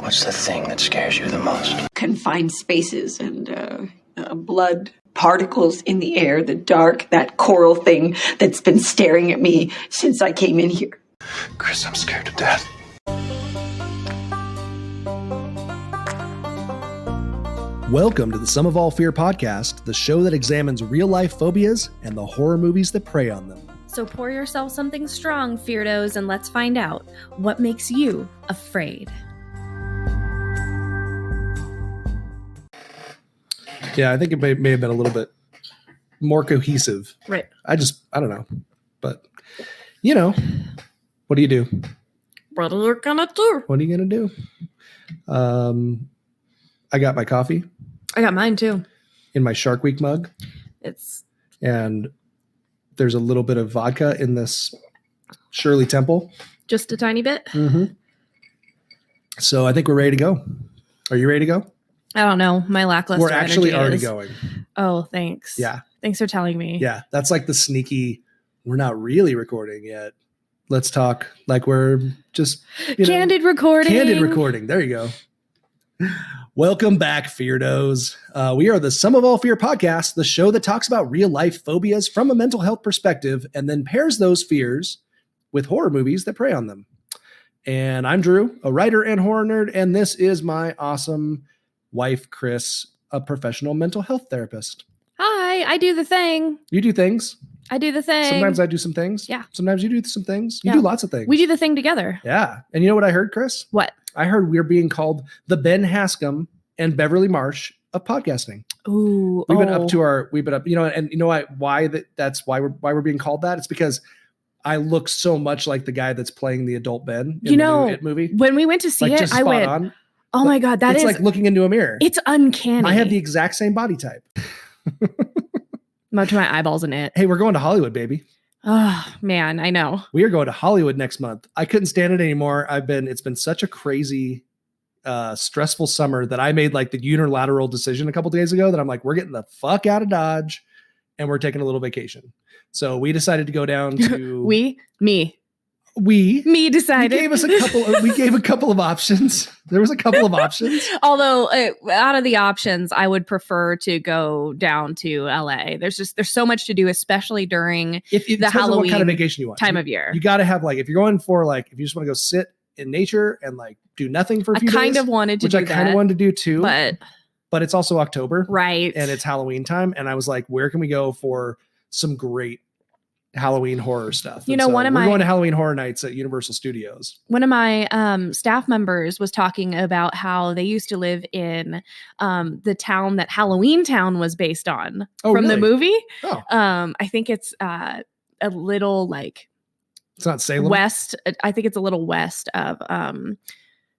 What's the thing that scares you the most? Confined spaces and blood particles in the air, the dark, that coral thing that's been staring at me since I came in here. Chris, I'm scared to death. Welcome to the Sum of All Fear podcast, the show that examines real-life phobias and the horror movies that prey on them. So pour yourself something strong, Feardos, and let's find out what makes you afraid. Yeah, I think it may have been a little bit more cohesive. Right. I don't know. But, you know, what do you do? What are you gonna do? What are you going to do? I got my coffee. I got mine too. In my Shark Week mug. And there's a little bit of vodka in this Shirley Temple. Just a tiny bit? Mm-hmm. So I think we're ready to go. Are you ready to go? I don't know. My lackluster We're actually already is. going. Oh, thanks. Yeah. Thanks for telling me. Yeah. That's like the sneaky, we're not really recording yet. Let's talk like we're just Candid recording. Candid recording. There you go. Welcome back, Feardos. We are the Sum of All Fear podcast, the show that talks about real life phobias from a mental health perspective and then pairs those fears with horror movies that prey on them. And I'm Drew, a writer and horror nerd, and this is my awesome wife, Chris, a professional mental health therapist. Hi, I do the thing. You do things. I do the thing. Sometimes I do some things. Yeah. Sometimes you do some things. You do lots of things. We do the thing together. Yeah. And you know what I heard, Chris? What? I heard we're being called the Ben Haskam and Beverly Marsh of podcasting. Ooh. We've been up, you know, and you know that's why we're being called that. It's because I look so much like the guy that's playing the adult Ben in the new It movie. When we went to see it, I went, on. Oh my God, it's like looking into a mirror. It's uncanny. I have the exact same body type. Up to my eyeballs in it. Hey, we're going to Hollywood, baby. Oh man, I know. We are going to Hollywood next month. I couldn't stand it anymore. It's been such a crazy, stressful summer that I made like the unilateral decision a couple days ago that I'm like, we're getting the fuck out of Dodge and we're taking a little vacation. So we decided to go down to We decided. We gave a couple of options. There was a couple of options. Although out of the options, I would prefer to go down to LA. There's so much to do, especially during the Halloween what kind of vacation you want. time of year. You got to have if you're going for if you just want to go sit in nature and do nothing for a few days. I kind of wanted to do that. Which I kind of wanted to do too. But it's also October. Right. And it's Halloween time. And I was like, where can we go for some great Halloween horror stuff? We're going to Halloween Horror Nights at Universal Studios. One of my staff members was talking about how they used to live in the town that Halloween Town was based on from the movie. Oh. I think it's a little it's not Salem. West. I think it's a little west of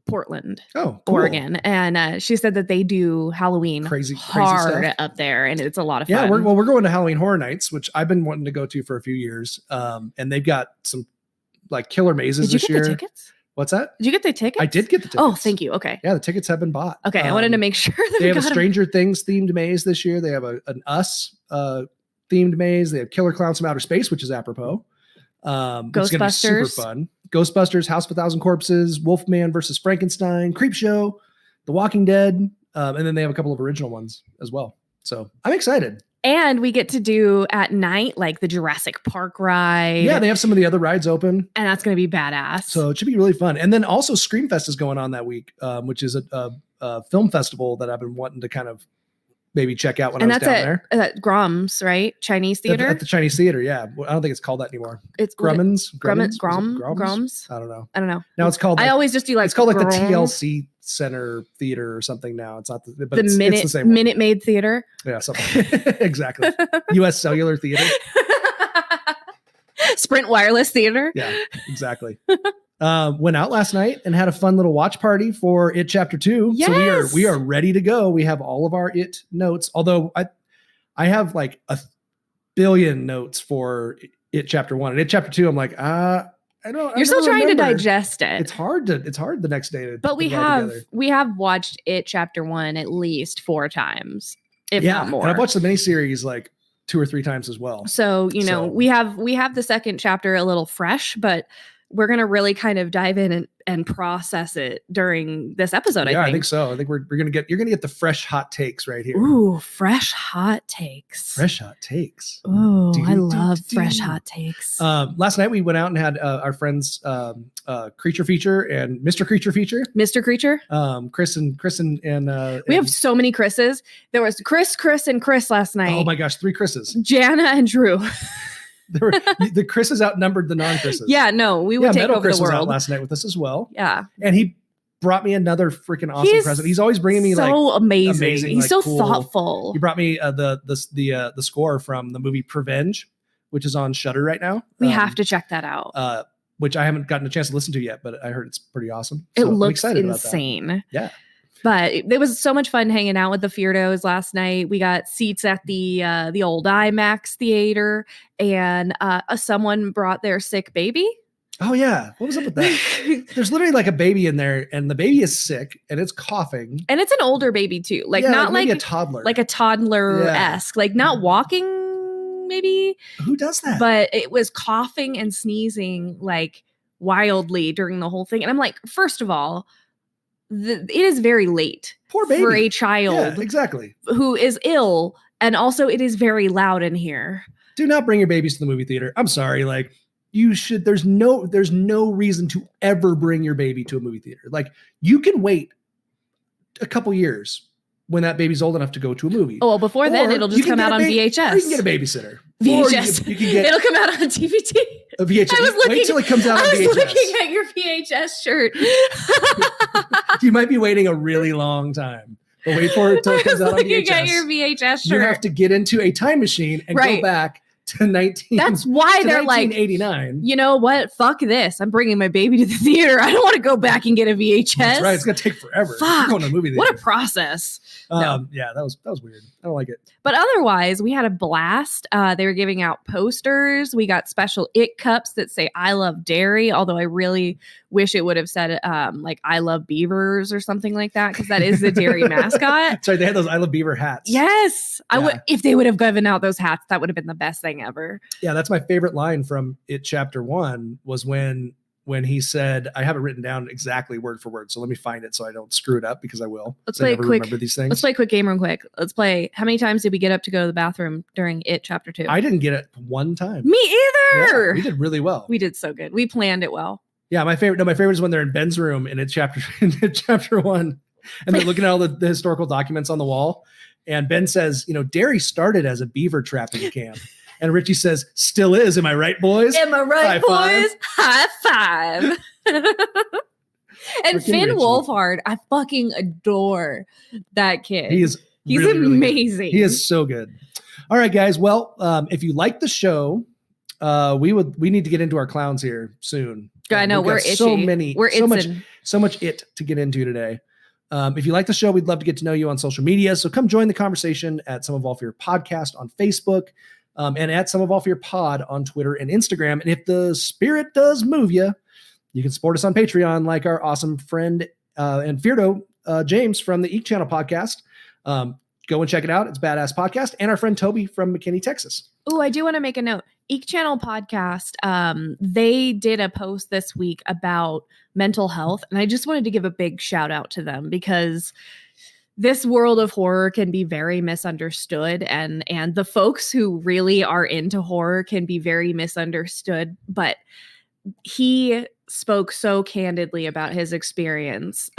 Portland, cool. Oregon, and she said that they do Halloween crazy hard stuff up there, and it's a lot of fun. fun. We're going to Halloween Horror Nights, which I've been wanting to go to for a few years, and they've got some killer mazes this year. Did you get the tickets? What's that? Did you get the tickets? I did get the tickets. Oh, thank you. Okay. Yeah, the tickets have been bought. Okay, I wanted to make sure that they have a Stranger Things themed maze this year. They have an Us themed maze. They have Killer Clowns from Outer Space, which is apropos. Ghostbusters. It's gonna be super fun. Ghostbusters, House of a Thousand Corpses, Wolfman versus Frankenstein, Creepshow, The Walking Dead, and then they have a couple of original ones as well. So I'm excited. And we get to do at night the Jurassic Park ride. Yeah, they have some of the other rides open, and that's going to be badass. So it should be really fun. And then also Screamfest is going on that week, which is a film festival that I've been wanting to kind of maybe check out when I was down there. And that's at Grum's, right? Chinese theater? At the Chinese theater, yeah. I don't think it's called that anymore. It's Grumman's? Grum's? I don't know. Now it's called I always just do it's called the TLC Center Theater or something now. It's not but it's the same Minute Maid Theater. Yeah, something. Exactly. US Cellular Theater. Sprint Wireless Theater. Yeah, exactly. Went out last night and had a fun little watch party for It Chapter 2. Yes! So we are ready to go. We have all of our It notes. Although I have a billion notes for It Chapter 1. And It Chapter 2, I'm like, You're still trying to digest it. It's hard the next day to But we have watched It Chapter 1 at least 4 times, if not more. And I've watched the miniseries 2 or 3 times as well. So, we have the second chapter a little fresh, but we're going to really kind of dive in and process it during this episode. I think so. I think you're going to get the fresh hot takes right here. Ooh, fresh hot takes. Fresh hot takes. Ooh, I love fresh hot takes. Last night we went out and had our friends Creature Feature and Mr. Creature Feature. Mr. Creature? Chris and we have so many Chris's. There was Chris, and Chris last night. Oh my gosh, 3 Chris's. Jana and Drew. The Chris's outnumbered the non-Chris's. Yeah, no, we would take Metal over Chris the world. was out last night with us as well. Yeah. And he brought me another freaking awesome present. He's always bringing me so amazing. He's like, so cool. thoughtful. He brought me the score from the movie Prevenge, which is on Shudder right now. We have to check that out. Which I haven't gotten a chance to listen to yet, but I heard it's pretty awesome. It So I'm looks excited insane. about that. Yeah. But it was so much fun hanging out with the Feardos last night. We got seats at the old IMAX theater, and someone brought their sick baby. Oh yeah, what was up with that? There's literally like a baby in there, and the baby is sick, and it's coughing, and it's an older baby too, not like a toddler, like a toddler-esque, like not walking maybe. Who does that? But it was coughing and sneezing like wildly during the whole thing, and I'm like, first of all, it is very late Poor baby. for a child exactly who is ill, and also it is very loud in here. Do not bring your babies to the movie theater. I'm sorry, like you should. There's no reason to ever bring your baby to a movie theater. Like you can wait a couple years when that baby's old enough to go to a movie. Oh, well, before then it'll just come out on VHS. Or you can get a babysitter. VHS. You can get it'll come out on DVD. A VHS. Wait till it comes out on VHS. I was looking at your VHS shirt. You might be waiting a really long time. But wait for it till it comes out on VHS. Looking at your VHS shirt. You have to get into a time machine and go back to 19. That's why they're 1989. like, you know what? Fuck this. I'm bringing my baby to the theater. I don't want to go back and get a VHS. That's right. It's gonna take forever. Fuck. You're going to a movie theater. What a process. No. Yeah, that was weird. I don't like it. But otherwise, we had a blast. They were giving out posters. We got special It cups that say "I love Derry," although I really wish it would have said like "I love Beavers" or something like that, because that is the Derry mascot. Sorry, they had those "I love Beaver" hats. Yes, I would. If they would have given out those hats, that would have been the best thing ever. Yeah, that's my favorite line from It Chapter 1 was when he said, I have it written down exactly word for word, so let me find it so I don't screw it up, because I will. Let's play a quick. Remember these things. Let's play a quick game real quick. Let's play. How many times did we get up to go to the bathroom during It Chapter 2? I didn't get it one time. Me either. Yeah, we did really well. We did so good. We planned it well. Yeah, my favorite is when they're in Ben's room in chapter 1, and they're looking at all the historical documents on the wall, and Ben says, Derry started as a beaver trapping camp. And Richie says, still is. Am I right, boys? Am I right, boys? High five. And Finn Wolfhard, I fucking adore that kid. He's really, amazing. Really he is so good. All right, guys. Well, if you like the show, we need to get into our clowns here soon. I know we're itchy. So much it to get into today. If you like the show, we'd love to get to know you on social media. So come join the conversation at Some of All Fear Podcast on Facebook. And at Some of All Fear Pod on Twitter and Instagram. And if the spirit does move you, you can support us on Patreon, like our awesome friend and Feardo James from the Eek Channel podcast. Go and check it out. It's a badass podcast. And our friend Toby from McKinney, Texas. Oh, I do want to make a note. Eek Channel podcast, they did a post this week about mental health. And I just wanted to give a big shout out to them, because this world of horror can be very misunderstood, and the folks who really are into horror can be very misunderstood. But he spoke so candidly about his experience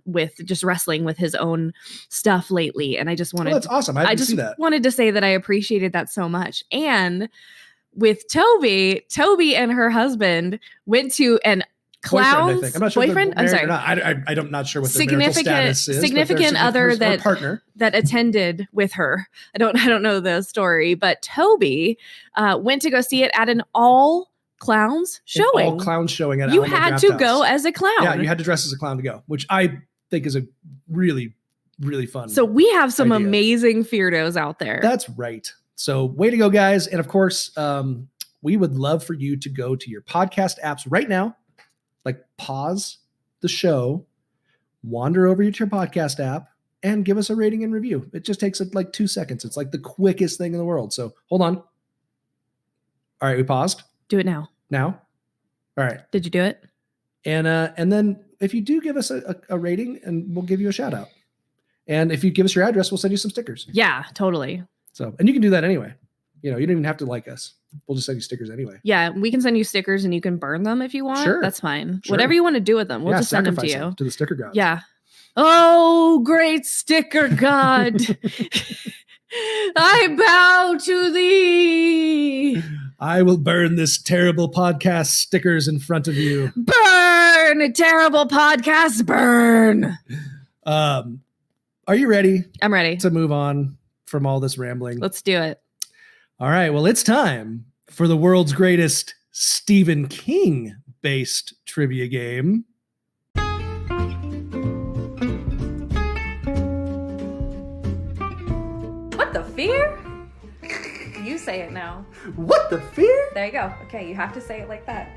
with just wrestling with his own stuff lately. And I just wanted, that's awesome. I just wanted to say that I appreciated that so much. And with Toby and her husband went to an CLOWNS boyfriend. I'm not sure boyfriend. I'm sorry. I'm not sure what the marital status is. Significant other that partner that attended with her. I don't know the story, but Toby went to go see it at an all clowns showing. All clowns showing at you Alamo had Draft to House. Go as a clown. Yeah, you had to dress as a clown to go, which I think is a really, really fun. So we have some idea. Amazing Feardos out there. That's right. So way to go, guys! And of course, we would love for you to go to your podcast apps right now. Like, pause the show, wander over to your podcast app, and give us a rating and review. It just takes like 2 seconds. It's like the quickest thing in the world. So hold on. All right, we paused. Do it now. Now. All right. Did you do it? And then if you do give us a rating, and we'll give you a shout out. And if you give us your address, we'll send you some stickers. Yeah, totally. So, and you can do that anyway. You don't even have to like us. We'll just send you stickers anyway. Yeah, we can send you stickers and you can burn them if you want. Sure. That's fine. Sure. Whatever you want to do with them, we'll just send them to you. To the sticker gods. Yeah. Oh, great sticker god. I bow to thee. I will burn this terrible podcast stickers in front of you. Burn, terrible podcast, burn. Are you ready I'm ready. to move on from all this rambling? Let's do it. All right. Well, it's time for the world's greatest Stephen King based trivia game. What the fear? You say it now. What the fear? There you go. Okay, you have to say it like that.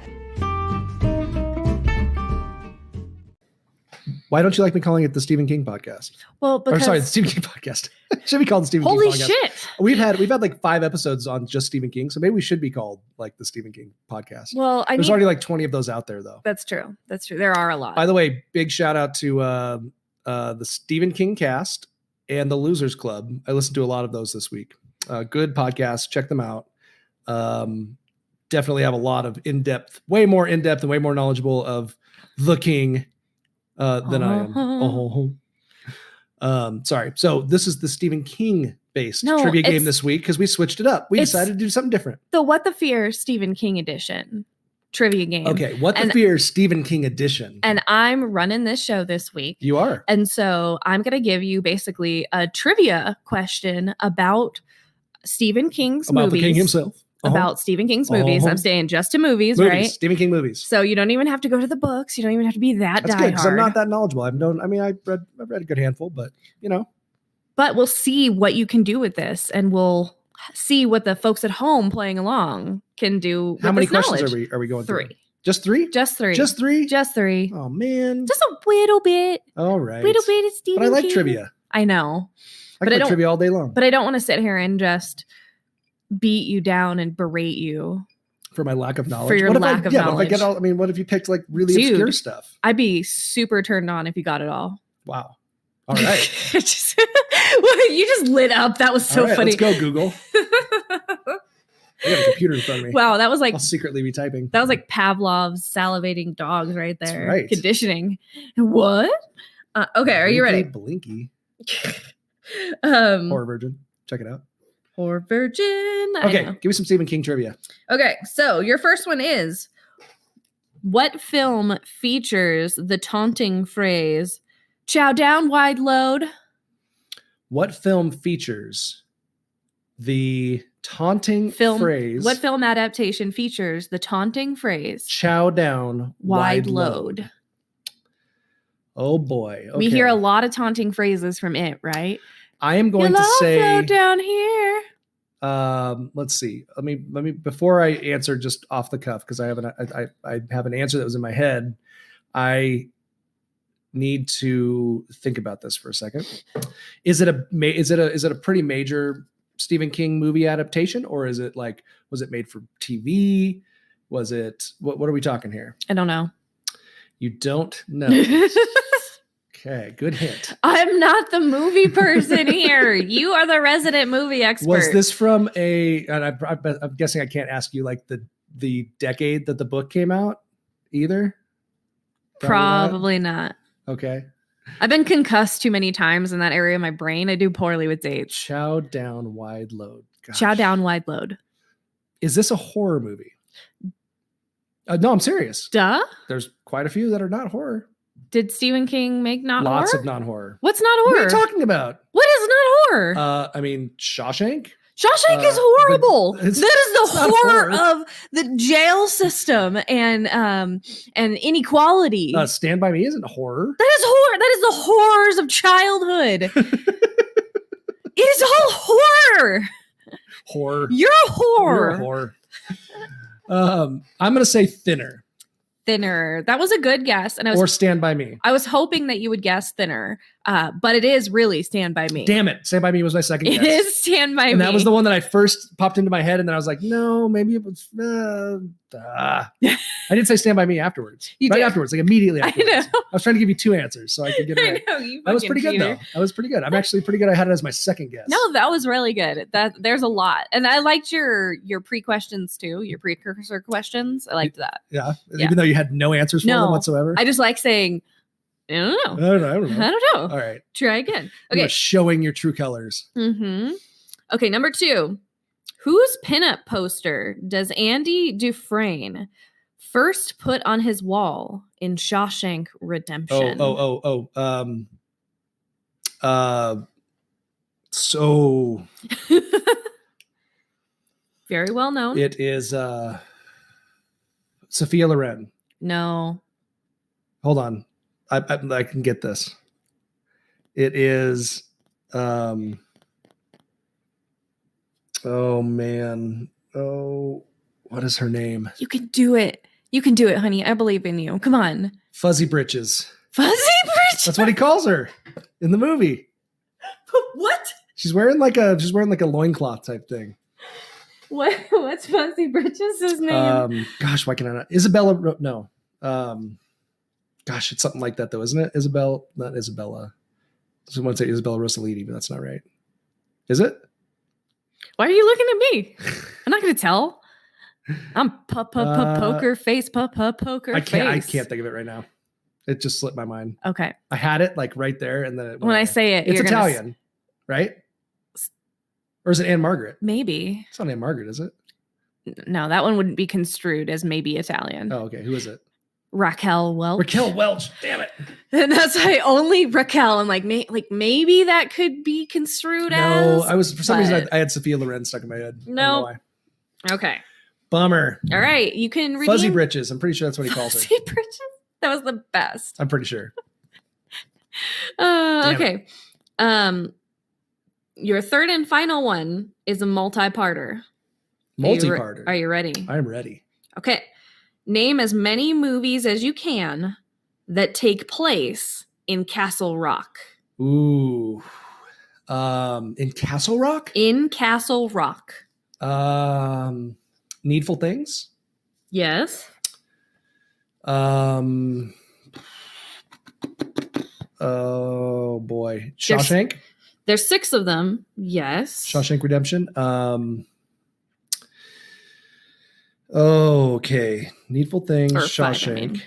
Why don't you like me calling it the Stephen King podcast? Well, because The Stephen King podcast. Should be called the Stephen holy King podcast. shit. We've had like 5 episodes on just Stephen King, so maybe we should be called like the Stephen King podcast. Well, There's already like 20 of those out there, though. That's true. That's true. There are a lot. By the way, big shout out to the Stephen King cast and the Losers Club. I listened to a lot of those this week. Good podcasts. Check them out. Definitely have a lot of way more in-depth and way more knowledgeable of the King than I am. Sorry. So this is the Stephen King based trivia game this week because we switched it up. We decided to do something different. The What the Fear Stephen King edition trivia game. Okay. What the Fear Stephen King edition. And I'm running this show this week. You are. And so I'm going to give you basically a trivia question about Stephen King's movies. About the King himself. About Stephen King's movies. I'm staying just to movies, right? Stephen King movies. So you don't even have to go to the books. You don't even have to be that That's diehard. good because I'm not that knowledgeable. I've read a good handful, but But we'll see what you can do with this, and we'll see what the folks at home playing along can do. How many questions knowledge. are we going 3. through? Just 3? Just 3. Just 3? Just 3. Oh man. Just a little bit. All right. Little bit of Stephen But I like King. trivia. I know. I can play trivia all day long. But I don't want to sit here and just beat you down and berate you for my lack of knowledge. For your lack of knowledge. What if I get all? I mean, what if you picked like really obscure stuff? I'd be super turned on if you got it all. Wow. All right. You just lit up. That was so funny. Let's go, Google. I got a computer in front of me. Wow, that was like I'll secretly be typing. That was like Pavlov's salivating dogs right there. That's right. Conditioning. What? Okay, are you ready? Blinky. Horror Horror Virgin. Check it out. Horror Virgin. Okay, give me some Stephen King trivia. Okay, so your first one is, what film features the taunting phrase, "Chow down, wide load"? What film features the taunting phrase? What film adaptation features the taunting phrase, "Chow down, wide load"? Oh boy. Okay. We hear a lot of taunting phrases from it, right? I am going to say flow down here. Let's see. Let me before I answer just off the cuff, because I have an answer that was in my head. I need to think about this for a second. Is it a pretty major Stephen King movie adaptation, or is it like, was it made for TV? Was it what are we talking here? I don't know. You don't know. Okay, good hint. I'm not the movie person here. You are the resident movie expert. Was this from and I'm guessing I can't ask you like the decade that the book came out either? Probably not. Okay. I've been concussed too many times in that area of my brain. I do poorly with dates. Chow down, wide load. Gosh. Chow down, wide load. Is this a horror movie? No, I'm serious. Duh. There's quite a few that are not horror. Did Stephen King make not horror? Lots of non-horror. What's not horror? What are you talking about? What is not horror? I mean, Shawshank. Shawshank is horrible. That is the horror horror of the jail system and inequality. Stand By Me isn't horror. That is horror. That is the horrors of childhood. It is all horror. Horror. You're a whore. You're a whore. I'm going to say Thinner. Thinner. That was a good guess. And or Stand By Me. I was hoping that you would guess Thinner, but it is really Stand By Me. Damn it. Stand By Me was my second guess. It is Stand By Me. And that was the one that I first popped into my head. And then I was like, no, maybe it was. I didn't say Stand By Me afterwards. You right did. afterwards, like immediately afterwards. I know. I was trying to give you two answers so I could get it right. I know, you That was fucking pretty good, cheater. though. That was pretty good. I'm actually pretty good. I had it as my second guess. No, that was really good. There's a lot. And I liked your pre-questions too, your precursor questions. I liked that. Yeah. Yeah. Even though you had no answers for them whatsoever. I just like saying, I don't know. I don't know. I don't know. All right. Try again. You Okay. are showing your true colors. Mm-hmm. Okay, number 2. Whose pinup poster does Andy Dufresne first put on his wall in Shawshank Redemption? So Very well known. it is Sophia Loren. No. Hold on. I can get this. It is oh man. Oh, what is her name? You can do it. You can do it, honey. I believe in you. Come on. Fuzzy Britches. Fuzzy Bridge. That's what he calls her in the movie. What? She's wearing like a loincloth type thing. What's Fuzzy Bridges' name? Gosh, why can I not? Isabella? No. Gosh, it's something like that though, isn't it? Not Isabella. I want to say Isabella Rossellini, but that's not right. Is it? Why are you looking at me? I'm not going to tell. I'm poker face, poker I can't face. think of it right now. It just slipped my mind. Okay. I had it like right there, and then it went When I away. say it, it's you're gonna Italian, right? Or is it Anne Margaret? Maybe. It's not Anne Margaret, is it? No, that one wouldn't be construed as maybe Italian. Oh, okay. Who is it? Raquel Welch. Raquel Welch. Damn it. And that's why only Raquel. I'm like, maybe that could be construed as. No, I was for some reason but- I had Sophia Loren stuck in my head. I don't know No. why. Okay. Bummer. All right. You can redeem. Fuzzy Britches. I'm pretty sure that's what he calls her. Fuzzy Bridges. That was the best. I'm pretty sure. Damn Okay. Your third and final one is a multi-parter. Multi-parter. Are you ready? I'm ready. Okay. Name as many movies as you can that take place in Castle Rock. Ooh. In Castle Rock? In Castle Rock. Needful Things? Yes. Oh boy. Shawshank? There's 6 of them. Yes. Shawshank Redemption. Okay. Needful Things, Or 5, I Shawshank.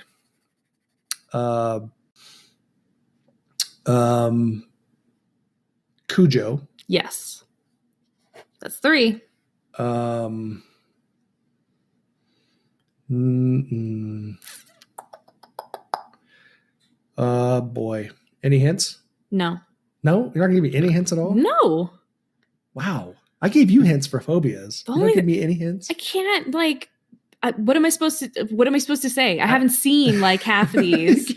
mean. Cujo. Yes. That's 3. Boy. Any hints? No. No? You're not gonna give me any hints at all? No. Wow. I gave you hints for phobias. You Only- don't give me any hints? I can't what am I supposed to say? I haven't seen like half of these.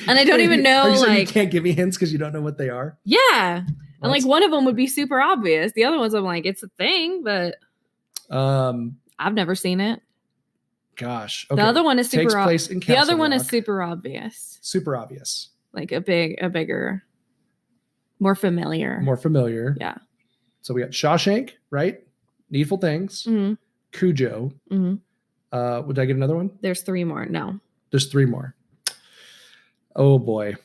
And I don't even know, Are you saying you like- can't give me hints because you don't know what they are? Yeah. And like That's- one of them would be super obvious. The other ones I'm like, it's a thing, but I've never seen it. Gosh. The other one is Takes super place in The other Castle one is Rock. super obvious. Super obvious. Like a bigger, more familiar. More familiar. Yeah. So we got Shawshank, right? Needful Things, Mhm. Cujo. Mhm. Would I get another one? There's 3 more. No. There's 3 more. Oh boy.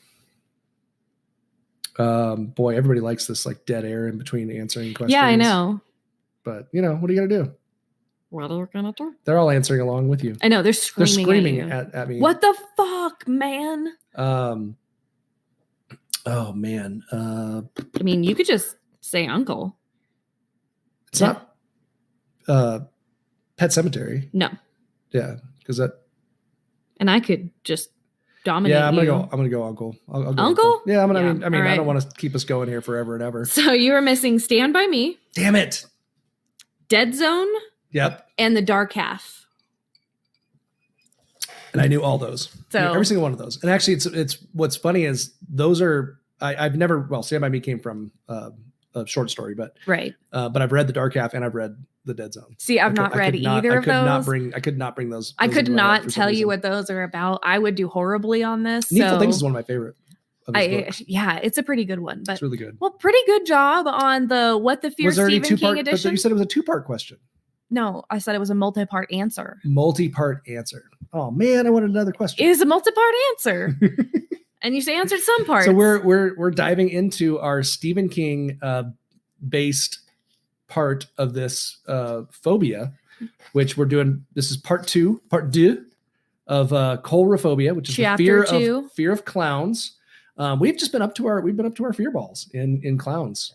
Boy, everybody likes this like dead air in between answering questions. Yeah, I know. But you know, what are you gonna do? What are we gonna do? They're all answering along with you. I know they're They're screaming, screaming at you. at me. What the fuck, man? Oh man. I mean, you could just say uncle. It's not Pet Cemetery. No. Yeah, because that. And I could just dominate Yeah, I'm you. gonna go uncle. I'll go Uncle? Yeah, I mean, Yeah, I mean, all I right. don't want to keep us going here forever and ever. So you were missing Stand By Me, Damn it. Dead Zone, Yep. and The Dark Half. And I knew all those. So- I knew every single one of those. And actually, it's what's funny is those are I've never. Well, Stand By Me came from a short story, but Right. but I've read The Dark Half and I've read The Dead Zone. See, I've not read either of those. I could not bring those. I could into my life not for some tell you reason. what those are about. I would do horribly on this. Needful Things is one of my favorite of his books. Yeah, it's a pretty good one. But It's really good. well, pretty good job on the What the Fear Was there any Stephen King two-part? But edition. you said it was a two-part question. No, I said it was a multi-part answer. Multi-part answer. Oh man, I wanted another question. It is a multi-part answer. And you answered some parts. So we're diving into our Stephen King based part of this phobia, which we're doing. This is part two of coulrophobia, which is the fear of clowns. We've been up to our fear balls in clowns.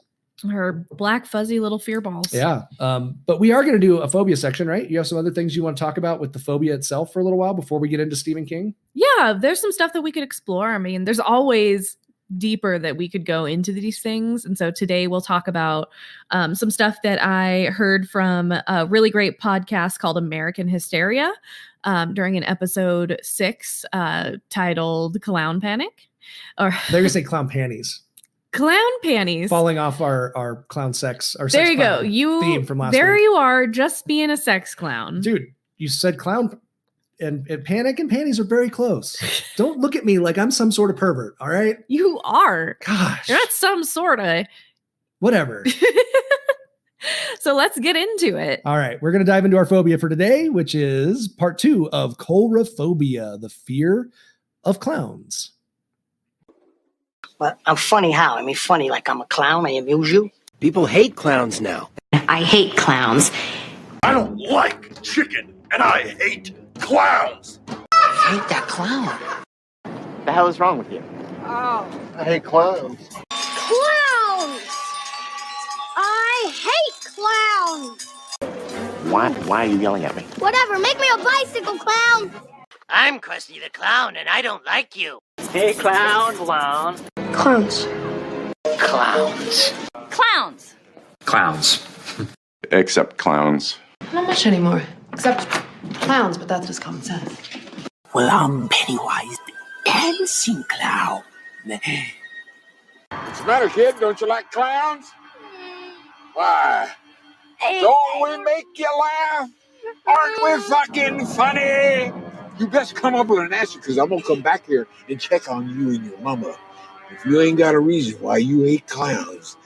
Her black fuzzy little fear balls. Yeah. But we are going to do a phobia section, right? You have some other things you want to talk about with the phobia itself for a little while before we get into Stephen King? Yeah, there's some stuff that we could explore. I mean, there's always deeper that we could go into these things. And so today we'll talk about some stuff that I heard from a really great podcast called American Hysteria during an episode 6 titled Clown Panic. Or they're going to say clown panties. Clown panties. Falling off our clown sex. Our there sex you go. You theme from last there week. you are, just being a sex clown. Dude, you said clown and panic and panties are very close. Don't look at me like I'm some sort of pervert, all right? You are. Gosh. You're not some sort of. Whatever. So let's get into it. All right. We're going to dive into our phobia for today, which is part 2 of coulrophobia, the fear of clowns. Well, I'm funny how? I mean, funny like I'm a clown. I amuse you. People hate clowns now. I hate clowns. I don't like chicken, and I hate clowns. I hate that clown. The hell is wrong with you? Oh. I hate clowns. Clowns! I hate clowns! Why are you yelling at me? Whatever, make me a bicycle clown! I'm Krusty the Clown, and I don't like you. Hey, clown. Clowns. Clowns. Clowns! Clowns. Except clowns. Not much anymore, except clowns, but that's just common sense. Well, I'm Pennywise the dancing clown. What's the matter, kid? Don't you like clowns? Why? Don't we make you laugh? Aren't we fucking funny? You best come up with an answer, because I'm going to come back here and check on you and your mama. If you ain't got a reason why you hate clowns,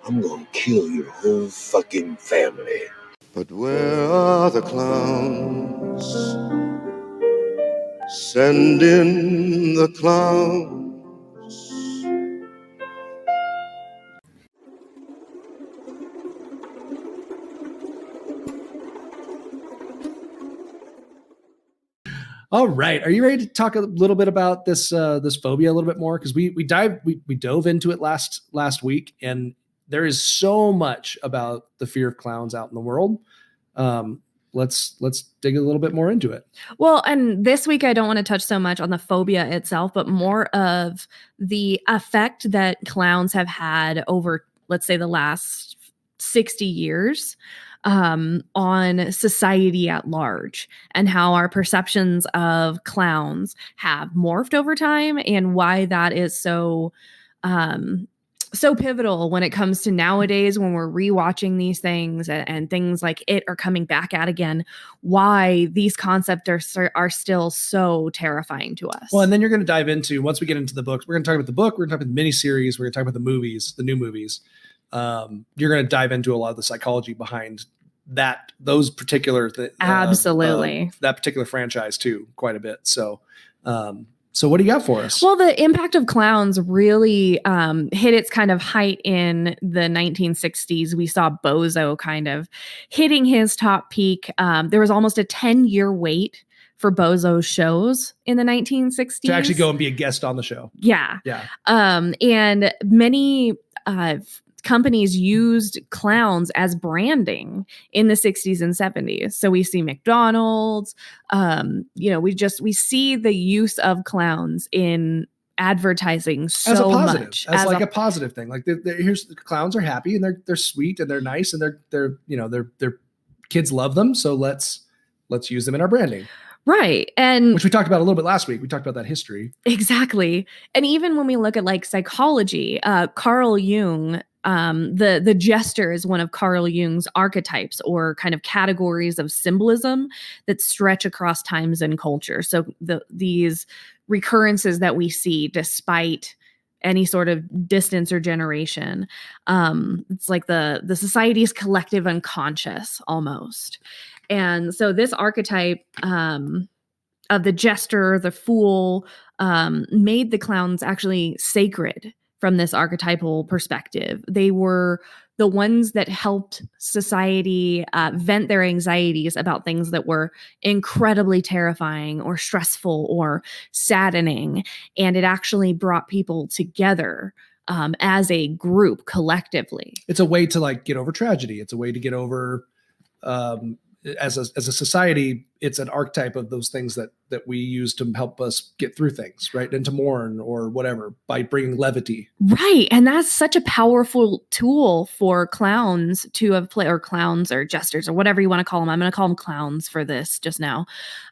I'm going to kill your whole fucking family. But where are the clowns? Send in the clowns. All right. Are you ready to talk a little bit about this this phobia a little bit more? Because we dove into it last week, and there is so much about the fear of clowns out in the world. Let's dig a little bit more into it. Well, and this week I don't want to touch so much on the phobia itself, but more of the effect that clowns have had over, let's say, the last 60 years on society at large, and how our perceptions of clowns have morphed over time, and why that is so pivotal when it comes to nowadays when we're rewatching these things and things like It are coming back at again, why these concepts are still so terrifying to us. Well, and then you're going to dive into, once we get into the books, we're going to talk about the book, we're going to talk about the miniseries, we're going to talk about the movies, the new movies. You're going to dive into a lot of the psychology behind those particular absolutely that particular franchise too, quite a bit. So what do you got for us? Well, the impact of clowns really hit its kind of height in the 1960s. We saw Bozo kind of hitting his top peak. There was almost a 10-year wait for Bozo's shows in the 1960s to actually go and be a guest on the show. Yeah. Yeah. And many companies used clowns as branding in the 60s and 70s. So we see McDonald's, we see the use of clowns in advertising so as a positive, much as like a positive thing. Like here's the clowns are happy and they're sweet and they're nice and they're kids love them. So let's use them in our branding. Right. And which we talked about a little bit last week. We talked about that history. Exactly. And even when we look at like psychology, Carl Jung The jester is one of Carl Jung's archetypes, or kind of categories of symbolism that stretch across times and culture. So these recurrences that we see despite any sort of distance or generation, it's like the society's collective unconscious almost. And so this archetype of the jester, the fool, made the clowns actually sacred from this archetypal perspective. They were the ones that helped society vent their anxieties about things that were incredibly terrifying or stressful or saddening. And it actually brought people together as a group collectively. It's a way to like get over tragedy. It's a way to get over, as a society, it's an archetype of those things that we use to help us get through things, right? And to mourn or whatever by bringing levity. Right. And that's such a powerful tool for clowns to have played, or clowns or jesters or whatever you want to call them. I'm going to call them clowns for this just now.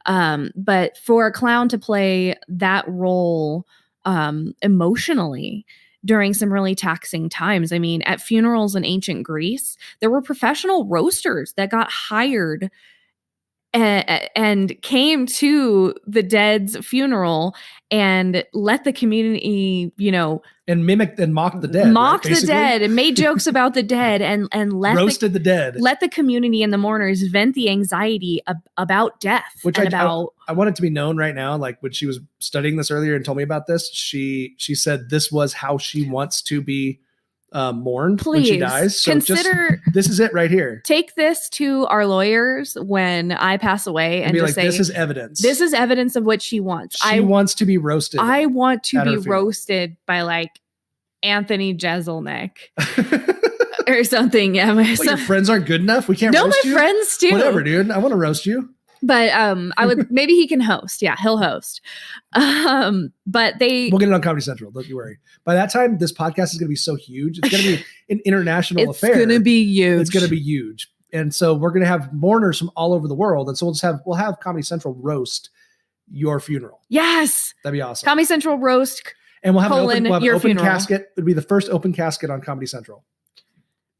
But for a clown to play that role emotionally during some really taxing times. I mean, at funerals in ancient Greece, there were professional roasters that got hired and came to the dead's funeral and let the community, and mimicked and mocked the dead. Mocked the dead and made jokes about the dead and roasted the dead. Let the community and the mourners vent the anxiety about death. Which I want it to be known right now. Like when she was studying this earlier and told me about this, she said this was how she wants to be mourned when she dies. So consider this is it right here. Take this to our lawyers when I pass away and just say, this is evidence. This is evidence of what she wants. She wants to be roasted. I want to be roasted by like Anthony Jeselnik or something. Yeah, your friends aren't good enough. We can't. No, roast my friends too. Whatever, dude. I want to roast you. But I would maybe he can host. Yeah, he'll host. But we'll get it on Comedy Central. Don't you worry. By that time, this podcast is going to be so huge. It's going to be an international affair. It's going to be huge. It's going to be huge. And so we're going to have mourners from all over the world. And so we'll have Comedy Central roast your funeral. Yes, that'd be awesome. Comedy Central roast. And we'll have an open casket. It'd be the first open casket on Comedy Central.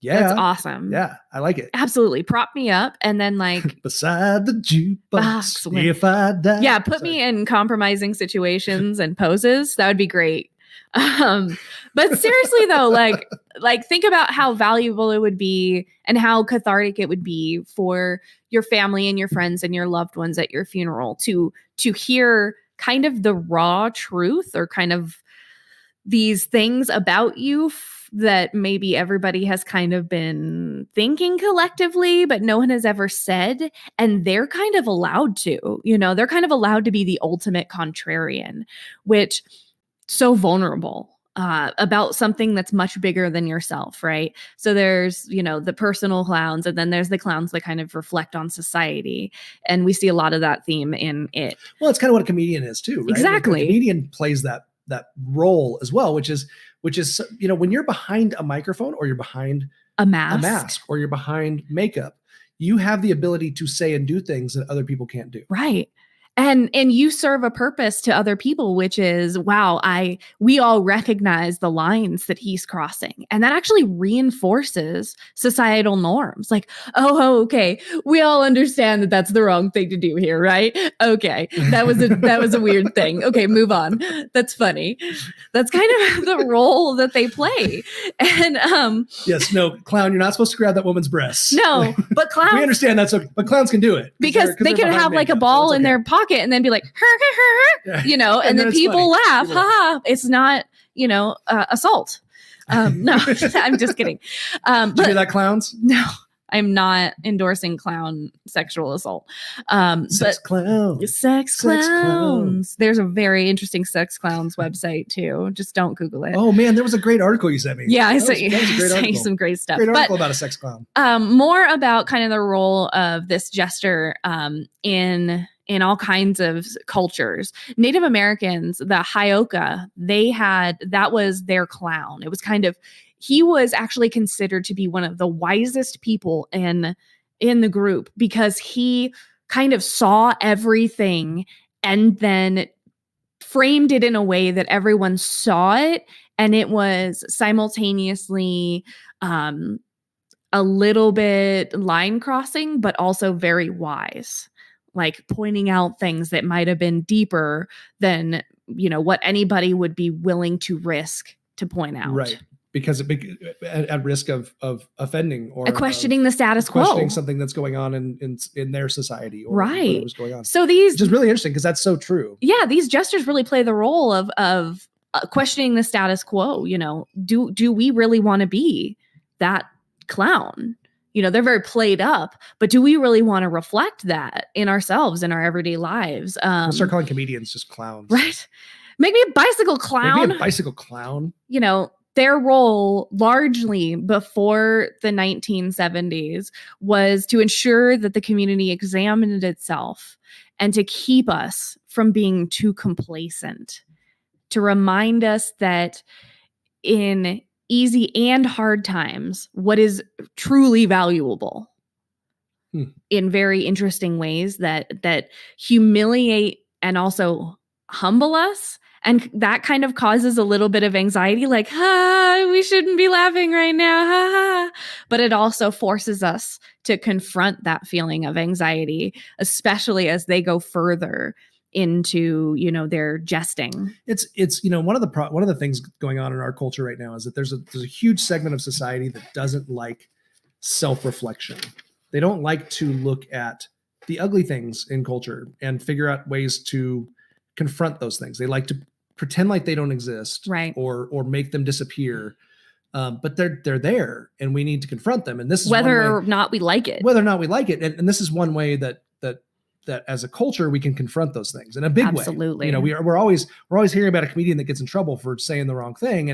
Yeah. That's awesome. Yeah. I like it. Absolutely. Prop me up and then like beside the jukebox. If I die. Yeah. Put me in compromising situations and poses. That would be great. But seriously though, like think about how valuable it would be and how cathartic it would be for your family and your friends and your loved ones at your funeral to hear kind of the raw truth or kind of these things about you that maybe everybody has kind of been thinking collectively, but no one has ever said. And they're kind of allowed to, they're kind of allowed to be the ultimate contrarian, which so vulnerable about something that's much bigger than yourself, right? So there's, the personal clowns, and then there's the clowns that kind of reflect on society. And we see a lot of that theme in it. Well, it's kind of what a comedian is too, right? Exactly. Like a comedian plays that role as well, which is, when you're behind a microphone or you're behind a mask or you're behind makeup, you have the ability to say and do things that other people can't do. Right. And you serve a purpose to other people, which is, wow, we all recognize the lines that he's crossing. And that actually reinforces societal norms. Like, oh, okay, we all understand that that's the wrong thing to do here, right? Okay, that was a weird thing. Okay, move on. That's funny. That's kind of the role that they play. And yes, no, clown, you're not supposed to grab that woman's breasts. No, but clowns. We understand that's okay, but clowns can do it because they can have like a ball in their pocket and then be like, and then people laugh. Ha! It's not, assault. No, I'm just kidding. Did you hear that, clowns? No, I'm not endorsing clown sexual assault. Sex clowns. There's a very interesting sex clowns website too. Just don't Google it. Oh man, there was a great article you sent me. Yeah, I sent you some great stuff. Great article about a sex clown. More about kind of the role of this jester in all kinds of cultures. Native Americans, the Hioka, that was their clown. It was he was actually considered to be one of the wisest people in the group because he kind of saw everything and then framed it in a way that everyone saw it And it was simultaneously a little bit line crossing, but also very wise, like pointing out things that might have been deeper than, what anybody would be willing to risk to point out. Right. Because at risk of offending or questioning the status quo, questioning something that's going on in their society or whatever's going on. So which is really interesting because that's so true. Yeah, these jesters really play the role of questioning the status quo. Do we really want to be that clown? They're very played up, but do we really want to reflect that in ourselves, in our everyday lives? We'll start calling comedians just clowns. Right. Make me a bicycle clown. Make me a bicycle clown. Their role largely before the 1970s was to ensure that the community examined itself and to keep us from being too complacent, to remind us that in easy and hard times, what is truly valuable in very interesting ways that humiliate and also humble us. And that kind of causes a little bit of anxiety, like, we shouldn't be laughing right now. But it also forces us to confront that feeling of anxiety, especially as they go further into, their jesting. It's one of the things going on in our culture right now is that there's a huge segment of society that doesn't like self-reflection. They don't like to look at the ugly things in culture and figure out ways to confront those things. They like to pretend like they don't exist, right? Or make them disappear. But they're there, and we need to confront them. And this is whether or not we like it. And this is one way that as a culture we can confront those things in a big way. Absolutely. We're always hearing about a comedian that gets in trouble for saying the wrong thing,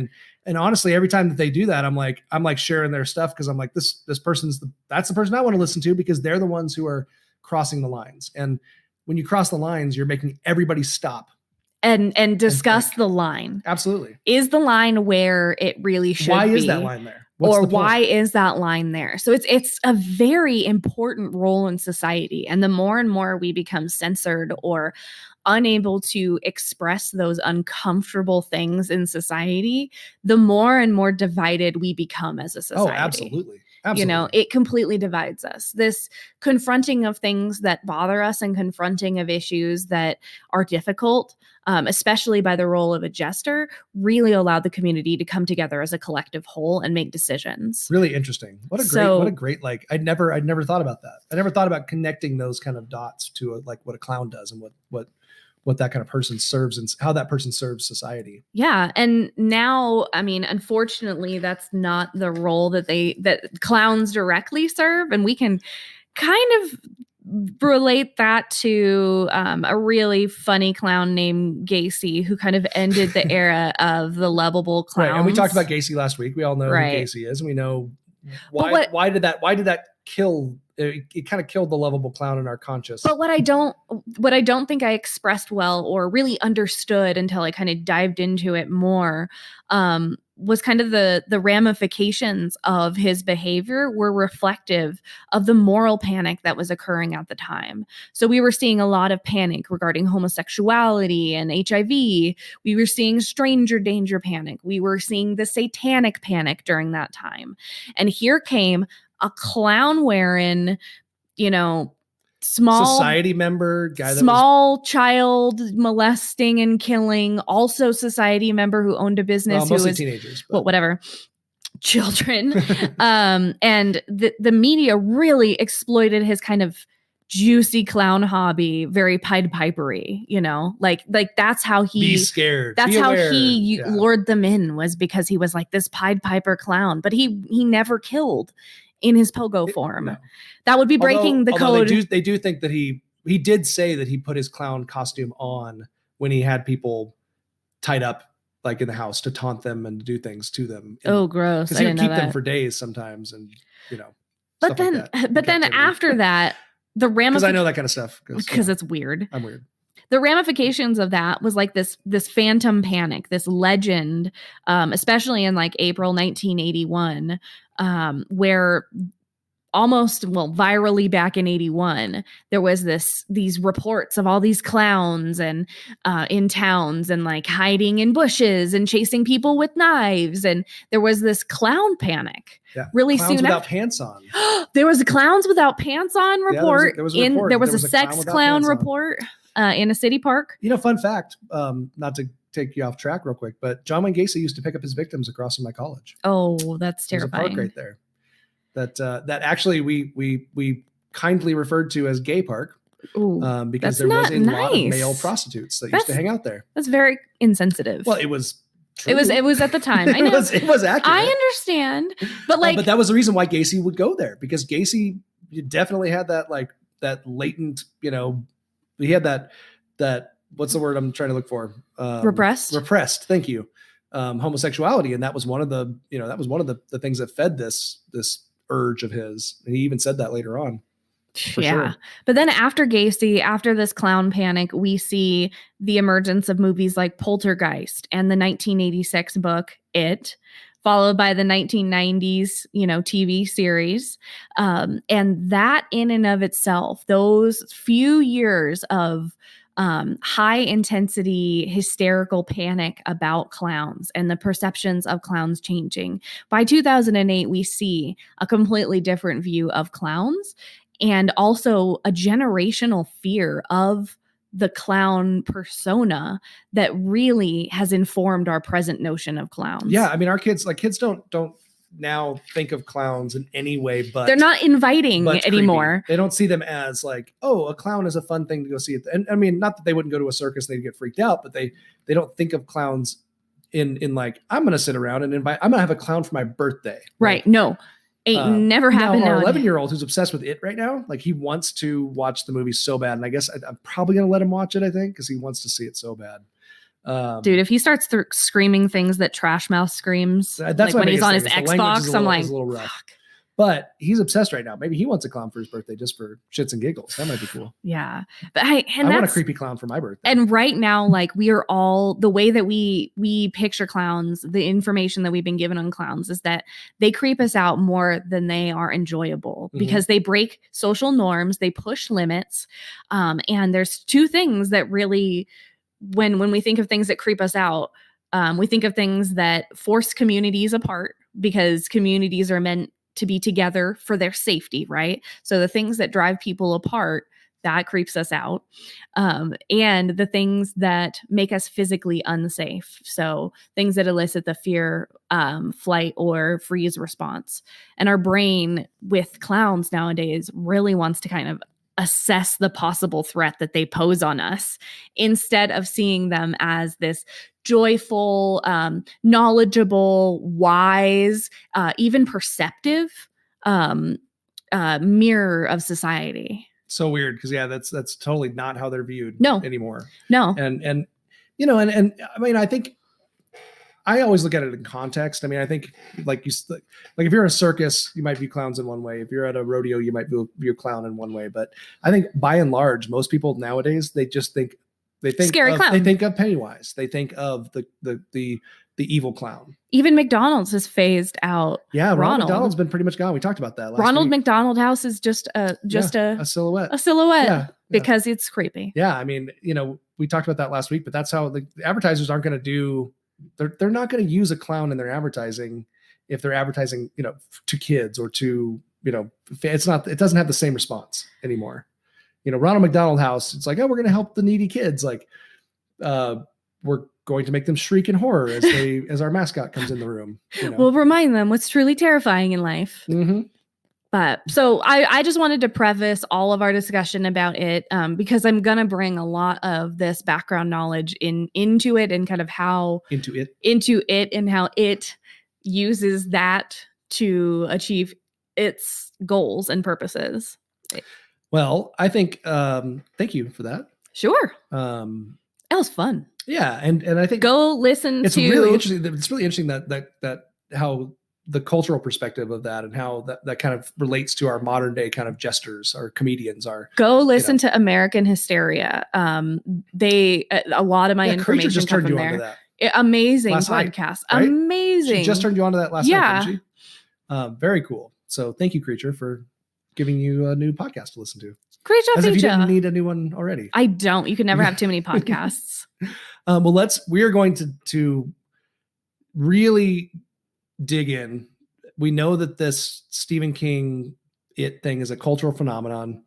and honestly, every time that they do that, I'm like sharing their stuff because I'm like this person's that's the person I want to listen to because they're the ones who are crossing the lines. And when you cross the lines, you're making everybody stop and discuss the line. Absolutely. Is the line where it really should be? Why is that line there? Why is that line there? So it's a very important role in society. And the more and more we become censored or unable to express those uncomfortable things in society, the more and more divided we become as a society. Oh, absolutely. Absolutely. It completely divides us. This confronting of things that bother us and confronting of issues that are difficult, especially by the role of a jester, really allowed the community to come together as a collective whole and make decisions. Really interesting. What a great I'd never thought about that. I never thought about connecting those kind of dots to what a clown does and what that kind of person serves and how that person serves society. Yeah. And now, unfortunately, that's not the role that clowns directly serve. And we can kind of relate that to a really funny clown named Gacy, who kind of ended the era of the lovable clowns. Right. And we talked about Gacy last week. We all know who Gacy is. And we know why did that kill? It kind of killed the lovable clown in our conscious. But what I don't think I expressed well or really understood until I kind of dived into it more was kind of the ramifications of his behavior were reflective of the moral panic that was occurring at the time. So we were seeing a lot of panic regarding homosexuality and HIV. We were seeing stranger danger panic. We were seeing the satanic panic during that time. And here came a clown wearing, small society member guy, child molesting and killing, also society member who owned a business, mostly teenagers, whatever, children. And the media really exploited his kind of juicy clown hobby, very Pied Pipery, like that's how he be scared. That's be how aware. he lured them in, was because he was like this Pied Piper clown, but he never killed in his pogo form. No. That would be breaking the code. They do think that he did say that he put his clown costume on when he had people tied up like in the house to taunt them and do things to them. Oh, gross. Because he would keep them for days sometimes, and But then after that, the because I know that kind of stuff because it's weird. I'm weird. The ramifications of that was like this phantom panic, this legend, especially in like April 1981, where virally back in 81, there was these reports of all these clowns and in towns and like hiding in bushes and chasing people with knives. And there was this clown panic. Yeah. Really Clowns soon without after. pants on. There was a clowns without pants on report. There was a sex clown report in a city park. Fun fact, not to take you off track real quick, but John Wayne Gacy used to pick up his victims across from my college. Oh, that's There's terrifying. a park right there that actually we kindly referred to as Gay Park. Ooh, because there was a lot of male prostitutes that used to hang out there. That's very insensitive. Well, it was true. It was at the time. I know. it was accurate. I understand. But like but that was the reason why Gacy would go there, because Gacy definitely had that that latent, he had that what's the word I'm trying to look for? Repressed. Thank you. Homosexuality. And that was one of the things that fed this urge of his. And he even said that later on. Sure. But then after Gacy, after this clown panic, we see the emergence of movies like Poltergeist and the 1986 book It, followed by the 1990s, TV series. And that in and of itself, those few years of high intensity hysterical panic about clowns and the perceptions of clowns changing. By 2008, we see a completely different view of clowns and also a generational fear of the clown persona that really has informed our present notion of clowns. Yeah, I mean, our kids don't now think of clowns in any way, but they're not inviting anymore. They don't see them as like, oh, a clown is a fun thing to go see. And I mean, not that they wouldn't go to a circus and they'd get freaked out, but they don't think of clowns in like, I'm going to sit around and I'm going to have a clown for my birthday. Right. No, never happened. Now, our 11-year-old who's obsessed with It right now, like he wants to watch the movie so bad. And I guess I'm probably going to let him watch it, I think, because he wants to see it so bad. Dude, if he starts screaming things that Trash Mouse screams, that's like when he's on his Xbox, Xbox, I'm like, a little rough. But he's obsessed right now. Maybe he wants a clown for his birthday just for shits and giggles. That might be cool. Yeah. But I want a creepy clown for my birthday. And right now, like we are all, the way that we picture clowns, the information that we've been given on clowns is that they creep us out more than they are enjoyable because they break social norms, they push limits. And there's two things that really, when we think of things that creep us out, we think of things that force communities apart because communities are meant to be together for their safety, right? So the things that drive people apart, that creeps us out. And the things that make us physically unsafe. So things that elicit the fear, flight, or freeze response. And our brain with clowns nowadays really wants to kind of assess the possible threat that they pose on us instead of seeing them as this joyful, knowledgeable, wise, even perceptive mirror of society. So weird because that's totally not how they're viewed anymore. No. And I mean, I think I always look at it in context. I mean, I think like if you're in a circus, you might view clowns in one way. If you're at a rodeo, you might view a clown in one way. But I think by and large, most people nowadays, they think scary clown. They think of Pennywise. They think of the evil clown. Even McDonald's has phased out. Yeah, Ronald McDonald's been pretty much gone. We talked about that last Ronald week. McDonald House is just a silhouette. A silhouette. Yeah. Because it's creepy. Yeah, I mean, we talked about that last week, but that's how the advertisers aren't going to do. They're not going to use a clown in their advertising if they're advertising, to kids or to, it doesn't have the same response anymore. Ronald McDonald House, it's like, oh, we're going to help the needy kids. Like, we're going to make them shriek in horror as our mascot comes in the room. We'll remind them what's truly terrifying in life. Mm-hmm. But so I just wanted to preface all of our discussion about it because I'm going to bring a lot of this background knowledge into it and kind of how into it and how it uses that to achieve its goals and purposes. Well, I think, thank you for that. Sure. That was fun. Yeah. And I think go listen it's really interesting. It's really interesting that how the cultural perspective of that and how that kind of relates to our modern day kind of jesters, our comedians are. Go listen to American Hysteria. A lot of my information just come turned from you there. onto that. Amazing last podcast. Night, right? Amazing. She just turned you onto that last night, didn't she? Very cool. So thank you, Creature, for giving you a new podcast to listen to. Great job, As if you Feature. didn't need a new one already. I don't. You can never have too many podcasts. Well, we are going to really dig in. We know that this Stephen King It thing is a cultural phenomenon.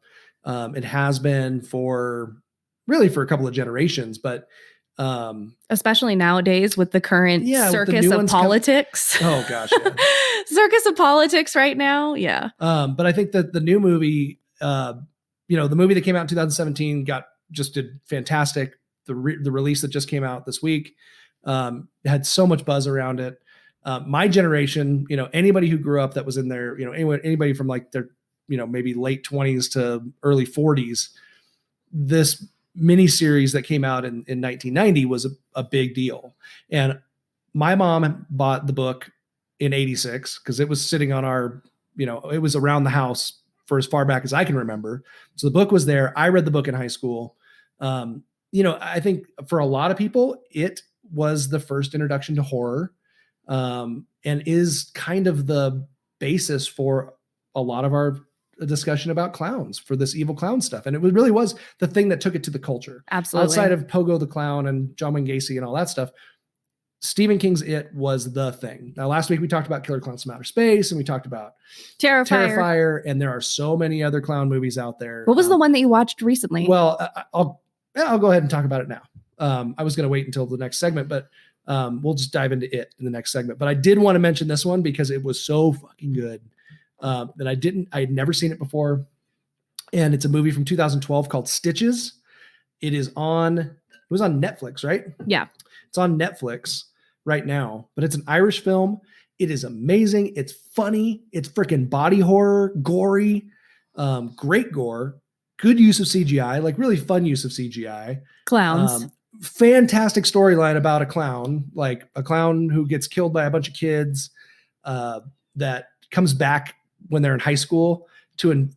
It has been for a couple of generations, but especially nowadays with the current circus of politics. Oh gosh, yeah. Circus of politics right now. Yeah. But I think that the new movie, the movie that came out in 2017 did fantastic. The release that just came out this week had so much buzz around it. My generation, anybody who grew up that was in there, anybody from like their, maybe late 20s to early 40s, this miniseries that came out in 1990 was a big deal. And my mom bought the book in 86 because it was sitting on our, it was around the house for as far back as I can remember. So the book was there. I read the book in high school. I think for a lot of people, it was the first introduction to horror, and is kind of the basis for a lot of our discussion about clowns, for this evil clown stuff. And it really was the thing that took it to the culture. Absolutely. Outside of Pogo the Clown and John Wayne Gacy and all that stuff, Stephen King's It was the thing. Now, last week we talked about Killer Clowns from Outer Space, and we talked about Terrifier, and there are so many other clown movies out there. What was the one that you watched recently? Well, I'll go ahead and talk about it now. I was going to wait until the next segment, but we'll just dive into it in the next segment. But I did want to mention this one because it was so fucking good. And I had never seen it before. And it's a movie from 2012 called Stitches. It was on Netflix, right? Yeah. It's on Netflix right now, but it's an Irish film. It is amazing. It's funny. It's freaking body horror, gory, great gore, good use of CGI, like really fun use of CGI. Clowns. Fantastic storyline about a clown, like a clown who gets killed by a bunch of kids, that comes back when they're in high school to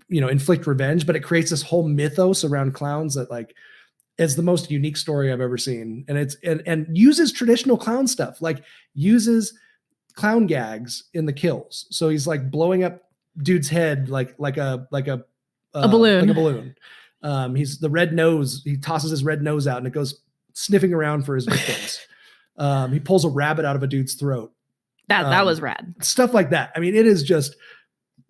inflict revenge, but it creates this whole mythos around clowns that like is the most unique story I've ever seen. And and uses traditional clown stuff, like uses clown gags in the kills. So he's like blowing up dude's head like a balloon. Like a balloon. He's the red nose. He tosses his red nose out and it goes sniffing around for his victims. He pulls a rabbit out of a dude's throat. That was rad. Stuff like that. I mean, it is just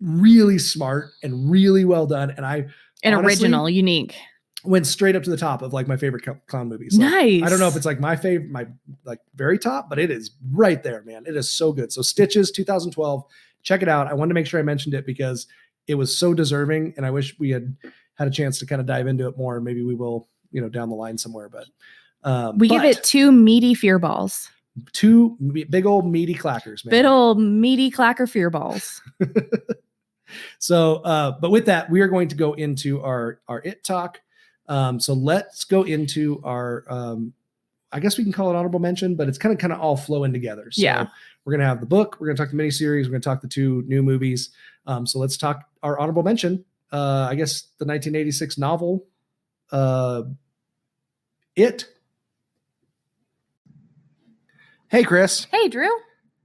really smart and really well done. And honestly, original, unique. Went straight up to the top of like my favorite clown movies. Like, nice. I don't know if it's like my favorite, my like very top, but it is right there, man. It is so good. So Stitches 2012, check it out. I wanted to make sure I mentioned it because it was so deserving, and I wish we had a chance to kind of dive into it more. Maybe we will, down the line somewhere. But we give it 2 meaty fear balls. 2 big old meaty clackers, man. Big old meaty clacker fear balls. So, but with that, we are going to go into our It talk. So let's go into our, I guess we can call it honorable mention, but it's kind of all flowing together. So yeah. We're going to have the book. We're going to talk the miniseries. We're going to talk the 2 new movies. So let's talk our honorable mention. I guess the 1986 novel, It. Hey, Chris. Hey, Drew.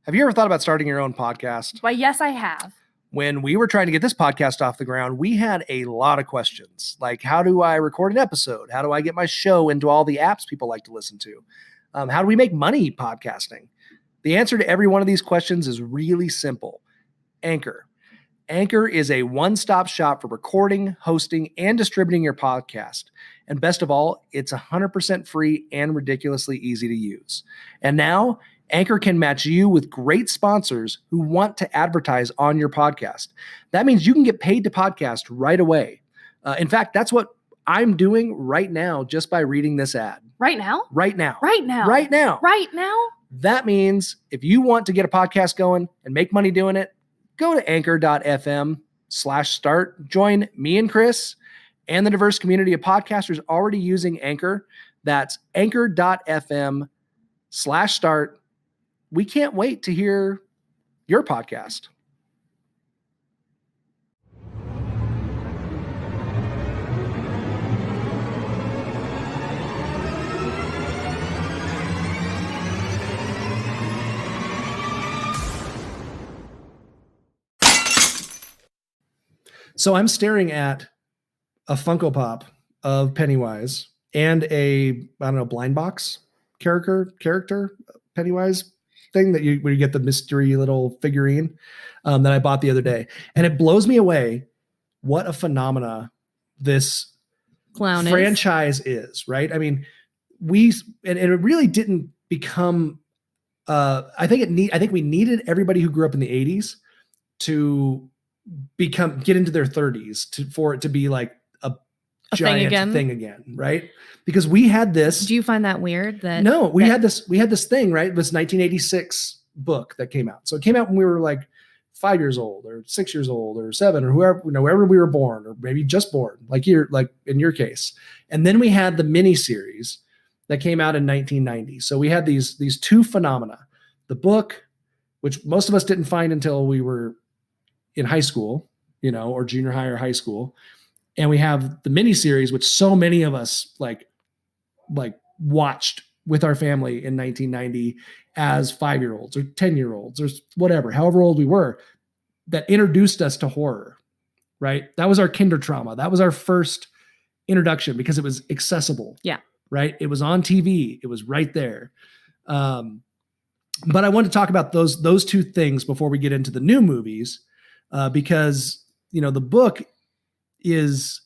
Have you ever thought about starting your own podcast? Why, yes, I have. When we were trying to get this podcast off the ground, we had a lot of questions. Like, how do I record an episode? How do I get my show into all the apps people like to listen to? How do we make money podcasting? The answer to every one of these questions is really simple. Anchor. Anchor is a one-stop shop for recording, hosting, and distributing your podcast. And best of all, it's 100% free and ridiculously easy to use. And now, Anchor can match you with great sponsors who want to advertise on your podcast. That means you can get paid to podcast right away. In fact, that's what I'm doing right now just by reading this ad. Right now? Right now. Right now. Right now. Right now? That means if you want to get a podcast going and make money doing it, go to anchor.fm/start. Join me and Chris and the diverse community of podcasters already using Anchor. That's anchor.fm/start. We can't wait to hear your podcast. So I'm staring at a Funko Pop of Pennywise and a, I don't know, blind box character Pennywise thing where you get the mystery little figurine that I bought the other day. And it blows me away what a phenomena this Clown franchise is, right? I mean, and it really didn't become, I think we needed everybody who grew up in the 80s to get into their 30s for it to be like a giant thing again, right? Because we had this. Do you find that weird? We had this thing, right? It was 1986 book that came out. So it came out when we were like 5 years old or 6 years old or 7 or wherever we were born, or maybe just born, like in your case. And then we had the miniseries that came out in 1990. So we had these two phenomena: the book, which most of us didn't find until we were in high school, or junior high or high school. And we have the miniseries, which so many of us like watched with our family in 1990 as 5-year-olds or 10-year-olds or whatever, however old we were, that introduced us to horror, right? That was our kinder trauma. That was our first introduction because it was accessible. Yeah. Right. It was on TV. It was right there. But I want to talk about those two things before we get into the new movies, because, the book is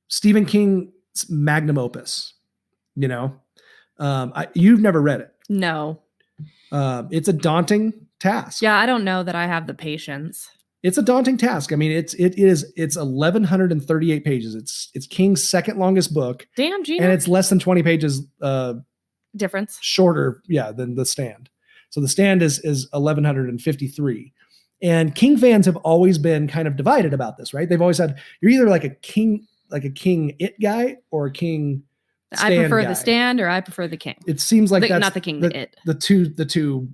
Stephen King's magnum opus, you've never read it. No. It's a daunting task. Yeah. I don't know that I have the patience. It's a daunting task. I mean, it's 1,138 pages. It's King's second longest book. Damn, Gina. And it's less than 20 pages difference. Shorter, than The Stand. So The Stand is 1,153. And King fans have always been kind of divided about this, right? They've always said you're either like a King It guy or a King Stand I prefer guy. The Stand, or I prefer the King. It seems like that's not the King, the It. The two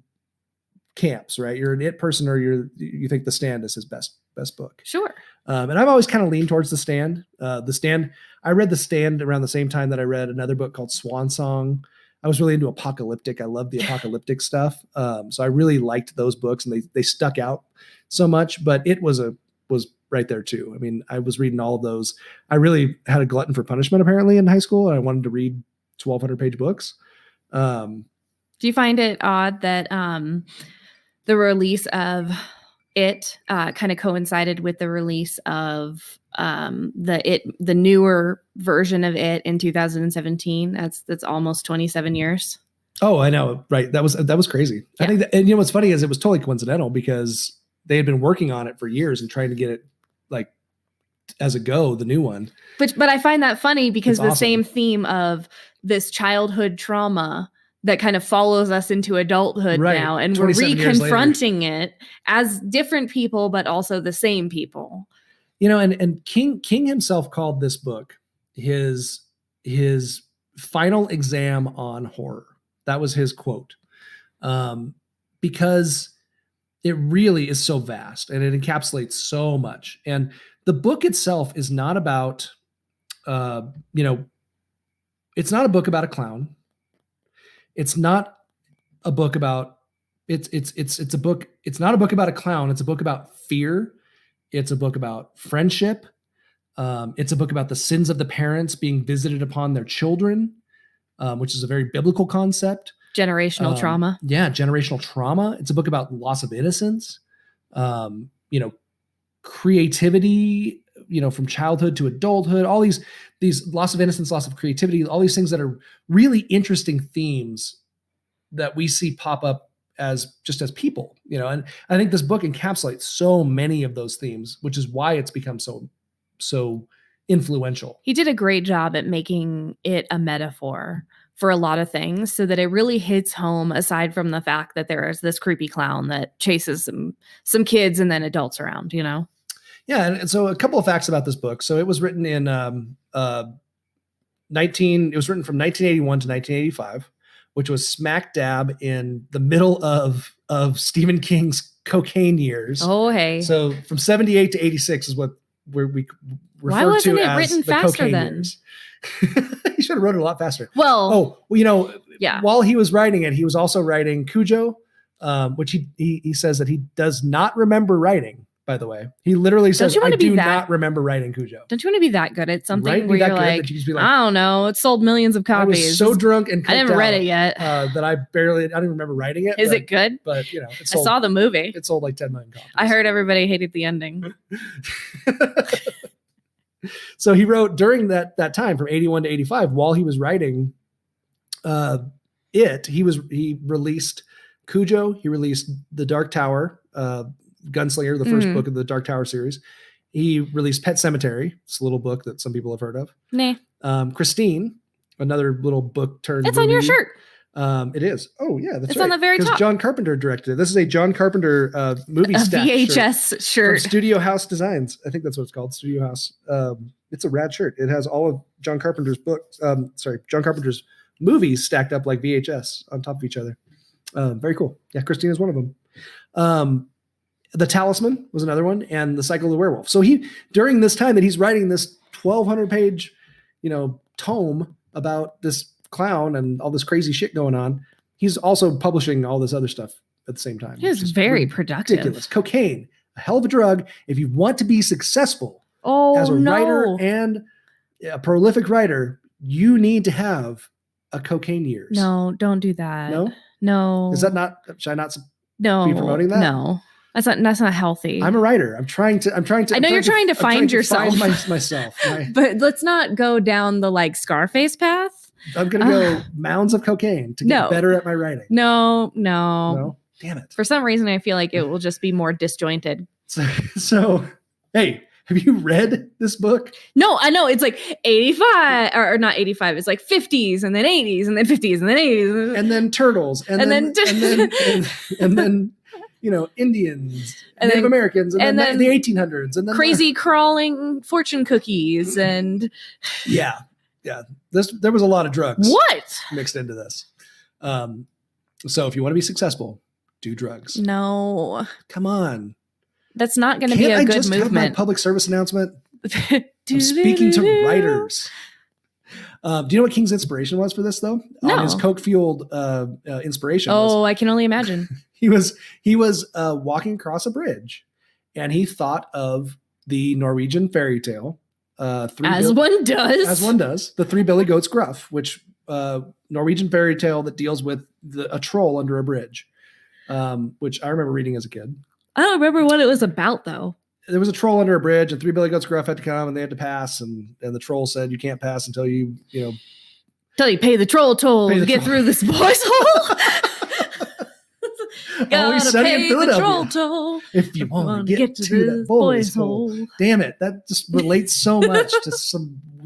camps, right? You're an It person, or you think The Stand is his best book. Sure. And I've always kind of leaned towards The Stand. The Stand, I read The Stand around the same time that I read another book called Swan Song. I was really into apocalyptic. I love the apocalyptic stuff. So I really liked those books, and they stuck out so much, but it was right there too. I mean, I was reading all of those. I really had a glutton for punishment apparently in high school, and I wanted to read 1,200 page books. Do you find it odd that the release of It kind of coincided with the release of the newer version of It in 2017? That's almost 27 years. Oh, I know. Right. That was crazy. Yeah. I think and what's funny is it was totally coincidental because they had been working on it for years and trying to get it like as a go, the new one. But I find that funny because it's awesome. Same theme of this childhood trauma that kind of follows us into adulthood now, and we're reconfronting it as different people, but also the same people. And King himself called this book his final exam on horror. That was his quote, because it really is so vast and it encapsulates so much. And the book itself is not about, it's not a book about a clown. It's not a book about it's a book. It's not a book about a clown. It's a book about fear. It's a book about friendship. It's a book about the sins of the parents being visited upon their children, which is a very biblical concept. Generational trauma. Yeah, generational trauma. It's a book about loss of innocence, creativity, from childhood to adulthood, all these loss of innocence, loss of creativity, all these things that are really interesting themes that we see pop up as people, and I think this book encapsulates so many of those themes, which is why it's become so influential. He did a great job at making it a metaphor for a lot of things so that it really hits home, aside from the fact that there is this creepy clown that chases some kids and then adults around, Yeah. And so a couple of facts about this book. So it was written in it was written from 1981 to 1985, which was smack dab in the middle of Stephen King's cocaine years. Oh, hey. So from 78 to 86 is what we refer to as written the faster cocaine then? years. He should have wrote it a lot faster. Well, while he was writing it, he was also writing Cujo, which he says that he does not remember writing. by the way. He literally says, you I wanna be do that- not remember writing Cujo. Don't you want to be that good at something Right? Be where that you're good like, that you just be like, I don't know, it sold millions of I copies. was so drunk and I never read it yet. that I don't even remember writing it. Is but, it good? But, you know, I saw the movie. It sold like 10 million copies. I heard everybody hated the ending. So he wrote during that time from 81 to 85, while he was writing he released Cujo, he released The Dark Tower, Gunslinger, the first book of the Dark Tower series. He released Pet Cemetery. It's a little book that some people have heard of. Nah. Christine, another little book turned It's on your shirt. It is. Oh yeah, that's it's right. on the very top. Because John Carpenter directed it. This is a John Carpenter movie stack VHS shirt. from Studio House Designs. I think that's what it's called. Studio House. It's a rad shirt. It has all of John Carpenter's books. John Carpenter's movies stacked up like VHS on top of each other. Very cool. Yeah, Christine is one of them. The Talisman was another one, and The Cycle of the Werewolf. So he, during this time that he's writing this 1,200 page, tome about this clown and all this crazy shit going on, he's also publishing all this other stuff at the same time. He was very productive. Ridiculous. Cocaine, a hell of a drug. If you want to be successful as a writer and a prolific writer, you need to have a cocaine years. No, don't do that. No. Is that not? Should I not be promoting that? No. That's not healthy. I'm a writer. I'm trying to. I know you're trying to find yourself. Myself. But let's not go down the Scarface path. I'm gonna go mounds of cocaine to get better at my writing. No. Damn it. For some reason, I feel like it will just be more disjointed. So hey, have you read this book? No, I know it's 85 or not 85. It's 50s and then 80s and then 50s and then 80s and then turtles and then Indians, and Native Americans, and then the 1800s, and then crazy crawling fortune cookies, and yeah. There was a lot of drugs. What mixed into this? So if you want to be successful, do drugs. No, come on. That's not going to be a good just movement. Have my public service announcement. I'm speaking to writers. Do you know what King's inspiration was for this, though? No. On his coke-fueled inspiration. I can only imagine. He was walking across a bridge, and he thought of the Norwegian fairy tale. One does. The Three Billy Goats Gruff, which Norwegian fairy tale that deals with a troll under a bridge, which I remember reading as a kid. I don't remember what it was about, though. There was a troll under a bridge, and Three Billy Goats Gruff had to come, and they had to pass, and the troll said, "You can't pass until you pay the troll toll to get through this boy's hole." Always sunny in Philadelphia. Toll if you want to get to that boy's hole. Damn it, that just relates so much to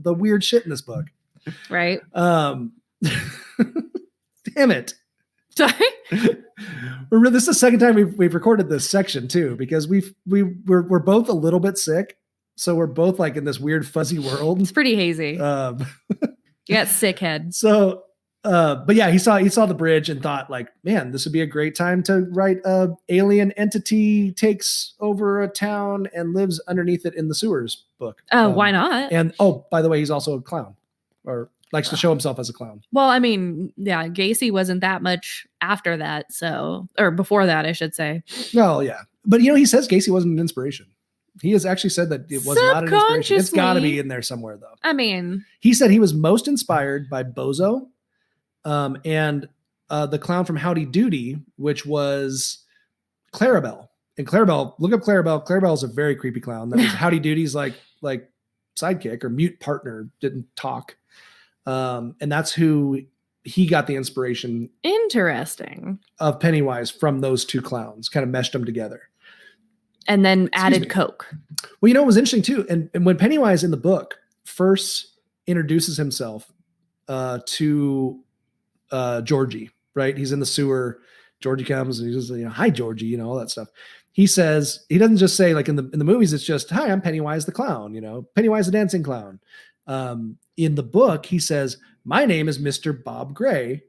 the weird shit in this book. Right. Damn it. Sorry. This is the second time we've recorded this section too, because we're both a little bit sick, so we're both in this weird fuzzy world. It's pretty hazy. You got sick head. So, but yeah, he saw the bridge and thought man, this would be a great time to write a alien entity takes over a town and lives underneath it in the sewers book. Why not? And by the way, he's also a clown, or likes to show himself as a clown. Well, I mean, yeah, Gacy wasn't that much after that, or before that, I should say. Well, yeah. But he says Gacy wasn't an inspiration. He has actually said that it was not an inspiration. It's got to be in there somewhere, though. I mean, he said he was most inspired by Bozo and the clown from Howdy Doody, which was Clarabelle. And Clarabelle, look up Clarabelle. Clarabelle is a very creepy clown. That was Howdy Doody's like sidekick or mute partner, didn't talk. And that's who he got the inspiration. Interesting. Of Pennywise from those two clowns, kind of meshed them together. And then added Coke. Well, it was interesting too. And when Pennywise in the book first introduces himself to Georgie, right? He's in the sewer. Georgie comes and he says, "Hi, Georgie," all that stuff. He says, he doesn't just say in the movies, it's just, "Hi, I'm Pennywise the clown," Pennywise the dancing clown. In the book, he says, "My name is Mr. Bob Gray,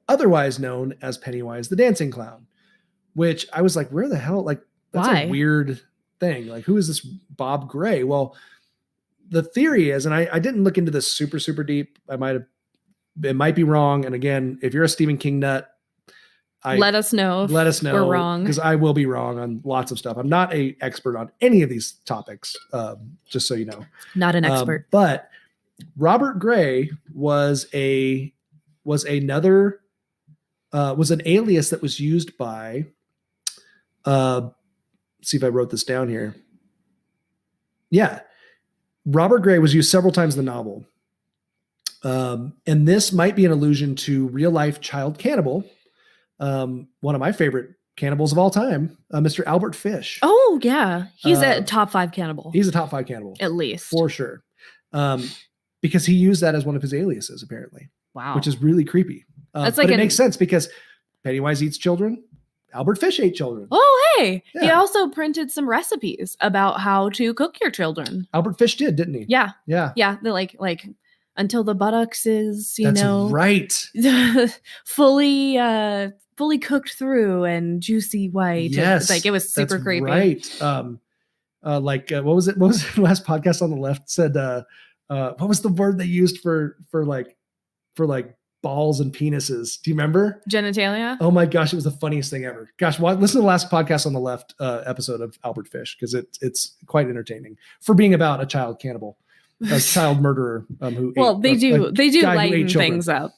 otherwise known as Pennywise the dancing clown," which I was like, where the hell? That's why? A weird thing. Who is this Bob Gray? Well, the theory is, and I didn't look into this super, super deep. It might be wrong. And again, if you're a Stephen King nut, let us know if we're wrong, because I will be wrong on lots of stuff. I'm not an expert on any of these topics, just so you know. Not an expert. But Robert Gray was an alias that was used by, see if I wrote this down here. Yeah. Robert Gray was used several times in the novel. And this might be an allusion to real life child cannibal. One of my favorite cannibals of all time, Mr. Albert Fish. Oh yeah. He's a top 5 cannibal. He's a top 5 cannibal. At least. For sure. Because he used that as one of his aliases, apparently. Wow. Which is really creepy. That's but it makes sense because Pennywise eats children. Albert Fish ate children. Oh, hey. Yeah. He also printed some recipes about how to cook your children. Albert Fish did, didn't he? Yeah. Yeah. Yeah. They're like until the buttocks is, That's right. fully cooked through and juicy white. Yes. Like it was super creepy. Right. What was it? What was the last podcast on the left said, what was the word they used for balls and penises? Do you remember? Genitalia. Oh my gosh, it was the funniest thing ever. Gosh, listen to the last podcast on the left episode of Albert Fish, because it's quite entertaining for being about a child cannibal, a child murderer who. Well, ate, they do lighten things up.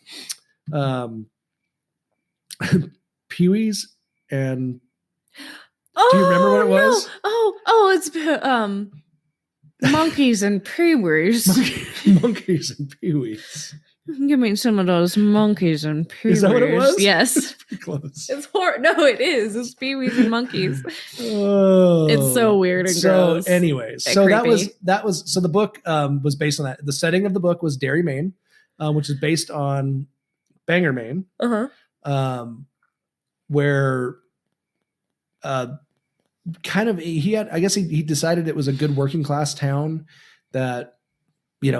Pee-wees and. Do you remember what it was? No. Oh, it's monkeys and peewees. Monkeys and peewees. Give me some of those monkeys and peewees. Is that what it was? Yes. Pretty close. It's horrible. No, it is. It's peewees and monkeys. Oh, it's so weird and gross. So, anyways, that was so the book was based on that. The setting of the book was Derry, Maine, which is based on Bangor, Maine. Where kind of he decided it was a good working class town that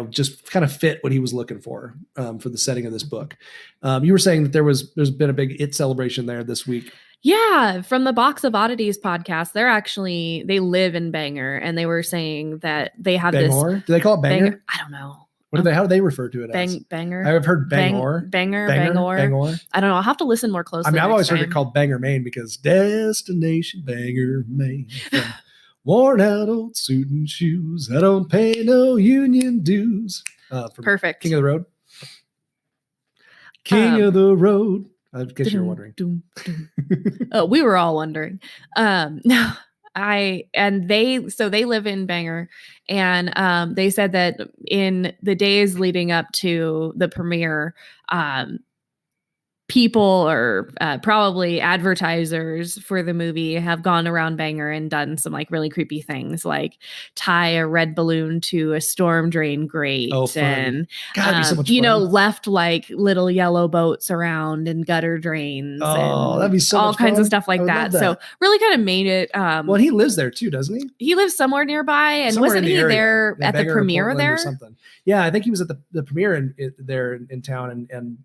just kind of fit what he was looking for the setting of this book. You were saying that there's been a big It celebration there this week. Yeah, from the Box of Oddities podcast, they live in Bangor, and they were saying that they have Bangor? This. Do they call it Bangor? I don't know. How do they refer to it as? Bangor. I've heard Bangor. Bangor. I don't know. I'll have to listen more closely. I mean, I've always heard it called Bangor, Maine, because Destination Bangor, Maine. Worn out old suit and shoes. I don't pay no union dues. Perfect. King of the Road. King of the Road. I guess you're wondering. Oh, we were all wondering. No. They live in Bangor, and they said that in the days leading up to the premiere, people or probably advertisers for the movie have gone around Bangor and done some really really things, like tie a red balloon to a storm drain grate, and so much fun. Left little yellow boats around and gutter drains. Oh, that'd be so all kinds fun. Of stuff like that. So really kind of made it. Well, he lives there too, doesn't he? He lives somewhere nearby, and wasn't he there at the premiere there? Or something. Yeah, I think he was at the premiere there in town, and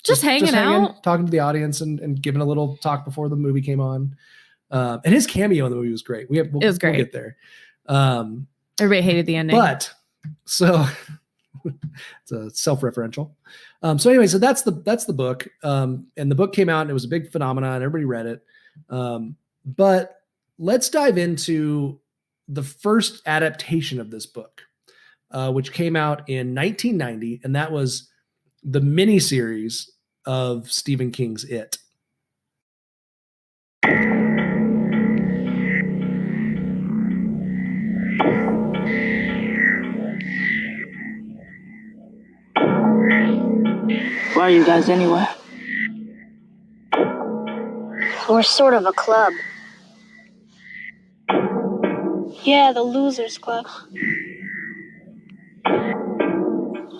just hanging out, talking to the audience, and giving a little talk before the movie came on. And his cameo in the movie was great. It was great. We'll get there. Everybody hated the ending. But so it's a self-referential. So anyway, so that's the book. And the book came out and it was a big phenomenon. Everybody read it. But let's dive into the first adaptation of this book, which came out in 1990. And that was the miniseries of Stephen King's It. Why are you guys anyway? We're sort of a club. Yeah, the Losers Club.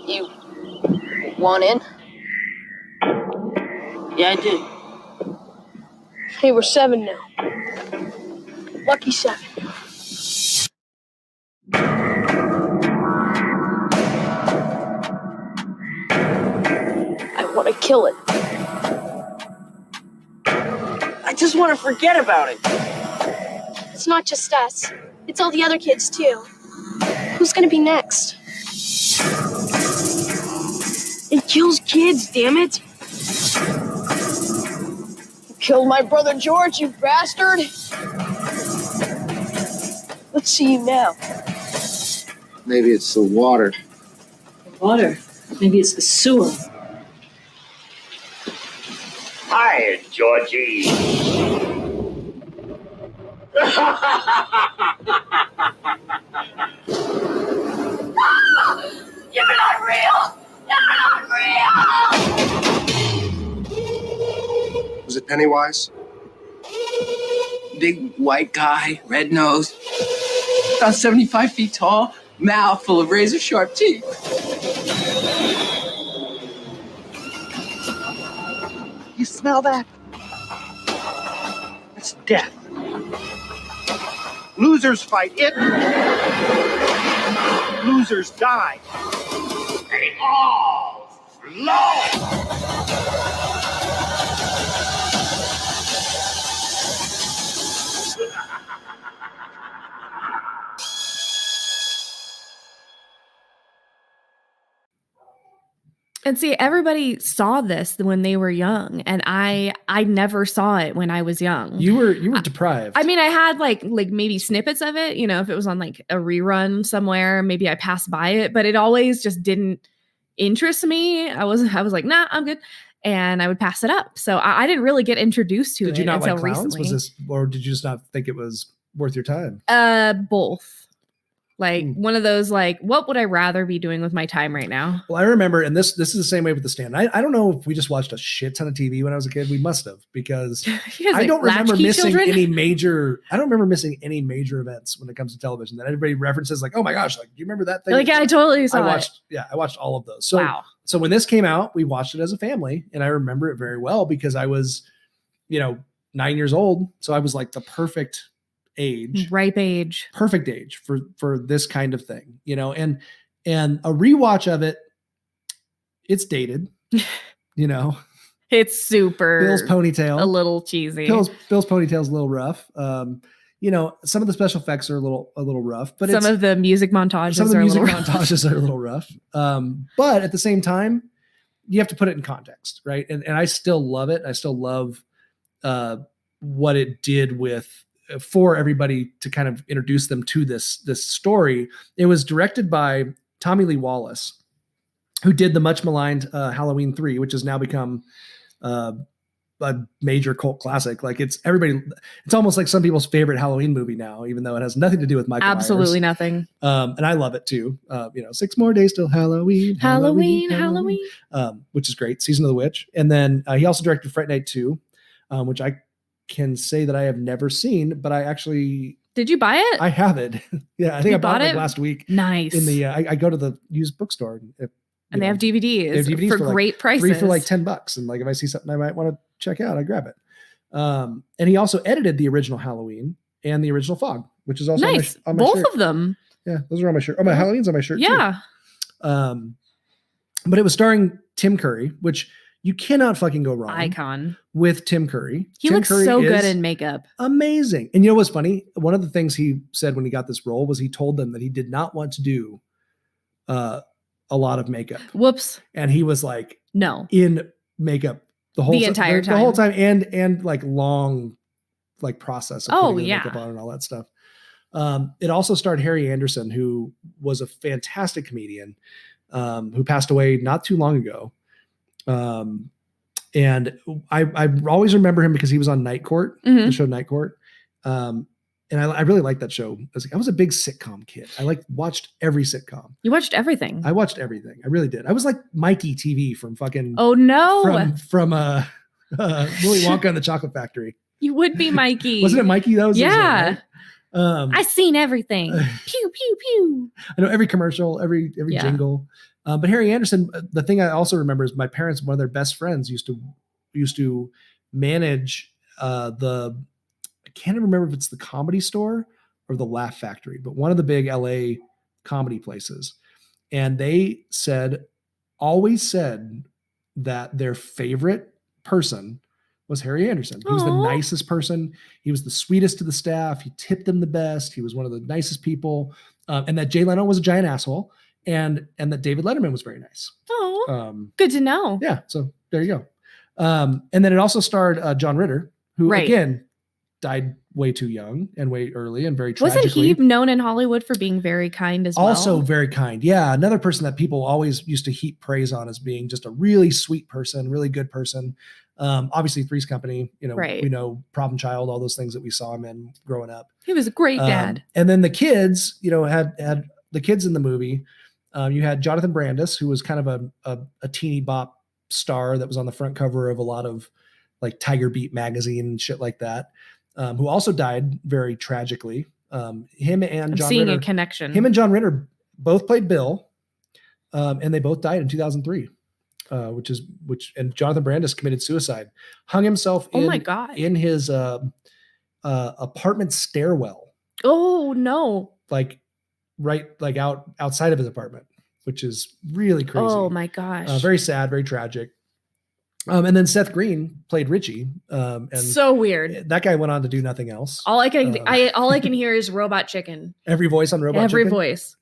You want in? Yeah, I do. Hey, we're 7 now. Lucky 7. I want to kill it. I just want to forget about it. It's not just us. It's all the other kids, too. Who's gonna be next? It kills kids, damn it. Killed my brother George, you bastard! Let's see you now. Maybe it's the water. The water. Maybe it's the sewer. Hiya, Georgie. You're not real! You're not real! Was it Pennywise? Big white guy, red nose, about 75 feet tall, mouth full of razor sharp teeth. You smell that? That's death. Losers fight it. Losers die. They all flow. And see, everybody saw this when they were young, and I never saw it when I was young. You were deprived. I mean, I had like maybe snippets of it, if it was on like a rerun somewhere, maybe I passed by it, but it always just didn't interest me. I was like, nah, I'm good. And I would pass it up. So I didn't really get introduced to it Did you not until like Clowns? recently. Was this, or did you just not think it was worth your time? Both. Like one of those, like, what would I rather be doing with my time right now? Well, I remember, and this is the same way with The Stand. I don't know if we just watched a shit ton of TV when I was a kid. We must have, because I don't remember missing any major. I don't remember missing any major events when it comes to television that everybody references. Like, oh my gosh, like, do you remember that thing? Like, yeah, I totally saw it. Yeah, I watched all of those. So, wow. So when this came out, we watched it as a family, and I remember it very well because I was, 9 years old. So I was like the perfect ripe age, perfect age for this kind of thing, and a rewatch of it, it's dated, it's super Bill's ponytail, a little cheesy. Bill's ponytail's a little rough. Some of the special effects are a little rough, but some of the music montages are a little rough. But at the same time, you have to put it in context, right? And I still love it. I still love what it did for everybody to kind of introduce them to this story. It was directed by Tommy Lee Wallace, who did the much maligned Halloween 3, which has now become a major cult classic. Like it's almost like some people's favorite Halloween movie now, even though it has nothing to do with Michael Absolutely Myers. Nothing. And I love it too. 6 more days till Halloween, which is great. Season of the Witch. And then he also directed Fright Night 2, which I can say that I have never seen, but I actually did. You buy it? I have it. Yeah, I think I bought it last week. Nice. In the I go to the used bookstore and they have DVDs for great prices. 3 for like $10, and like if I see something I might want to check out, I grab it. And he also edited the original Halloween and the original Fog, which is also nice. on my Both shirt. of them. Yeah, those are on my shirt. Oh, my Halloween's on my shirt. Yeah. Too. But it was starring Tim Curry, which you cannot fucking go wrong. Icon with Tim Curry. He looks so good in makeup. Amazing. And you know what's funny? One of the things he said when he got this role was he told them that he did not want to do a lot of makeup. Whoops. And he was like, no, in makeup the entire time. The whole time, and like long like process of putting the makeup on and all that stuff. It also starred Harry Anderson, who was a fantastic comedian, who passed away not too long ago. And I always remember him because he was on Night Court, the show Night Court. And I really liked that show. I was a big sitcom kid. I watched every sitcom. You watched everything. I watched everything. I really did. I was like Mikey TV from fucking. Oh no! From Willy Wonka and the Chocolate Factory. You would be Mikey. Wasn't it Mikey? That was yeah. His name, right? I seen everything. Pew pew pew. I know every commercial, every jingle. But Harry Anderson. The thing I also remember is my parents. One of their best friends used to manage I can't remember if it's the Comedy Store or the Laugh Factory, but one of the big LA comedy places. And they always said that their favorite person was Harry Anderson. He was the nicest person. He was the sweetest to the staff. He tipped them the best. He was one of the nicest people. And that Jay Leno was a giant asshole. And that David Letterman was very nice. Oh, good to know. Yeah. So there you And then it also starred John Ritter, who Right. again died way too young and way early and very tragically. Wasn't he known in Hollywood for being very kind as well? Also very kind. Yeah. Another person that people always used to heap praise on as being just a really sweet person, really good person. Obviously Three's Company, you know, Right. we know Problem Child, all those things that we saw him in growing up. He was a great dad. And then the kids, you know, had the kids in the movie. You had Jonathan Brandis, who was kind of a teeny bop star that was on the front cover of a lot of like Tiger Beat magazine and shit like that, who also died very tragically. Him and I'm John seeing Ritter, a connection. Him and John Ritter both played Bill, and they both died in 2003. And Jonathan Brandis committed suicide, hung himself Oh my God. in his apartment stairwell, Oh no. like outside of his apartment, which is really crazy. Oh my gosh. Very sad, very tragic. And then Seth Green played Richie. And so weird. That guy went on to do nothing else. All I can hear is Robot Chicken. Every voice on Robot Every Chicken. voice.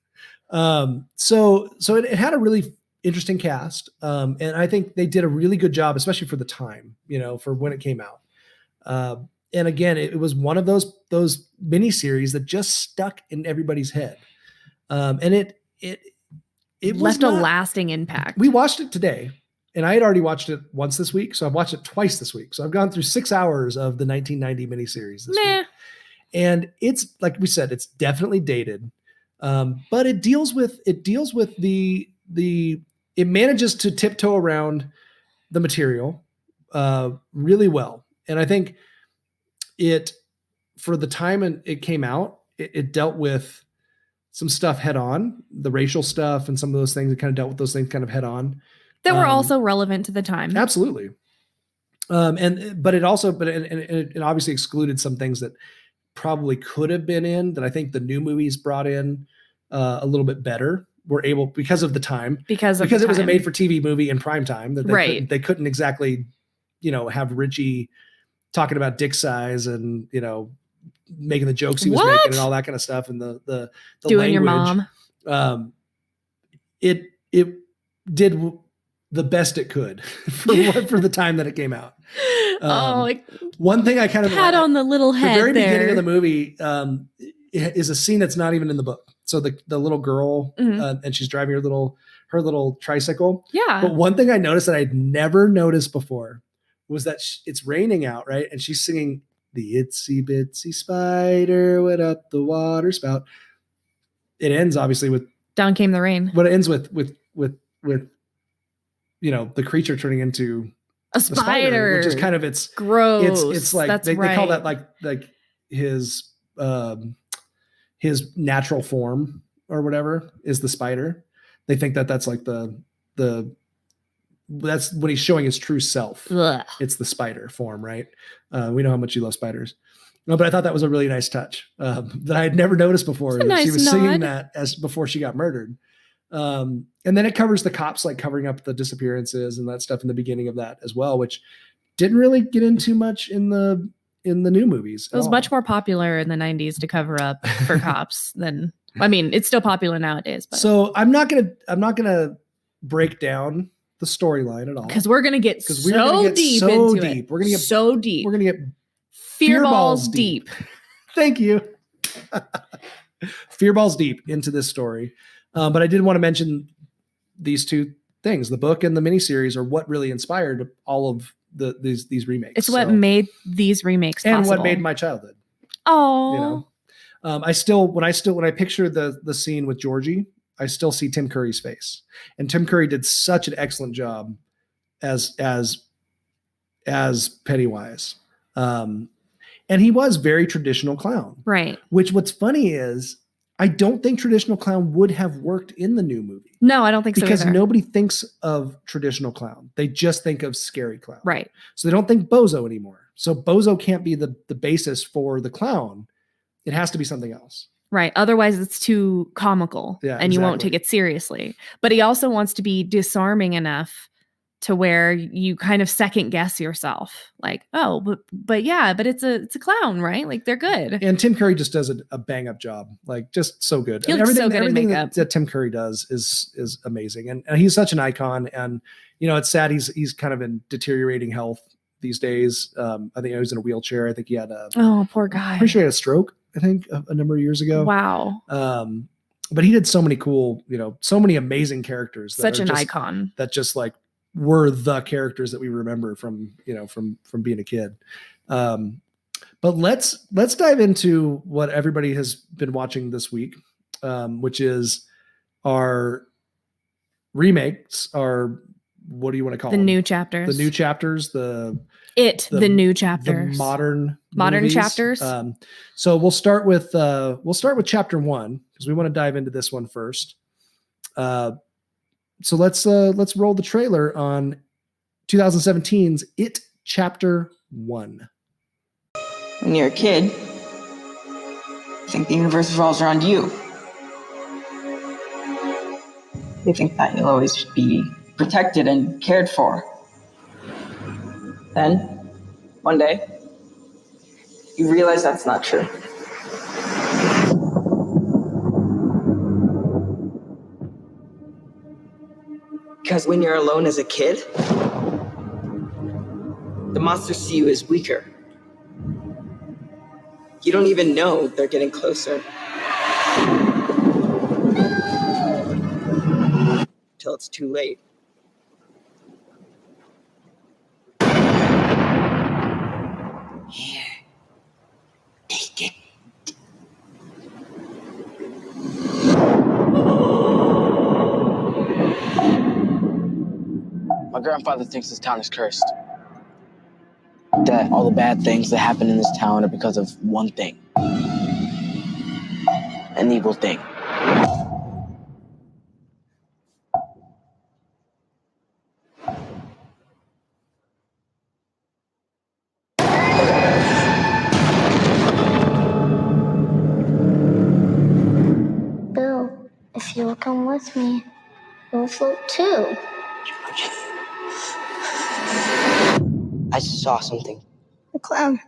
So it had a really interesting cast. And I think they did a really good job, especially for the time, you know, for when it came out. And again, it was one of those miniseries that just stuck in everybody's head. And it left a lasting impact. We watched it today, and I had already watched it once this week, so I've watched it twice this week. So I've gone through 6 hours of the 1990 miniseries this week. And it's, like we said, it's definitely dated, but it deals with it manages to tiptoe around the material really well. And I think it, for the time it came out, it dealt with some stuff head on, the racial stuff and some of those things. It kind of dealt with those things kind of head on. That were also relevant to the time. Absolutely. But it obviously excluded some things that probably could have been in, that I think the new movies brought in a little bit better. Were able, because of the time, because it was a made for TV movie in prime time, that they couldn't exactly, you know, have Richie talking about dick size and, you know, making the jokes he was making and all that kind of stuff. And the doing language. Your mom. It did the best it could for the time that it came out. One thing I kind of pat on the little head. The very beginning of the movie is a scene that's not even in the book. So the little girl and she's driving her little tricycle. Yeah. But one thing I noticed that I'd never noticed before was that it's raining out, right? And she's singing "The itsy bitsy spider went up the water spout." It ends obviously with "Down Came the Rain." But it ends with you know, the creature turning into a spider, which is kind of it's gross. It's like they call that like his natural form or whatever is the spider. They think that's like that's when he's showing his true self. Ugh. It's the spider form, right? We know how much you love spiders. No, but I thought that was a really nice touch that I had never noticed before. That she was singing that before she got murdered. And then it covers the cops like covering up the disappearances and that stuff in the beginning of that as well, which didn't really get into much in the new movies. It was much more popular in the 90s to cover up for cops than, I mean, it's still popular nowadays. But. So I'm not gonna break down the storyline at all, because we're gonna get so deep into it. We're gonna get so deep. We're gonna get fear balls deep. Thank you. Fear balls deep into this story. But I did want to mention these two things: the book and the miniseries are what really inspired all of these remakes. It's what made these remakes and possible. what made my childhood. Oh, you know, when I picture the scene with Georgie, I still see Tim Curry's face, and Tim Curry did such an excellent job as Pennywise, and he was very traditional clown, right? Which what's funny is, I don't think traditional clown would have worked in the new movie. No, I don't think so because either. nobody thinks of traditional clown. They just think of scary clown. Right. So they don't think Bozo anymore. So Bozo can't be the basis for the clown. It has to be something else. Right. Otherwise it's too comical and you won't take it seriously. But he also wants to be disarming enough to where you kind of second guess yourself, like, oh, but it's a clown, right? Like they're good. And Tim Curry just does a bang up job, like just so good. He looks so good in makeup. That Tim Curry does is amazing, and he's such an icon. And it's sad he's kind of in deteriorating health these days. I think he was in a wheelchair. I think he had poor guy. I'm pretty sure he had a stroke, I think, a number of years ago. Wow. But he did so many cool, so many amazing characters. Such an icon. That just like were the characters that we remember from being a kid. But let's dive into what everybody has been watching this week, which is our remakes, what do you want to call them? The new chapters. The new chapters, the new chapters. The modern movies. Chapters. So we'll start with chapter 1 because we want to dive into this one first. So let's roll the trailer on 2017's It Chapter 1. When you're a kid, you think the universe revolves around you. You think that you'll always be protected and cared for. Then, one day, you realize that's not true. Because when you're alone as a kid, the monsters see you as weaker. You don't even know they're getting closer. Till it's too late. Here, take it. My grandfather thinks this town is cursed. That all the bad things that happen in this town are because of one thing. An evil thing. Bill, if you'll come with me, you'll float too. I saw something. The clown.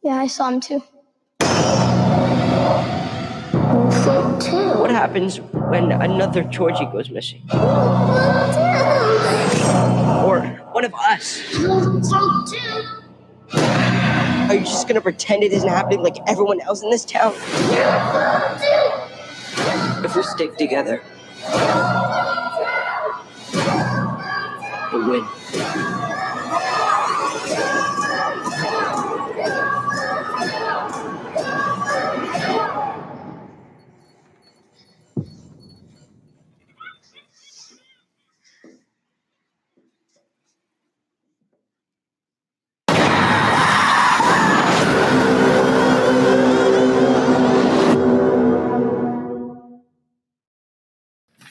Yeah, I saw him too. You'll float too. What happens when another Georgie goes missing? Or one of us? You'll float too. Are you just gonna pretend it isn't happening like everyone else in this town? If we stick together, we'll win.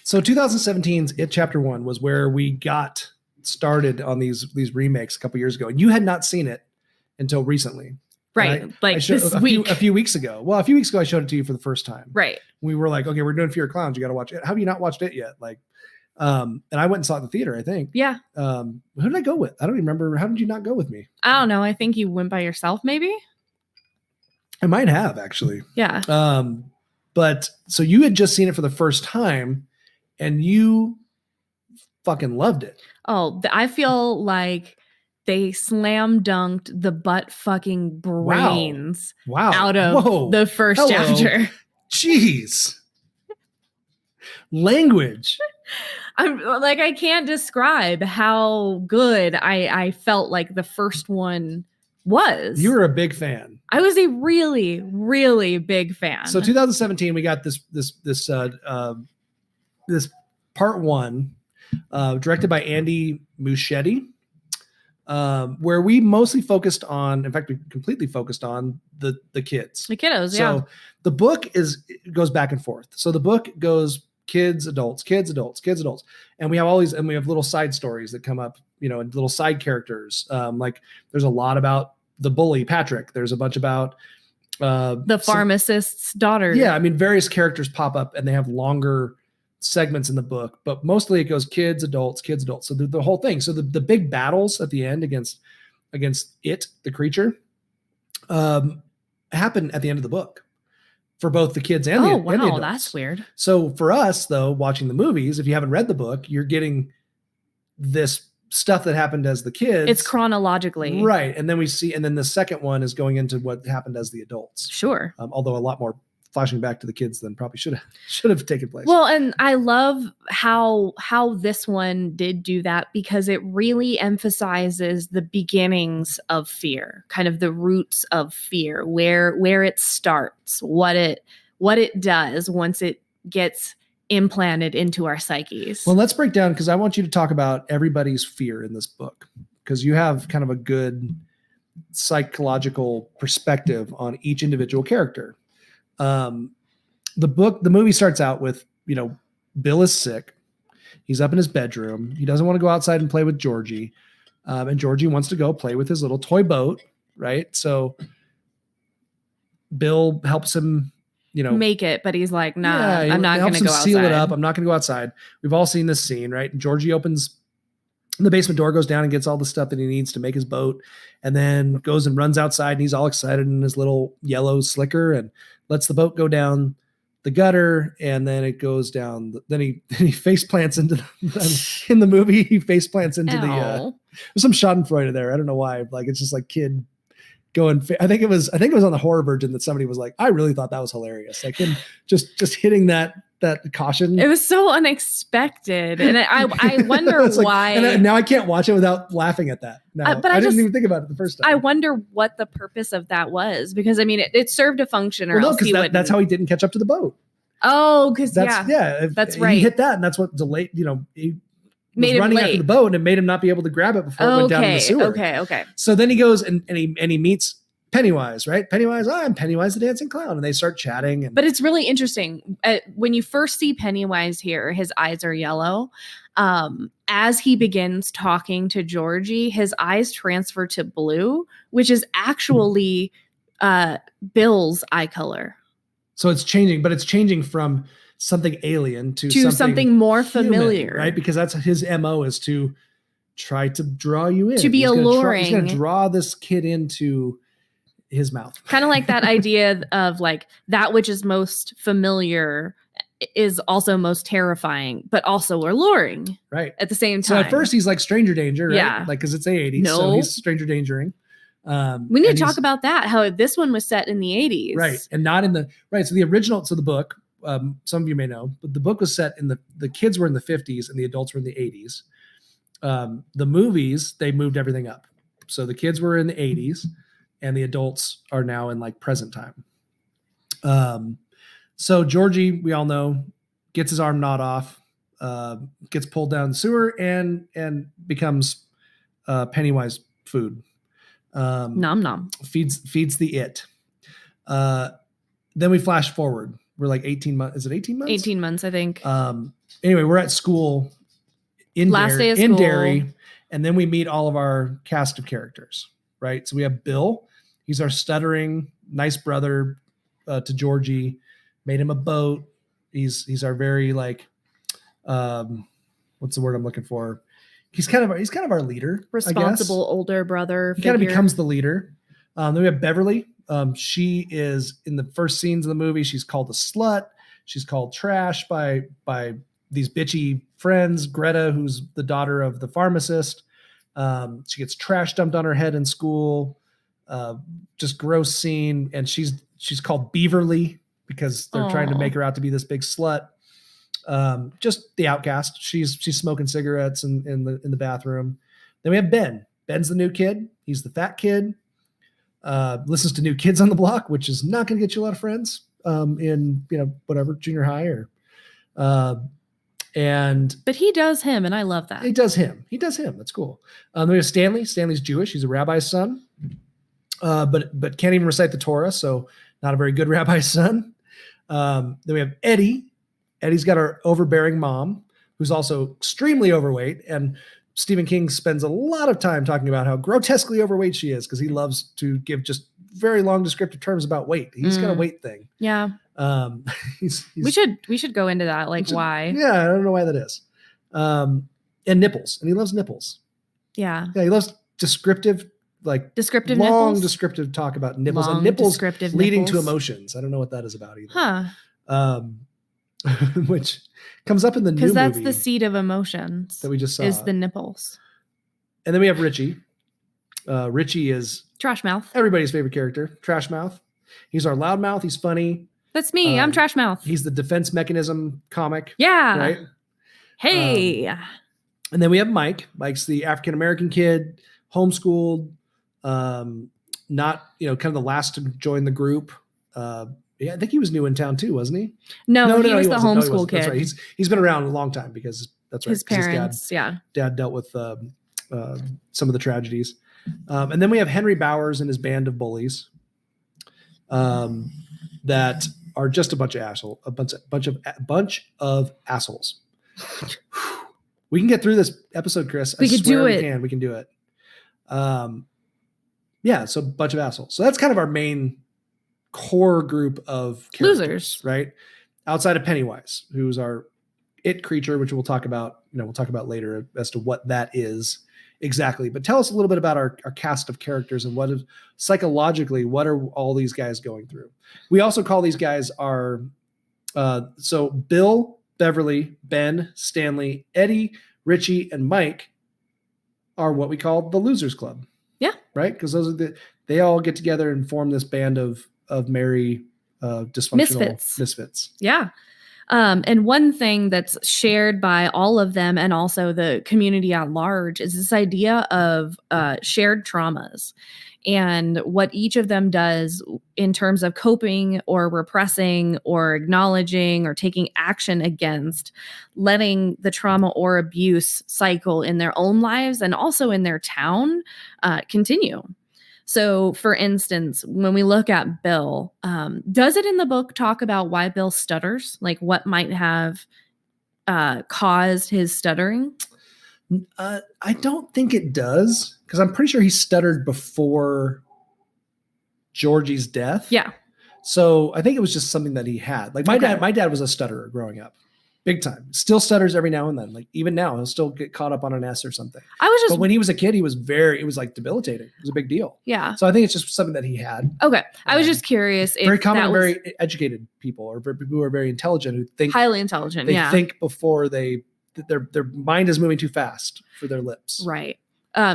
So 2017's It Chapter 1 was where we got started on these remakes a couple years ago. And you had not seen it until recently. Right. This week. A few weeks ago. Well, a few weeks ago, I showed it to you for the first time. Right. We were like, okay, we're doing Fear of Clowns. You got to watch it. Have you not watched it yet? And I went and saw it in the theater, I think. Yeah. Who did I go with? I don't remember. How did you not go with me? I don't know. I think you went by yourself, maybe. I might have, actually. Yeah. But so you had just seen it for the first time and you fucking loved it. Oh, I feel like they slam dunked the butt fucking brains out of the first chapter. Jeez. Language. I can't describe how good I felt like the first one was. You were a big fan. I was a really, really big fan. So 2017, we got this part 1, directed by Andy Muschietti, where we mostly focused on, in fact, we completely focused on the kids. The kiddos, so the book goes back and forth. So the book goes kids, adults, kids, adults, kids, adults. And we have all these, and we have little side stories that come up, and little side characters. Like there's a lot about the bully, Patrick. There's a bunch about the pharmacist's daughter. Yeah. I mean, various characters pop up and they have longer segments in the book, but mostly it goes kids, adults, kids, adults. So the whole thing. So the big battles at the end against it, the creature, happen at the end of the book for both the kids and the adults. That's weird. So for us, though, watching the movies, if you haven't read the book, you're getting this stuff that happened as the kids. It's chronologically. Right. And then the second one is going into what happened as the adults. Sure. Although a lot more flashing back to the kids than probably should have taken place. Well, and I love how this one did do that, because it really emphasizes the beginnings of fear, kind of the roots of fear, where it starts, what it does once it gets implanted into our psyches. Well, let's break down, because I want you to talk about everybody's fear in this book, because you have kind of a good psychological perspective on each individual character. The movie starts out with, Bill is sick. He's up in his bedroom. He doesn't want to go outside and play with Georgie. And Georgie wants to go play with his little toy boat. Right. So Bill helps him, make it, but he's like, nah, I'm not going to go outside. Seal it up. I'm not going to go outside. We've all seen this scene, right? And Georgie opens the basement door, goes down and gets all the stuff that he needs to make his boat, and then goes and runs outside, and he's all excited in his little yellow slicker and lets the boat go down the gutter, and then it goes down. Then he face plants into in the movie. He face plants into there's some Schadenfreude there. I don't know why. Like, it's just like kid going. I think it was on the Horror Virgin that somebody was like, I really thought that was hilarious. Like him just hitting that caution. It was so unexpected, and I wonder why. And now I can't watch it without laughing at that. But I didn't even think about it the first time. I wonder what the purpose of that was, because I mean, it served a function, or else he wouldn't. That's how he didn't catch up to the boat. Oh, because that's right. He hit that, and that's what delayed. He made him running late after the boat, and it made him not be able to grab it before it went down in the sewer. Okay. So then he goes and he meets Pennywise, right? Pennywise, I'm Pennywise the dancing clown, and they start chatting. But it's really interesting. When you first see Pennywise here, his eyes are yellow. As he begins talking to Georgie, his eyes transfer to blue, which is actually Bill's eye color. So it's changing, but it's changing from something alien to something more familiar, human, right? Because that's his MO, is to try to draw you in, to be alluring. He's going to draw this kid into his mouth. Kind of like that idea of like that which is most familiar is also most terrifying, but also alluring, right? At the same time. So at first he's like stranger danger, right? Yeah, like because it's the 80s, so he's stranger dangering. We need to talk about that. How this one was set in the 80s, right? And not in the right. So the original, so the book, some of you may know, but the book was set in the kids were in the 50s and the adults were in the 80s. The movies, they moved everything up, so the kids were in the 80s. And the adults are now in like present time. So Georgie, we all know, gets his arm gnawed off, gets pulled down the sewer, and becomes Pennywise food. Nom nom. Feeds the it. Then we flash forward. We're like 18 months. Is it 18 months? 18 months, I think. Anyway, we're at school in Derry, and then we meet all of our cast of characters. Right. So we have Bill. He's our stuttering, nice brother to Georgie. Made him a boat. He's our very like, what's the word I'm looking for? He's kind of our leader, responsible older brother. He kind of becomes the leader. Then we have Beverly. She is in the first scenes of the movie. She's called a slut. She's called trash by these bitchy friends. Greta, who's the daughter of the pharmacist. She gets trash dumped on her head in school. Just gross scene. And she's called Beaverly because they're trying to make her out to be this big slut. Just the outcast. She's smoking cigarettes in the bathroom. Then we have Ben. Ben's the new kid. He's the fat kid. Listens to New Kids on the Block, which is not going to get you a lot of friends in whatever junior high or. But he does him, and I love that. He does him. That's cool. Then we have Stanley. Stanley's Jewish. He's a rabbi's son, but can't even recite the Torah, so not a very good rabbi's son. Then we have Eddie. Eddie's got our overbearing mom, who's also extremely overweight, and Stephen King spends a lot of time talking about how grotesquely overweight she is because he loves to give just very long descriptive terms about weight. He's got a weight thing. Yeah. We should go into that, like why. Yeah, I don't know why that is. And nipples, and he loves nipples. Yeah, he loves descriptive long nipples? descriptive talk about nipples Long and nipples descriptive leading nipples. to emotions. I don't know what that is about either. Huh. Which comes up in the new movie. Because that's the seed of emotions that we just saw. Is the nipples. And then we have Richie. Richie is Trash Mouth. Everybody's favorite character. Trash Mouth. He's our loudmouth. He's funny. That's me. I'm Trash Mouth. He's the defense mechanism comic. Yeah. Right? Hey. And then we have Mike. Mike's the African-American kid, homeschooled, not, kind of the last to join the group. Yeah, I think he was new in town too, wasn't he? No, he was the wasn't. homeschool kid. That's right. He's been around a long time because that's right. His parents, dad dealt with some of the tragedies. And then we have Henry Bowers and his band of bullies that are just a bunch of assholes. We can get through this episode, Chris. We can do it. We can do it. Yeah, so a bunch of assholes. So that's kind of our main core group of characters, losers, right? Outside of Pennywise, who's our it creature, which we'll talk about. We'll talk about later as to what that is exactly. But tell us a little bit about our cast of characters and what is psychologically, what are all these guys going through? We also call these guys our so Bill, Beverly, Ben, Stanley, Eddie, Richie, and Mike are what we call the Losers Club. Yeah. Right? Because they all get together and form this band of merry dysfunctional misfits. Yeah. And one thing that's shared by all of them and also the community at large is this idea of shared traumas and what each of them does in terms of coping or repressing or acknowledging or taking action against letting the trauma or abuse cycle in their own lives and also in their town continue. So, for instance, when we look at Bill, does it in the book talk about why Bill stutters? Like what might have caused his stuttering? I don't think it does, because I'm pretty sure he stuttered before Georgie's death. Yeah. So I think it was just something that he had. Like my dad was a stutterer growing up. Big time. Still stutters every now and then. Like even now, he'll still get caught up on an S or something. But when he was a kid, it was like debilitating. It was a big deal. Yeah. So I think it's just something that he had. Okay. I was just curious if very common, very educated people or people who are very intelligent who think highly intelligent. They think before their mind is moving too fast for their lips. Right.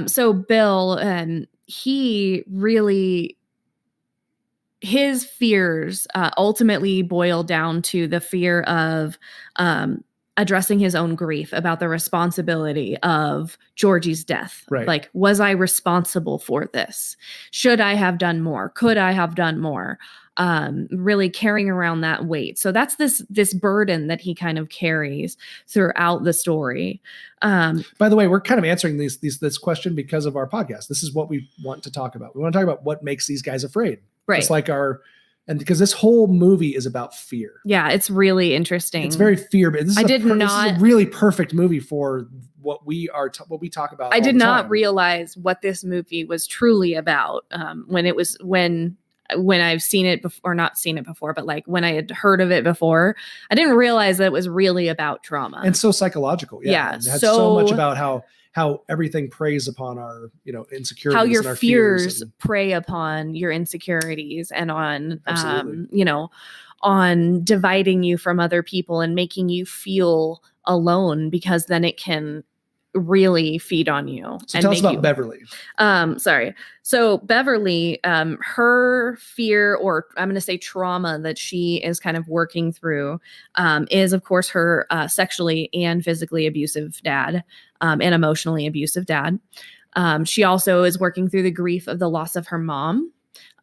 So Bill, he really, his fears ultimately boil down to the fear of addressing his own grief about the responsibility of Georgie's death. Right. Like, was I responsible for this? Should I have done more? Could I have done more? Really carrying around that weight. So that's this burden that he kind of carries throughout the story. By the way, we're kind of answering this question because of our podcast. This is what we want to talk about. We want to talk about what makes these guys afraid. Right. Just like because this whole movie is about fear. Yeah, it's really interesting. It's very fear-based. This is a really perfect movie for what we talk about. I did not realize what this movie was truly about when I've seen it before, or not seen it before, but like when I had heard of it before, I didn't realize that it was really about trauma. And so psychological. Yeah. It had so much about how everything preys upon our, insecurities. How your and our fears prey upon your insecurities and on, on dividing you from other people and making you feel alone, because then it can really feed on you. So tell us about Beverly. So Beverly, her fear, or I'm going to say trauma that she is kind of working through, is of course her sexually and physically abusive dad, and emotionally abusive dad. She also is working through the grief of the loss of her mom.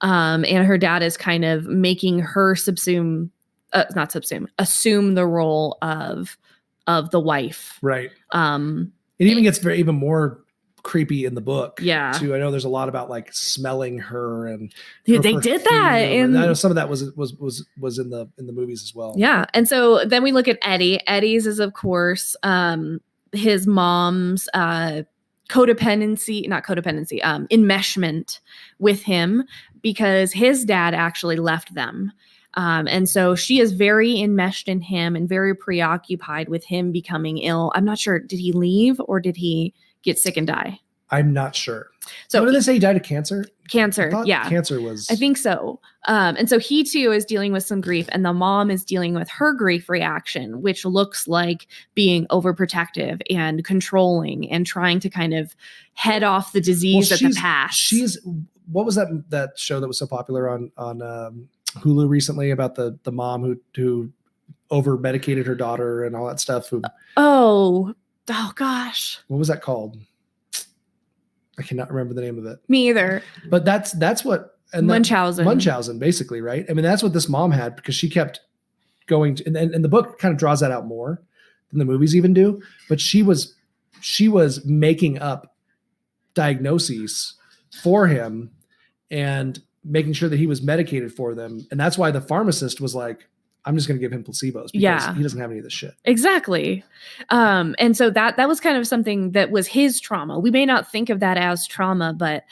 And her dad is kind of making her assume the role of the wife. Right. It even gets even more creepy in the book. Yeah. Too. I know there's a lot about like smelling her and they did that. And I know some of that was in the movies as well. Yeah. And so then we look at Eddie. Eddie's is of course his mom's enmeshment with him because his dad actually left them. And so she is very enmeshed in him and very preoccupied with him becoming ill. I'm not sure. Did he leave or did he get sick and die? I'm not sure. So what did they say? He died of cancer? Cancer. Yeah. Cancer was. I think so. And so he too is dealing with some grief, and the mom is dealing with her grief reaction, which looks like being overprotective and controlling and trying to kind of head off the disease at the past. What was that show that was so popular on Hulu recently about the mom who over medicated her daughter and all that stuff? Oh gosh. What was that called? I cannot remember the name of it. Me either. But that's what Munchausen, basically, right? I mean, that's what this mom had because she kept going to, and the book kind of draws that out more than the movies even do. But she was making up diagnoses for him and making sure that he was medicated for them. And that's why the pharmacist was like, I'm just going to give him placebos because he doesn't have any of this shit. Exactly. And so that was kind of something that was his trauma. We may not think of that as trauma, but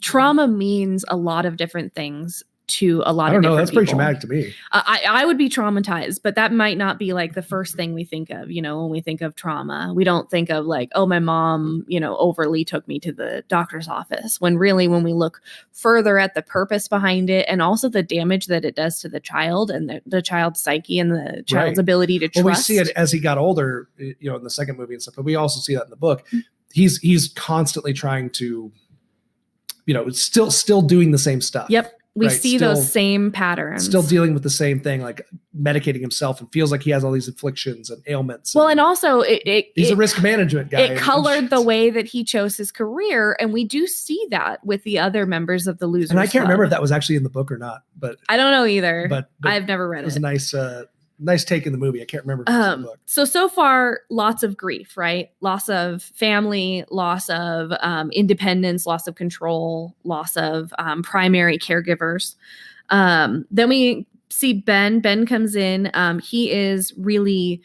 trauma means a lot of different things to a lot of different people. I don't know. That's pretty traumatic to me. I would be traumatized, but that might not be like the first thing we think of, when we think of trauma. We don't think of like, oh, my mom, overly took me to the doctor's office, when really when we look further at the purpose behind it and also the damage that it does to the child and the child's psyche and the child's ability to trust. Well, we see it as he got older, in the second movie and stuff, but we also see that in the book. He's constantly trying to, still doing the same stuff. Yep. We see those same patterns. Still dealing with the same thing, like medicating himself and feels like he has all these afflictions and ailments. Well, and also he's a risk management guy. It colored the way that he chose his career. And we do see that with the other members of the Losers And I can't Club. remember if that was actually in the book or not, but I don't know either. But I've never read it. It was a nice take in the movie. I can't remember if it was in the book. So far, lots of grief, right? Loss of family, loss of independence, loss of control, loss of primary caregivers. Then we see Ben. Ben comes in. He is really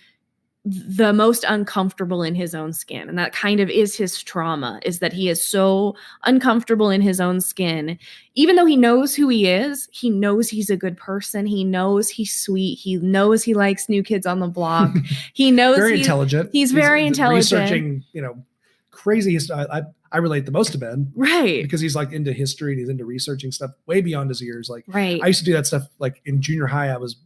the most uncomfortable in his own skin. And that kind of is his trauma, is that he is so uncomfortable in his own skin. Even though he knows who he is, he knows he's a good person. He knows he's sweet. He knows he likes New Kids on the Block. He knows very intelligent. He's very intelligent. Researching, crazy stuff. I relate the most to Ben. Right. Because he's like into history and he's into researching stuff way beyond his years. Like, right. I used to do that stuff like in junior high. I was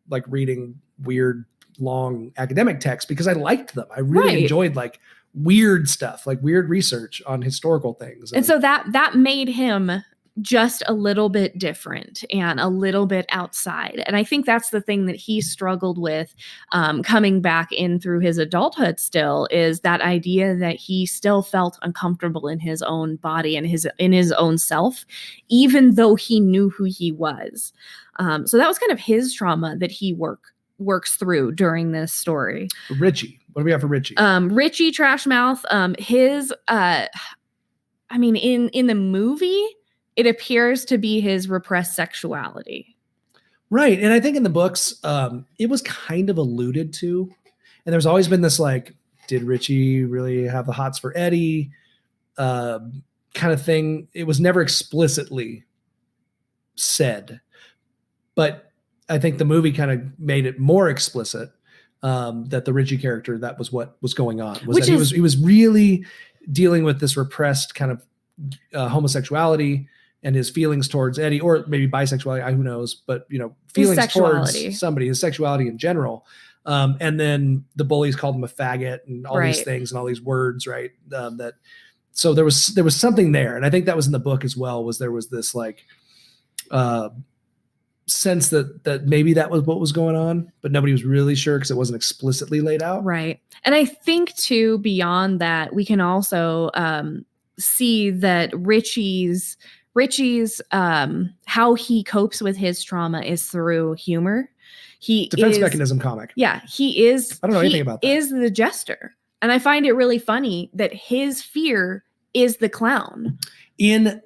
like reading weird, long academic texts because I liked them. I really enjoyed like weird stuff, like weird research on historical things. And so that made him just a little bit different and a little bit outside. And I think that's the thing that he struggled with coming back in through his adulthood still, is that idea that he still felt uncomfortable in his own body and in his own self, even though he knew who he was. So that was kind of his trauma that he works through during this story. Richie. What do we have for Richie? Richie Trashmouth, in the movie, it appears to be his repressed sexuality. Right. And I think in the books, it was kind of alluded to. And there's always been this like, did Richie really have the hots for Eddie? Kind of thing. It was never explicitly said. But I think the movie kind of made it more explicit that the Richie character, that was what was going on. He was really dealing with this repressed kind of homosexuality and his feelings towards Eddie, or maybe bisexuality, who knows, but feelings towards somebody, his sexuality in general. And then the bullies called him a faggot and all these things and all these words, right? So there was something there. And I think that was in the book as well, there was this like sense that maybe that was what was going on, but nobody was really sure because it wasn't explicitly laid out. Right. And I think too, beyond that, we can also see that Richie's how he copes with his trauma is through humor. Defense mechanism comic. Yeah, he is. I don't know anything about that. Is the jester, and I find it really funny that his fear is the clown. In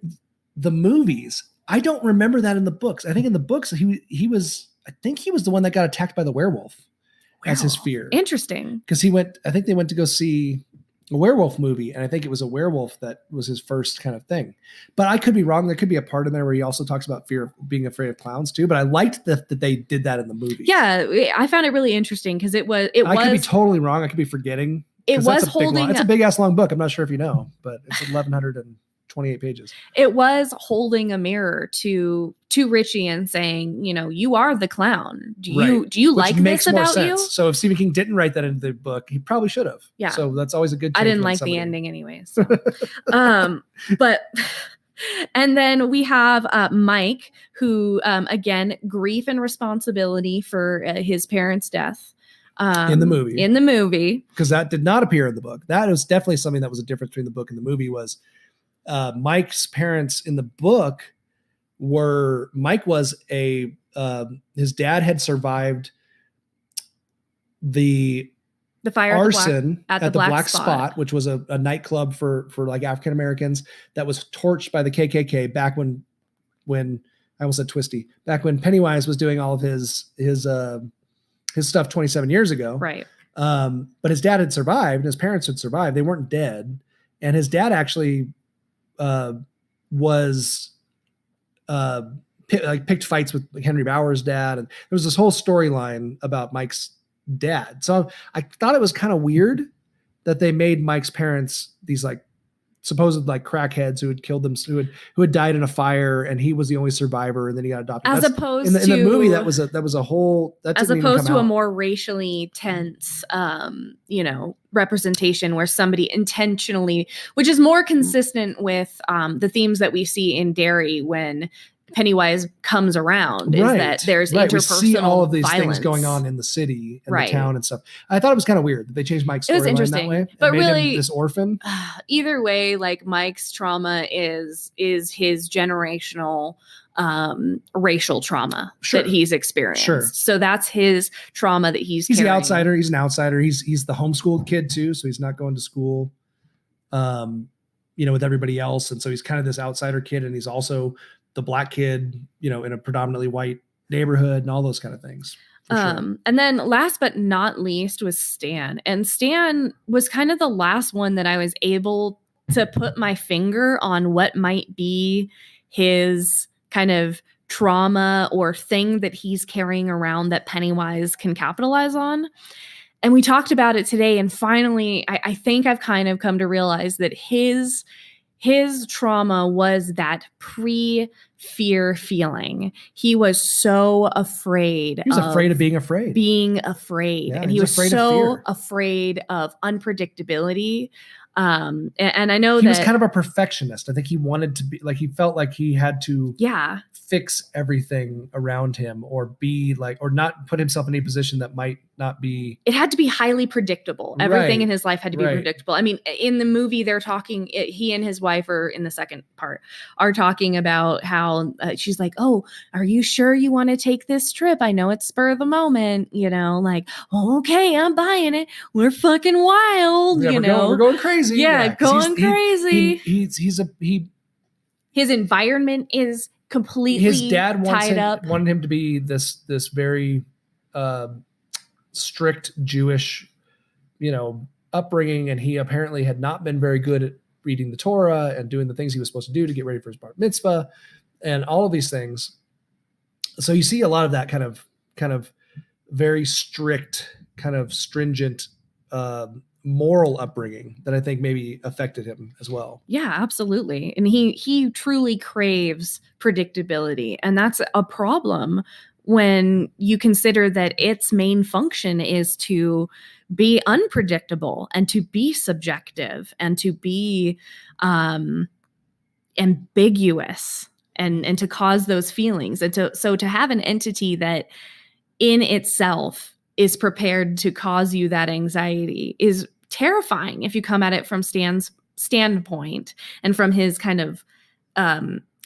the movies, I don't remember that in the books. I think in the books he was the one that got attacked by the werewolf as his fear. Interesting. Because I think they went to go see werewolf movie, and I think it was a werewolf that was his first kind of thing. But I could be wrong. There could be a part in there where he also talks about fear of being afraid of clowns too. But I liked that they did that in the movie. Yeah, I found it really interesting because it was. I could be totally wrong. I could be forgetting. It was holding. It's a big ass long book. I'm not sure if you know, but it's 1,128 pages. It was holding a mirror to Richie and saying, you are the clown. Do you Which like makes this more about sense. you? So if Stephen King didn't write that into the book, he probably should have. Yeah. So that's always a good. I didn't like the ending anyway. So. But. And then we have Mike, who, again, grief and responsibility for his parents' death. In the movie. Because that did not appear in the book. That was definitely something that was a difference between the book and the movie was Mike's parents in the book Mike was his dad had survived the fire arson at the Black Spot, which was a nightclub for like African Americans that was torched by the KKK back when I almost said Twisty, back when Pennywise was doing all of his stuff 27 years ago. Right. But his dad had survived, and his parents had survived. They weren't dead. And his dad actually picked fights with Henry Bauer's dad. And there was this whole storyline about Mike's dad. So I thought it was kind of weird that they made Mike's parents these like supposed like crackheads who had killed them, who had died in a fire, and he was the only survivor, and then he got adopted. As opposed in the movie, that was a whole. That as opposed to a more racially tense, representation where somebody intentionally, which is more consistent with the themes that we see in Derry when Pennywise comes around, is that there's interpersonal we see all of these violence. things going on in the city and Right. the town and stuff. I thought it was kind of weird that they changed Mike's It was storyline interesting, that way. but and made really- him this orphan. Either way, like Mike's trauma is his generational racial trauma Sure. that he's experienced. Sure. So that's his trauma that he's the carrying. outsider. He's an outsider. He's the homeschooled kid too, so he's not going to school, with everybody else, and so he's kind of this outsider kid, and he's also the black kid, in a predominantly white neighborhood, and all those kind of things. for sure. And then last but not least was Stan. And Stan was kind of the last one that I was able to put my finger on what might be his kind of trauma or thing that he's carrying around that Pennywise can capitalize on. And we talked about it today. And finally, I think I've kind of come to realize that his trauma was that pre-fear feeling. He was so afraid. He was afraid of being afraid. Yeah, and he was so afraid of unpredictability. And I know he was kind of a perfectionist. I think he wanted to be like, he felt like he had to fix everything around him or be like, or not put himself in a position that might not be. It had to be highly predictable. Everything Right. in his life had to be Right. predictable. I mean, in the movie, they're talking, he and his wife are in the second part are talking about how she's like, "Oh, are you sure you want to take this trip? I know it's spur of the moment, like, oh, okay, I'm buying it. We're fucking wild, Yeah, we're going crazy. Yeah, 'cause going crazy. His environment is completely his dad tied up. wanted him to be this very strict Jewish, upbringing, and he apparently had not been very good at reading the Torah and doing the things he was supposed to do to get ready for his bar mitzvah, and all of these things. So you see a lot of that kind of very strict, kind of stringent moral upbringing that I think maybe affected him as well. Yeah, absolutely. And he truly craves predictability. And that's a problem when you consider that its main function is to be unpredictable and to be subjective and to be ambiguous and to cause those feelings. And so to have an entity that in itself is prepared to cause you that anxiety is terrifying if you come at it from Stan's standpoint and from his kind of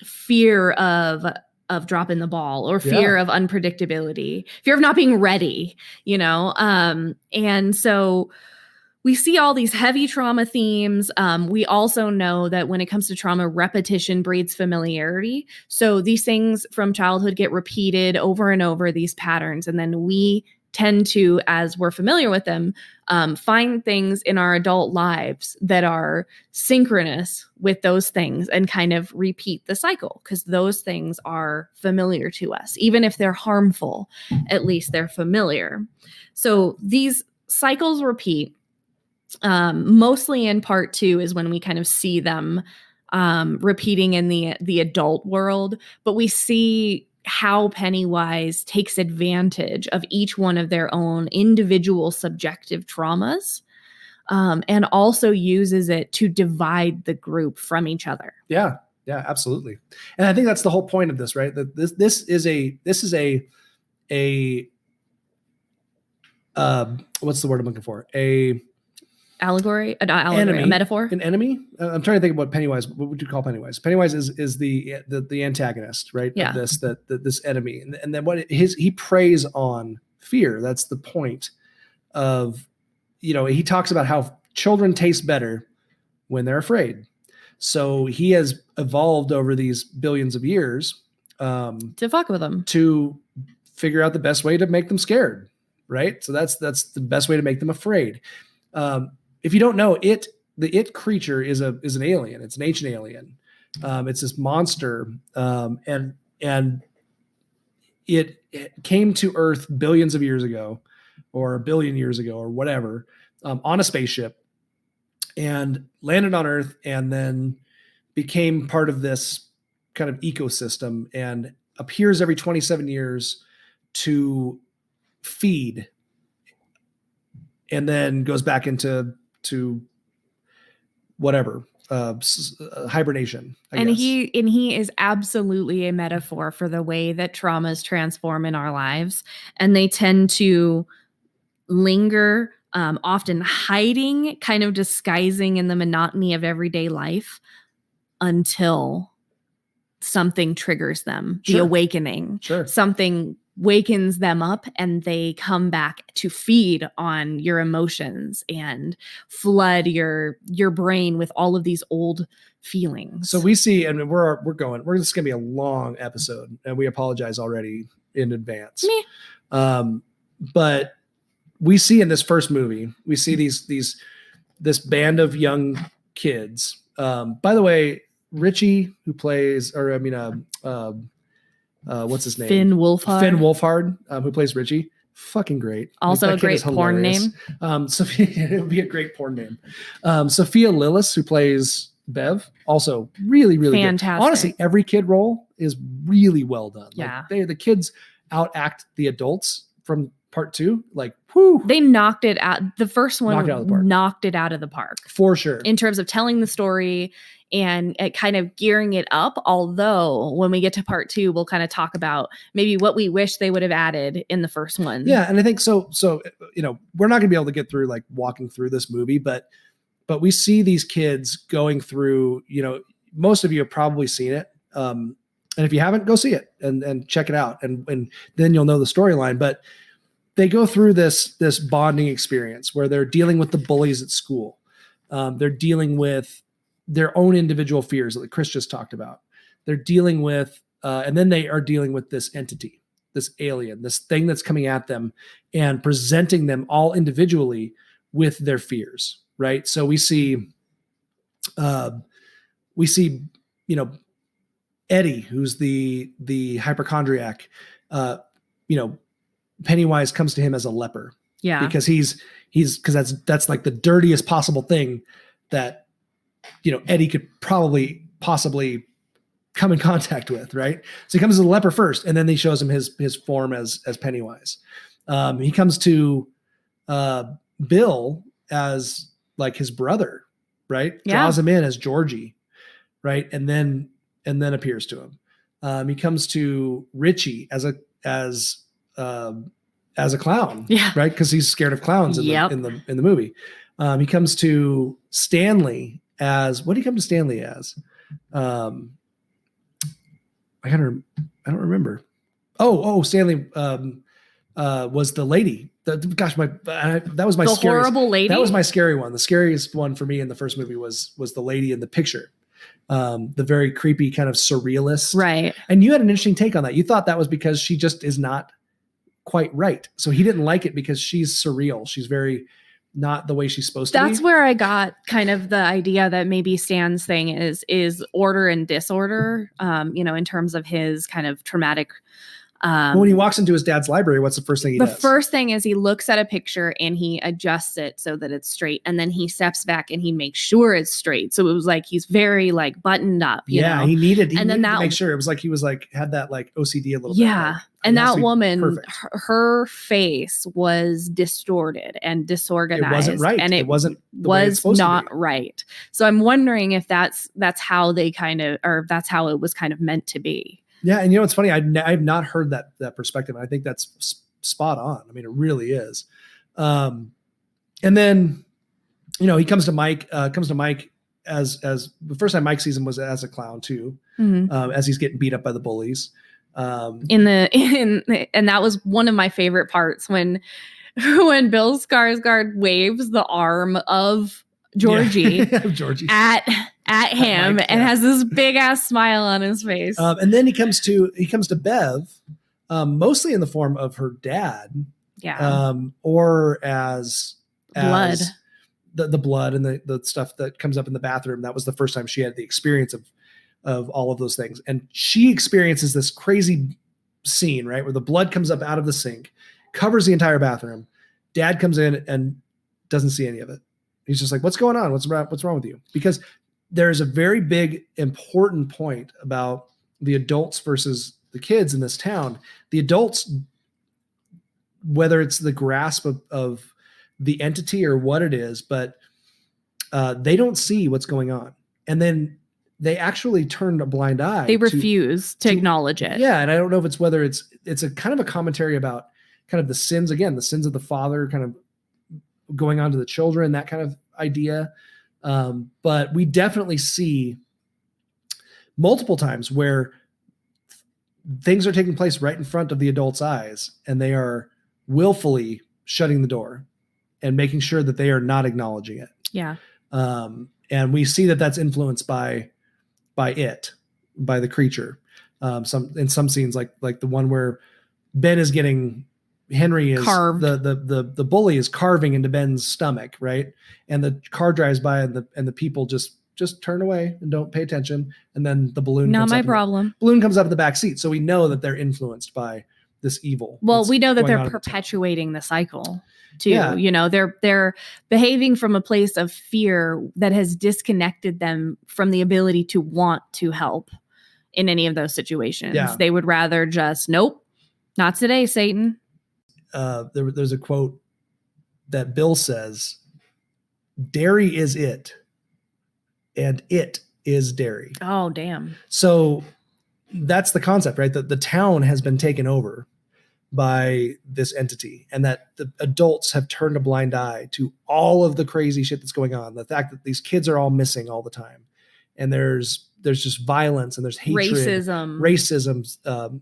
fear of dropping the ball or fear of unpredictability, fear of not being ready, and so we see all these heavy trauma themes. We also know that when it comes to trauma, repetition breeds familiarity. So these things from childhood get repeated over and over, these patterns, and then we tend to, as we're familiar with them, find things in our adult lives that are synchronous with those things and kind of repeat the cycle because those things are familiar to us. Even if they're harmful, at least they're familiar. So these cycles repeat. Mostly in part 2 is when we kind of see them repeating in the adult world, but we see how Pennywise takes advantage of each one of their own individual subjective traumas, and also uses it to divide the group from each other. Yeah, absolutely. And I think that's the whole point of this, right? That this is a what's the word I'm looking for? Allegory, a metaphor, an enemy. I'm trying to think of what Pennywise. What would you call Pennywise? Pennywise is the antagonist, right? Yeah. Of this enemy, and then he preys on fear. That's the point of, he talks about how children taste better when they're afraid. So he has evolved over these billions of years to fuck with them, to figure out the best way to make them scared, right? So that's the best way to make them afraid. If you don't know, the it creature is an alien. It's an ancient alien. It's this monster, and it came to Earth billions of years ago, or a billion years ago, or whatever, on a spaceship, and landed on Earth, and then became part of this kind of ecosystem, and appears every 27 years to feed, and then goes back into whatever hibernation. I guess. He is absolutely a metaphor for the way that traumas transform in our lives, and they tend to linger, often hiding, kind of disguising in the monotony of everyday life until something triggers them, the awakening. Sure. Something wakens them up and they come back to feed on your emotions and flood your brain with all of these old feelings. So we see, and we're this is going to be a long episode, and we apologize already in advance. But we see in this first movie, we see this band of young kids. By the way, Richie, who plays, what's his name? Finn Wolfhard. Who plays Richie. Fucking great. Also a great porn name. Sophia, it would be a great porn name. Sophia Lillis, who plays Bev, also really, really fantastic. Good. Honestly, every kid role is really well done. Yeah. Like the kids outact the adults from part 2. Like, whoo. They knocked it out. The first one knocked it out of the park. For sure. In terms of telling the story and kind of gearing it up. Although when we get to part 2, we'll kind of talk about maybe what we wish they would have added in the first one. Yeah. And I think so, we're not gonna be able to get through like walking through this movie, but we see these kids going through, most of you have probably seen it. And if you haven't, go see it and check it out. And then you'll know the storyline, but they go through this bonding experience where they're dealing with the bullies at school. They're dealing with their own individual fears that Chris just talked about. They're dealing with, and then they are dealing with this entity, this alien, this thing that's coming at them and presenting them all individually with their fears. Right. So we see, Eddie, who's the hypochondriac, Pennywise comes to him as a leper. Yeah. Because because that's like the dirtiest possible thing that, Eddie could possibly come in contact with. Right. So he comes as a leper first, and then he shows him his form as Pennywise. He comes to Bill as like his brother, right? Yeah. Draws him in as Georgie. Right. And then appears to him. He comes to Richie as a clown. Yeah. Right. Cause he's scared of clowns in the movie. He comes to Stanley as, what did he come to Stanley as? I don't remember. Stanley was the lady. That was my the horrible lady. That was my scary one. The scariest one for me in the first movie was the lady in the picture. The very creepy kind of surrealist. Right. And you had an interesting take on that. You thought that was because she just is not quite right. So he didn't like it because she's surreal. She's very not the way she's supposed to be. That's where I got kind of the idea that maybe Stan's thing is order and disorder, in terms of his kind of traumatic. When he walks into his dad's library, what's the first thing he does? The first thing is he looks at a picture and he adjusts it so that it's straight. And then he steps back and he makes sure it's straight. So it was like he's very like buttoned up. You know? He needed to make sure. It was like he was like had that like OCD a little bit. Yeah. Like, and that woman, her face was distorted and disorganized. It wasn't right. And it wasn't not right. So I'm wondering if that's how they that's how it was kind of meant to be. Yeah, and it's funny. I've not heard that perspective. I think that's spot on. I mean, it really is. And then, he comes to Mike. As the first time Mike sees him was as a clown too, as he's getting beat up by the bullies. And that was one of my favorite parts when Bill Skarsgård waves the arm of Georgie, Georgie. at him Mike, and has this big ass smile on his face. And then he comes to Bev, mostly in the form of her dad. Yeah. Or as blood. The blood and the stuff that comes up in the bathroom. That was the first time she had the experience of all of those things. And she experiences this crazy scene, right? Where the blood comes up out of the sink, covers the entire bathroom. Dad comes in and doesn't see any of it. He's just like, what's going on? What's wrong with you? Because there's a very big, important point about the adults versus the kids in this town. The adults, whether it's the grasp of the entity or what it is, but they don't see what's going on. And then they actually turn a blind eye. They refuse to acknowledge it. Yeah. And I don't know if it's whether it's a kind of a commentary about kind of the sins of the father kind of going on to the children, that kind of idea. But we definitely see multiple times where things are taking place right in front of the adult's eyes, and they are willfully shutting the door and making sure that they are not acknowledging it. Yeah. And we see that that's influenced by the creature. In some scenes, like the one where Ben is getting Henry is carved. The bully is carving into Ben's stomach, right? And the car drives by and the people just turn away and don't pay attention. And then the balloon not my problem. Balloon comes up in the back seat. So we know that they're influenced by this evil. Well, we know that they're perpetuating the cycle too. Yeah. They're behaving from a place of fear that has disconnected them from the ability to want to help in any of those situations. Yeah. They would rather just, nope, not today, Satan. There's a quote that Bill says, Derry is it, and it is Derry. Oh, damn. So that's the concept, right? That the town has been taken over by this entity, and that the adults have turned a blind eye to all of the crazy shit that's going on. The fact that these kids are all missing all the time, and there's just violence and there's hatred, racism,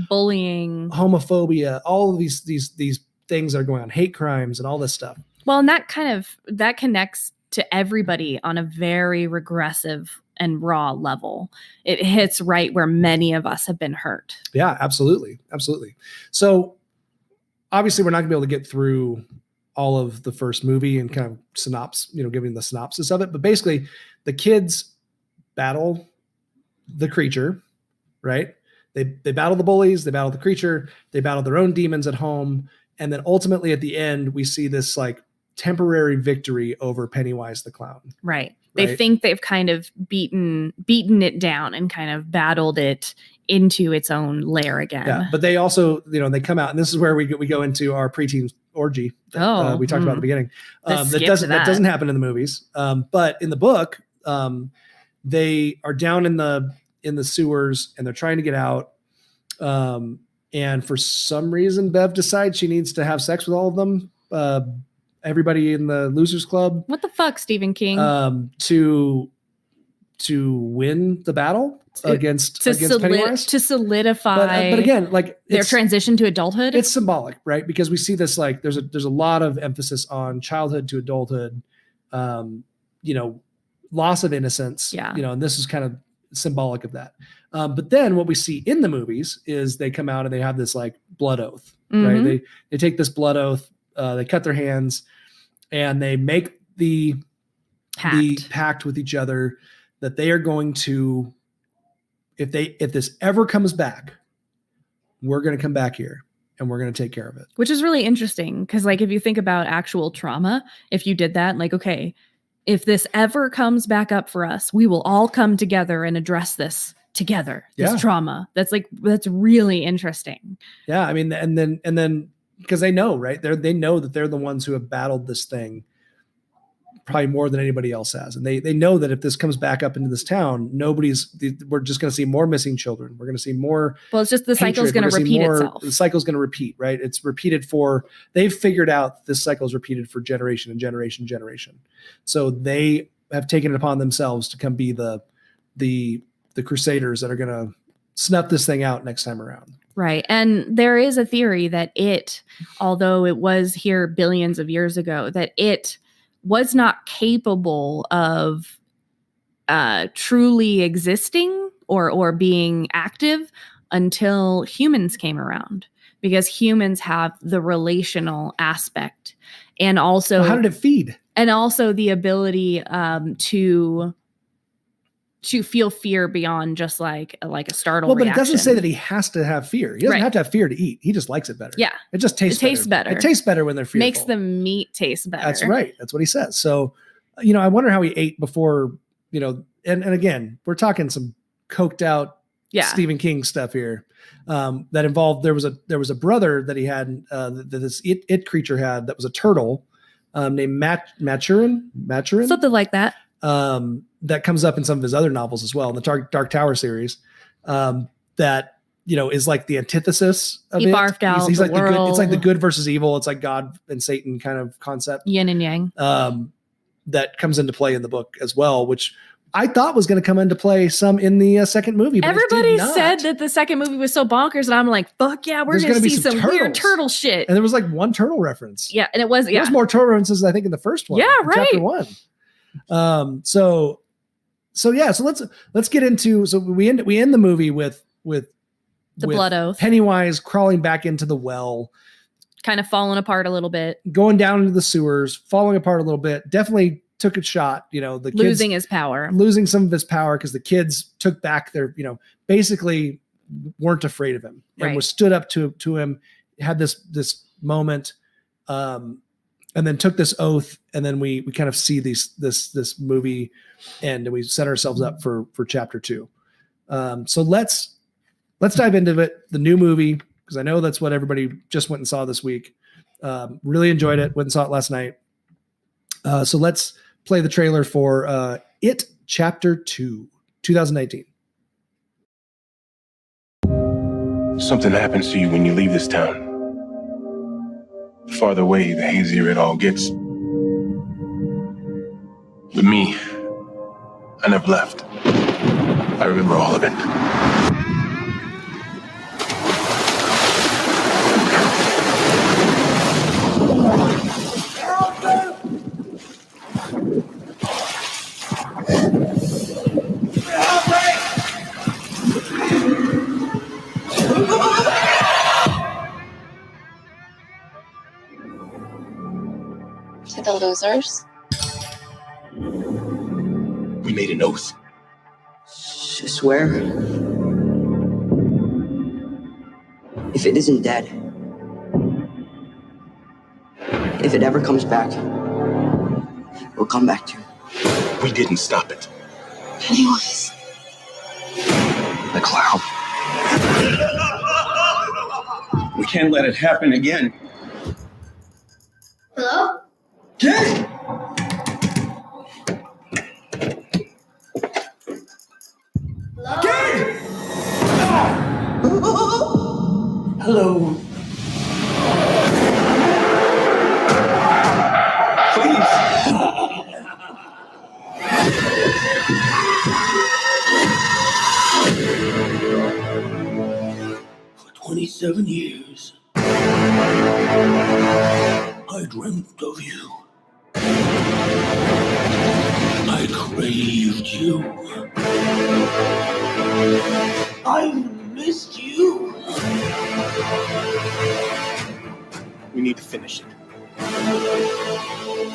bullying, homophobia, all of these things that are going on, hate crimes and all this stuff. Well, and that connects to everybody on a very regressive and raw level. It hits right where many of us have been hurt. Yeah, absolutely. Absolutely. So obviously we're not gonna be able to get through all of the first movie and kind of giving the synopsis of it. But basically the kids battle the creature, right? They battle the bullies, they battle the creature, they battle their own demons at home. And then ultimately at the end, we see this like temporary victory over Pennywise the clown. Right. They think they've kind of beaten it down and kind of battled it into its own lair again. Yeah, but they also, they come out, and this is where we go into our preteen orgy that we talked about at the beginning. That doesn't happen in the movies. But in the book, they are down in the sewers and they're trying to get out. And for some reason, Bev decides she needs to have sex with all of them. Everybody in the Losers Club. What the fuck, Stephen King? To win the battle against Pennywise. To solidify. But again, like their transition to adulthood. It's symbolic, right? Because we see this like there's a lot of emphasis on childhood to adulthood. Loss of innocence. Yeah. And this is kind of symbolic of that. But then what we see in the movies is they come out and they have this like blood oath, right? They take this blood oath, they cut their hands, and they make the pact with each other that they are going to, if this ever comes back, we're going to come back here and we're going to take care of it. Which is really interesting because, like, if you think about actual trauma, if you did that, like, okay, if this ever comes back up for us, we will all come together and address this together. This trauma. That's really interesting. Yeah, I mean, and then because they know, right? They know that they're the ones who have battled this thing probably more than anybody else has. And they know that if this comes back up into this town, we're just going to see more missing children. We're going to see more. Well, it's just the cycle's going to repeat itself. The cycle's going to repeat, right? It's repeated they've figured out this cycle is repeated for generation and generation, generation. So they have taken it upon themselves to come be the crusaders that are going to snuff this thing out next time around. Right. And there is a theory that although it was here billions of years ago, that it was not capable of truly existing or being active until humans came around, because humans have the relational aspect and also how did it feed? And also the ability to feel fear beyond just like a startle reaction. But it doesn't say that he has to have fear. He doesn't have to have fear to eat. He just likes it better. Yeah. It just tastes better. It tastes better when they're fearful. Makes the meat taste better. That's right. That's what he says. So, I wonder how he ate before, and again, we're talking some coked out Stephen King stuff here that involved, there was a brother that he had, that this it creature had, that was a turtle named Maturin. Something like that. That comes up in some of his other novels as well, in the Dark Tower series, that, is like the antithesis of he barfed out he's the like world. the good, it's like the good versus evil. It's like God and Satan kind of concept. Yin and yang. That comes into play in the book as well, which I thought was going to come into play some in the second movie. But everybody said that the second movie was so bonkers, and I'm like, fuck yeah, we're going to see some weird turtle shit. And there was like one turtle reference. Yeah, and it was, There's more turtle references, I think, in the first one. Yeah, right. Chapter 1. So let's get into, so we end the movie with the blood oath. Pennywise crawling back into the well, kind of falling apart a little bit, going down into the sewers, falling apart a little bit. Definitely took a shot, the kids losing his power, losing some of his power because the kids took back their, basically weren't afraid of him and was stood up to him, had this moment, and then took this oath. And then we kind of see this movie end, and we set ourselves up for chapter 2. So let's dive into it. The new movie, because I know that's what everybody just went and saw this week. Really enjoyed it. Went and saw it last night. So let's play the trailer for It Chapter 2, 2019. Something happens to you when you leave this town. The farther away, the hazier it all gets. With me, I never left. I remember all of it. To the losers. We made an oath. I swear. If it isn't dead, if it ever comes back, we'll come back to it. We didn't stop it. Pennywise. The clown. We can't let it happen again. Hello? Kid! Hello? Kid! Hello. For 27 years, I dreamt of you. I I craved you. I missed you. We need to finish it.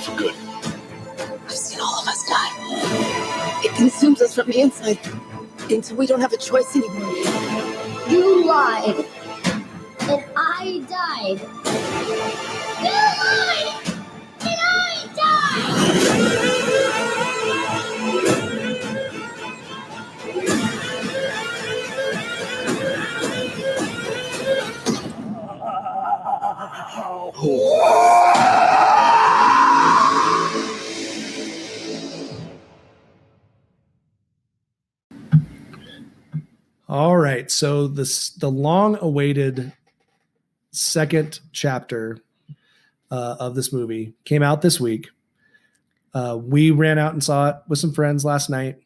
For good. I've seen all of us die. It consumes us from the inside until we don't have a choice anymore. You lied. And I died. You lied. And I All right. So the long-awaited second chapter of this movie came out this week. We ran out and saw it with some friends last night.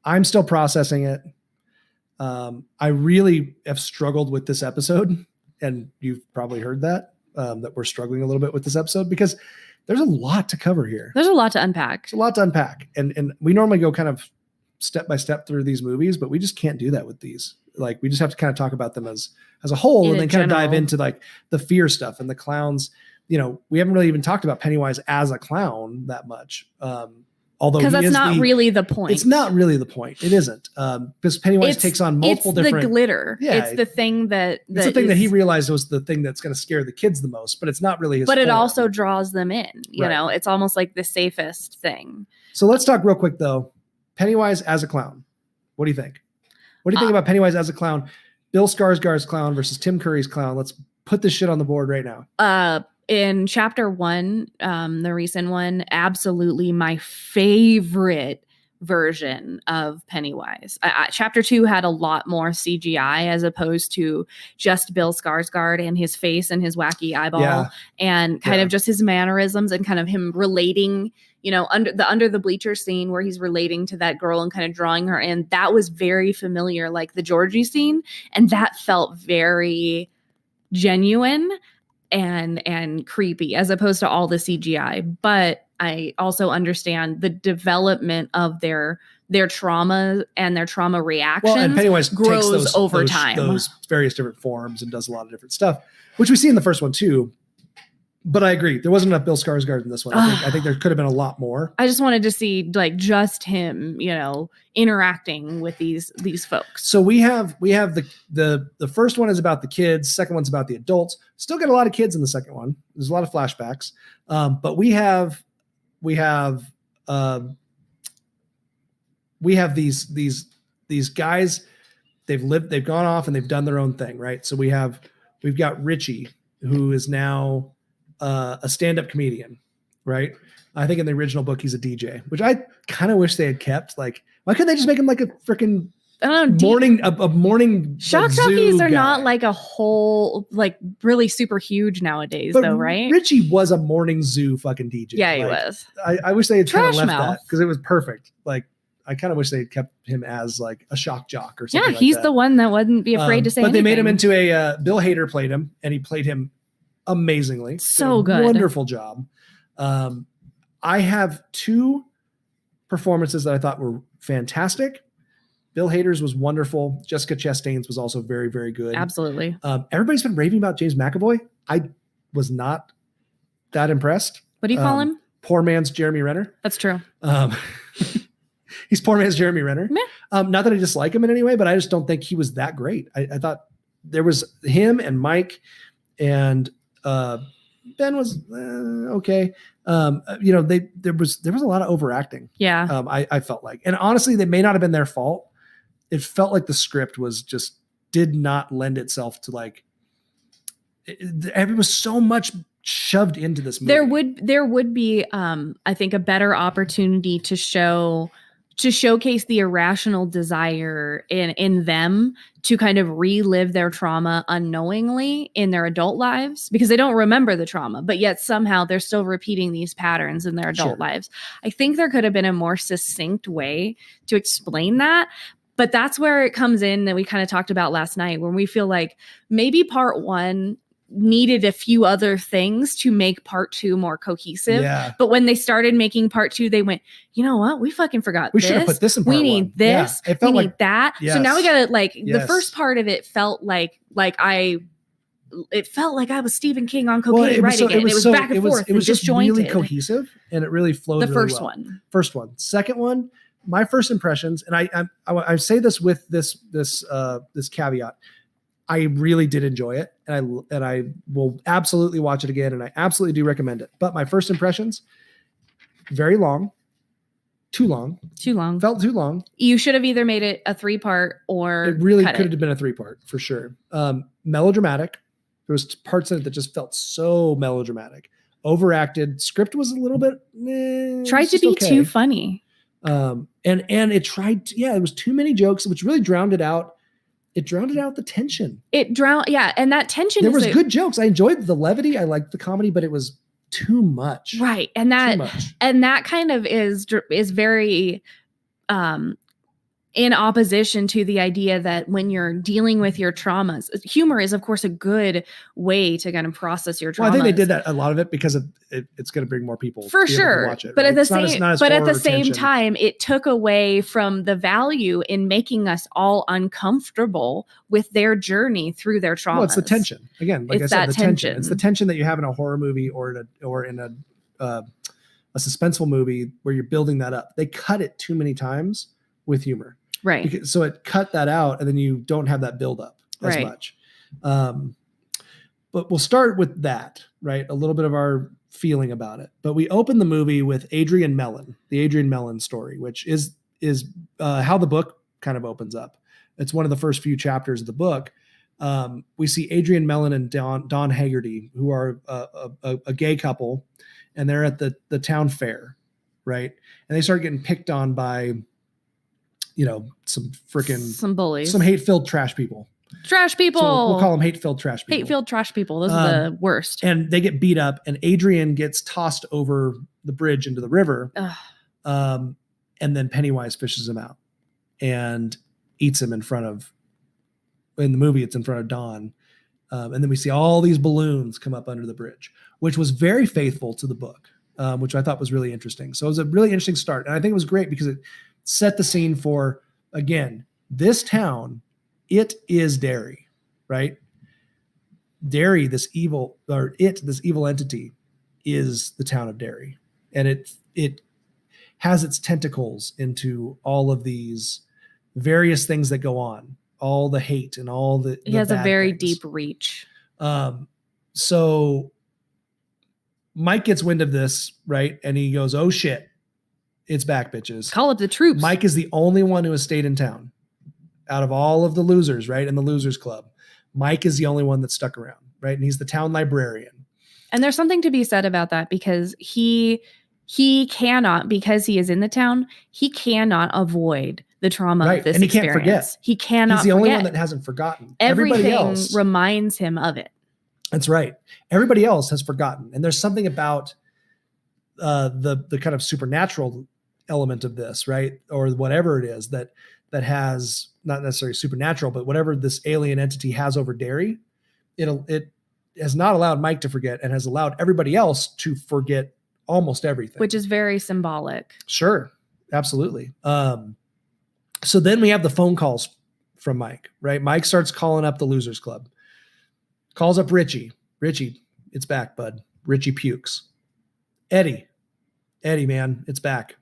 I'm still processing it. I really have struggled with this episode, and you've probably heard that we're struggling a little bit with this episode because there's a lot to cover here. There's a lot to unpack. It's a lot to unpack. And we normally go kind of step by step through these movies, but we just can't do that with these. Like, we just have to kind of talk about them as a whole and then kind of dive into like the fear stuff and the clowns. You know, we haven't really even talked about Pennywise as a clown that much. Although because that's not really the point. It's not really the point. It isn't. Because Pennywise takes on multiple different. It's the glitter. Yeah, it's the thing that it's the thing that he realized was the thing that's going to scare the kids the most, but it's not really his But it form. also draws them in. You know, it's almost like the safest thing. So let's talk real quick though. Pennywise as a clown. What do you think? What do you think about Pennywise as a clown? Bill Skarsgård's clown versus Tim Curry's clown. Let's put this shit on the board right now. In chapter 1, the recent one, absolutely my favorite version of Pennywise. Chapter 2 had a lot more CGI as opposed to just Bill Skarsgård and his face and his wacky eyeball and kind of just his mannerisms and kind of him relating, you know, under the bleacher scene where he's relating to that girl and kind of drawing her in. That was very familiar, like the Georgie scene, and that felt very genuine and creepy as opposed to all the CGI. But I also understand the development of their trauma and their trauma reactions. Well, and Pennywise grows takes over time. Those various different forms and does a lot of different stuff, which we see in the first one too. But I agree, there wasn't enough Bill Skarsgård in this one. I think there could have been a lot more. I just wanted to see like just him, you know, interacting with these folks. So we have the first one is about the kids, second one's about the adults. Still got a lot of kids in the second one. There's a lot of flashbacks, but we have these guys. They've gone off and they've done their own thing, right? So we've got Richie, who is now a stand-up comedian, right? I think in the original book he's a DJ, which I kind of wish they had kept. Like, why couldn't they just make him like a freaking morning shock jockeys are not like a whole like really super huge nowadays, but though, right? Richie was a morning zoo fucking DJ. Yeah, he like, was. I wish they had kind of left Mouth. that because it was perfect. Like, I kind of wish they had kept him as like a shock jock or something. Yeah, he's like that. the one that wouldn't be afraid to say. But anything. they made him into a Bill Hader played him, and he played him amazingly. So good, wonderful job. I have two performances that I thought were fantastic. Bill Hader's was wonderful. Jessica Chastain's was also very, very good. Absolutely. Everybody's been raving about James McAvoy. I was not that impressed. What do you call him? Poor man's Jeremy Renner. That's true. He's poor man's Jeremy Renner. Yeah. Not that I dislike him in any way, but I just don't think he was that great. I thought there was him and Mike and Ben was okay. You know, there was a lot of overacting. Yeah. I felt like, and honestly, they may not have been their fault. It felt like the script was just did not lend itself to like. It was so much shoved into this movie. There would be, I think, a better opportunity to showcase the irrational desire in them to kind of relive their trauma unknowingly in their adult lives because they don't remember the trauma, but yet somehow they're still repeating these patterns in their adult lives. I think there could have been a more succinct way to explain that. But that's where it comes in that we kind of talked about last night when we feel like maybe part 1 needed a few other things to make part 2 more cohesive. Yeah. But when they started making part 2, they went, you know what? We fucking forgot We this. should have put this in part We need 1. this. Yeah. It felt we like need that. yes. So now we gotta the Yes. first part of it felt like it felt like I was Stephen King on cocaine writing it. It was back and forth. It was just disjointed. really cohesive, and it really flowed. The really first well. one. First one. Second one. My first impressions, and I say this with this caveat. I really did enjoy it, and I will absolutely watch it again, and I absolutely do recommend it. But my first impressions, very long, too long, felt too long. You should have either made it a 3-part or It really cut could have been a 3-part for sure. Melodramatic. There was parts in it that just felt so melodramatic. Overacted. Script was a little bit tried to be too funny. And it tried to, it was too many jokes, which really drowned it out. It drowned out the tension. And that tension. There was good jokes. I enjoyed the levity. I liked the comedy, but it was too much. Right. And that kind of is very in opposition to the idea that when you're dealing with your traumas, humor is of course a good way to kind of process your traumas. Well, I think they did that a lot of it because it's going to bring more people for sure. To watch it, but right? at the same time, it took away from the value in making us all uncomfortable with their journey through their traumas. Well, it's the tension again. Like it's I said, that the tension. It's the tension that you have in a horror movie or in a suspenseful movie where you're building that up. They cut it too many times with humor. Right. So it cut that out, and then you don't have that build up as much. But we'll start with that, right? A little bit of our feeling about it. But we open the movie with Adrian Mellon, the Adrian Mellon story, which is how the book kind of opens up. It's one of the first few chapters of the book. We see Adrian Mellon and Don Haggerty, who are a gay couple, and they're at the town fair, right? And they start getting picked on by some bullies, some hate-filled trash people. So we'll call them hate-filled trash people. Hate-filled trash people. Those are the worst. And they get beat up, and Adrian gets tossed over the bridge into the river. And then Pennywise fishes him out and eats him in the movie, it's in front of Don. And then we see all these balloons come up under the bridge, which was very faithful to the book, which I thought was really interesting. So it was a really interesting start. And I think it was great because it set the scene for, again, this town, it is Derry, right? Derry, this evil entity is the town of Derry. And it has its tentacles into all of these various things that go on, all the hate and all the It has a very things. deep reach. So Mike gets wind of this, right? And he goes, oh shit, it's back, bitches. Call up the troops. Mike is the only one who has stayed in town out of all of the losers, right? In the losers club. Mike is the only one that stuck around, right? And he's the town librarian. And there's something to be said about that because he cannot, because he is in the town, he cannot avoid the trauma of this and he experience. Can't forget. He cannot He's the forget. only one that hasn't forgotten. Everything Everybody else reminds him of it. That's right. Everybody else has forgotten. And there's something about the kind of supernatural element of this, right? Or whatever it is that has not necessarily supernatural, but whatever this alien entity has over Derry, it has not allowed Mike to forget and has allowed everybody else to forget almost everything. Which is very symbolic. Sure. Absolutely. So then we have the phone calls from Mike, right? Mike starts calling up the Losers Club. Calls up Richie. Richie, it's back, bud. Richie pukes. Eddie, man, it's back.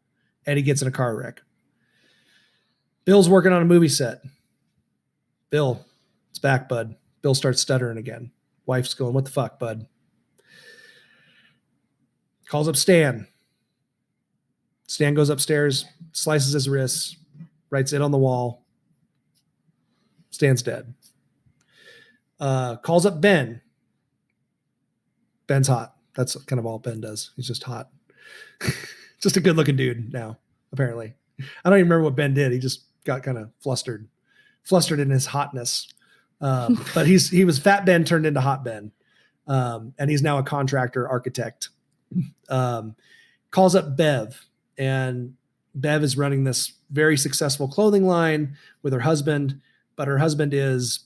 Eddie gets in a car wreck. Bill's working on a movie set. Bill, it's back, bud. Bill starts stuttering again. Wife's going, what the fuck, bud? Calls up Stan. Stan goes upstairs, slices his wrists, writes it on the wall. Stan's dead. Calls up Ben. Ben's hot. That's kind of all Ben does. He's just hot. Just a good looking dude now, apparently. I don't even remember what Ben did. He just got kind of flustered in his hotness. But he was Fat Ben turned into Hot Ben. And he's now a contractor architect. Calls up Bev, and Bev is running this very successful clothing line with her husband, but her husband is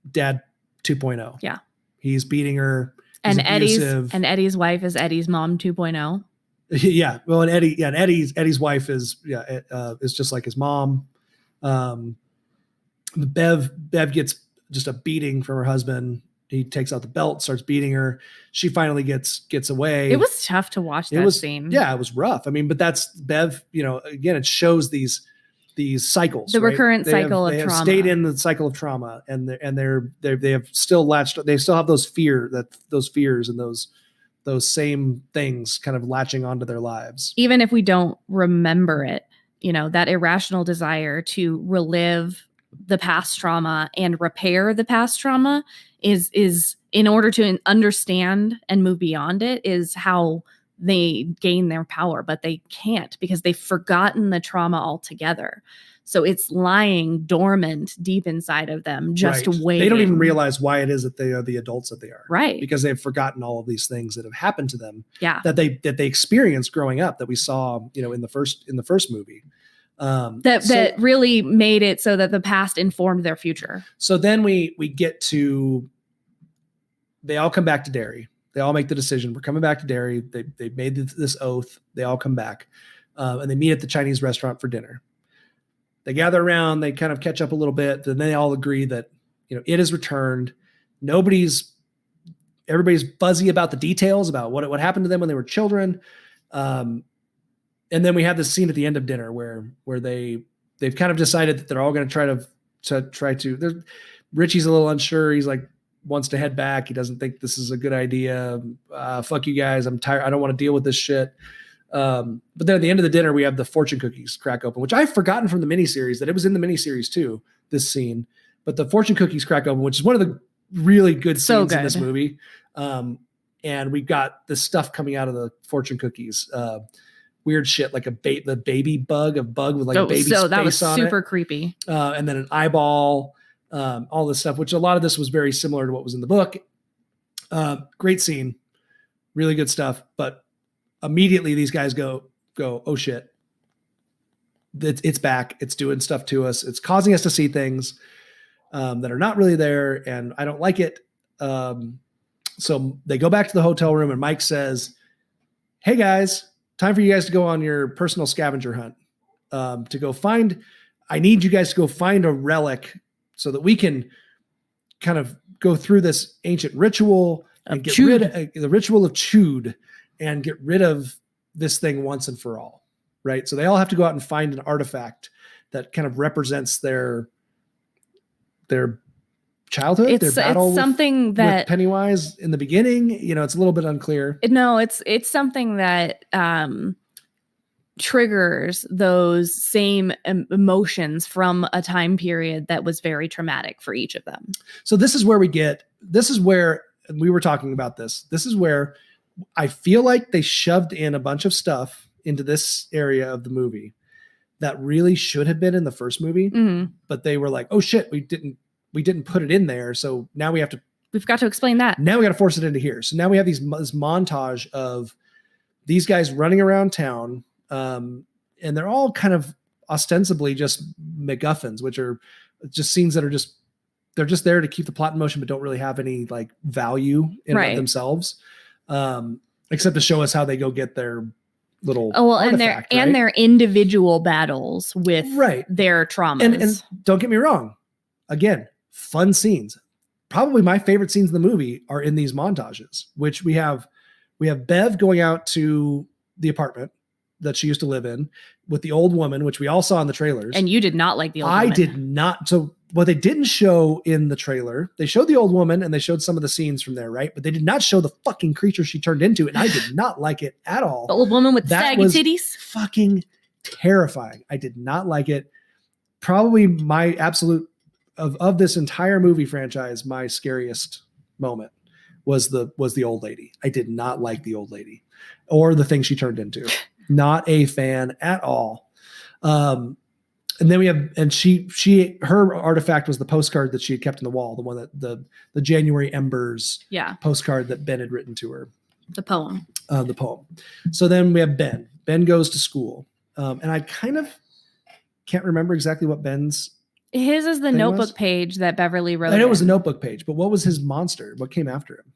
Dad 2.0. Yeah. He's beating her. And abusive. Eddie's wife is Eddie's mom 2.0. Yeah. Well, and Eddie's wife is just like his mom. Bev gets just a beating from her husband. He takes out the belt, starts beating her. She finally gets away. It was tough to watch that scene. Yeah, it was rough. I mean, but that's Bev, again, it shows these cycles. The recurrent cycle of trauma. They have trauma. stayed in the cycle of trauma, and they have still latched. They still have those fears and those same things kind of latching onto their lives. Even if we don't remember it, that irrational desire to relive the past trauma and repair the past trauma is in order to understand and move beyond it is how they gain their power, but they can't because they've forgotten the trauma altogether. So it's lying dormant deep inside of them, just waiting. They don't even realize why it is that they are the adults that they are. Right. Because they've forgotten all of these things that have happened to them. Yeah. That they experienced growing up, that we saw, in the first movie. That really made it so that the past informed their future. So then we get to, they all come back to Derry. They all make the decision. We're coming back to Derry. They made this oath. They all come back, and they meet at the Chinese restaurant for dinner. They gather around. They kind of catch up a little bit. Then they all agree that it is returned. Everybody's fuzzy about the details about what happened to them when they were children. And then we have this scene at the end of dinner where they've kind of decided that they're all going to try to. Richie's a little unsure. He's like wants to head back. He doesn't think this is a good idea. Fuck you guys. I'm tired. I don't want to deal with this shit. But then at the end of the dinner, we have the fortune cookies crack open, which I've forgotten from the miniseries that it was in the miniseries too, this scene. But the fortune cookies crack open, which is one of the really good scenes in this movie. And we've got this stuff coming out of the fortune cookies. Weird shit like the baby bug with like a baby's face on it. That was super creepy. And then an eyeball, all this stuff, which a lot of this was very similar to what was in the book. Great scene, really good stuff. But immediately these guys go, oh shit, it's back. It's doing stuff to us. It's causing us to see things that are not really there, and I don't like it. So they go back to the hotel room, and Mike says, "Hey guys, time for you guys to go on your personal scavenger hunt. I need you guys to go find a relic so that we can kind of go through this ancient ritual and get rid of the ritual of Chud and get rid of this thing once and for all." Right. So they all have to go out and find an artifact that kind of represents their childhood, their battle something that with Pennywise in the beginning. It's a little bit unclear. No, it's something that triggers those same emotions from a time period that was very traumatic for each of them. So this is where and we were talking about this. This is where I feel like they shoved in a bunch of stuff into this area of the movie that really should have been in the first movie, but they were like, "Oh shit, we didn't put it in there, so now we've got to explain that. Now we got to force it into here." So now we have this montage of these guys running around town, and they're all kind of ostensibly just MacGuffins, which are just scenes that are they're just there to keep the plot in motion, but don't really have any like value in and of themselves, except to show us how they go get their little artifact, and their individual battles with their traumas. And don't get me wrong, again, fun scenes. Probably my favorite scenes in the movie are in these montages, which we have Bev going out to the apartment that she used to live in with the old woman, which we all saw in the trailers. And you did not like the old woman. I did not. So what they didn't show in the trailer, they showed the old woman and they showed some of the scenes from there, right? But they did not show the fucking creature she turned into, and I did not like it at all. The old woman with saggy titties? Fucking terrifying. I did not like it. Probably my absolute of this entire movie franchise, my scariest moment was the old lady. I did not like the old lady or the thing she turned into. Not a fan at all. And then we have, and her artifact was the postcard that she had kept in the wall, the one that the January Embers postcard that Ben had written to her. The poem. So then we have Ben. Ben goes to school. And I kind of can't remember exactly what Ben's His is the Pennywise? notebook page that Beverly wrote. I know it was a in. notebook page, but what was his monster? What came after him?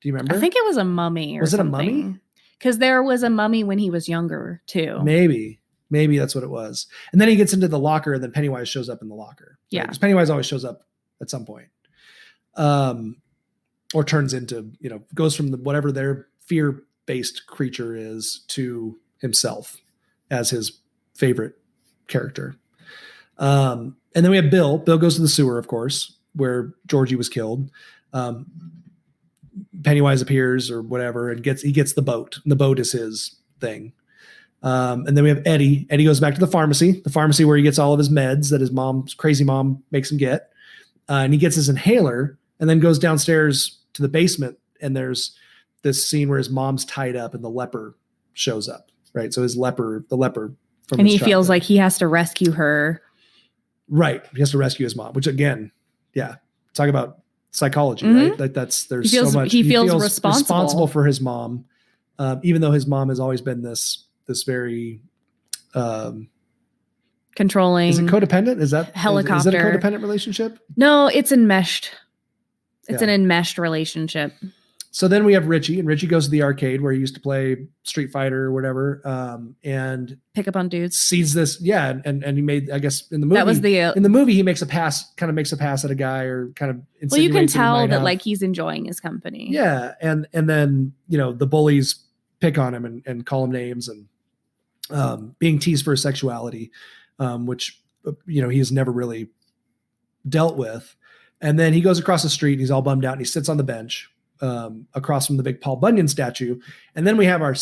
Do you remember? I think it was a mummy. Or Was it a something. mummy? Because there was a mummy when he was younger too. Maybe that's what it was. And then he gets into the locker, and then Pennywise shows up in the locker. Yeah, because Pennywise always shows up at some point, or turns into goes from whatever their fear-based creature is to himself as his favorite character. And then we have Bill. Bill goes to the sewer, of course, where Georgie was killed. Pennywise appears or whatever, and he gets the boat. And the boat is his thing. And then we have Eddie. Eddie goes back to the pharmacy where he gets all of his meds that his crazy mom makes him get. And he gets his inhaler and then goes downstairs to the basement. And there's this scene where his mom's tied up and the leper shows up, right? So the leper from and his he feels childhood. like he has to rescue her. Right. He has to rescue his mom, which again, yeah, talk about psychology, Mhm. right? Like there's He feels- so much. he feels responsible. for his mom, even though his mom has always been this very Controlling. Is it codependent? Is that Helicopter. Is it a codependent relationship? No, it's enmeshed. It's Yeah. an enmeshed relationship. So then we have Richie, and Richie goes to the arcade where he used to play Street Fighter or whatever, and pick up on dudes. Sees this, yeah, and he made, I guess in the movie, That was the in the movie he makes a pass at a guy, or kind of well, you can insinuates he tell might that have- like he's enjoying his company. yeah, and then the bullies pick on him and call him names, and being teased for his sexuality, which he's never really dealt with. And then he goes across the street and he's all bummed out and he sits on the bench across from the big Paul Bunyan statue. And then we have my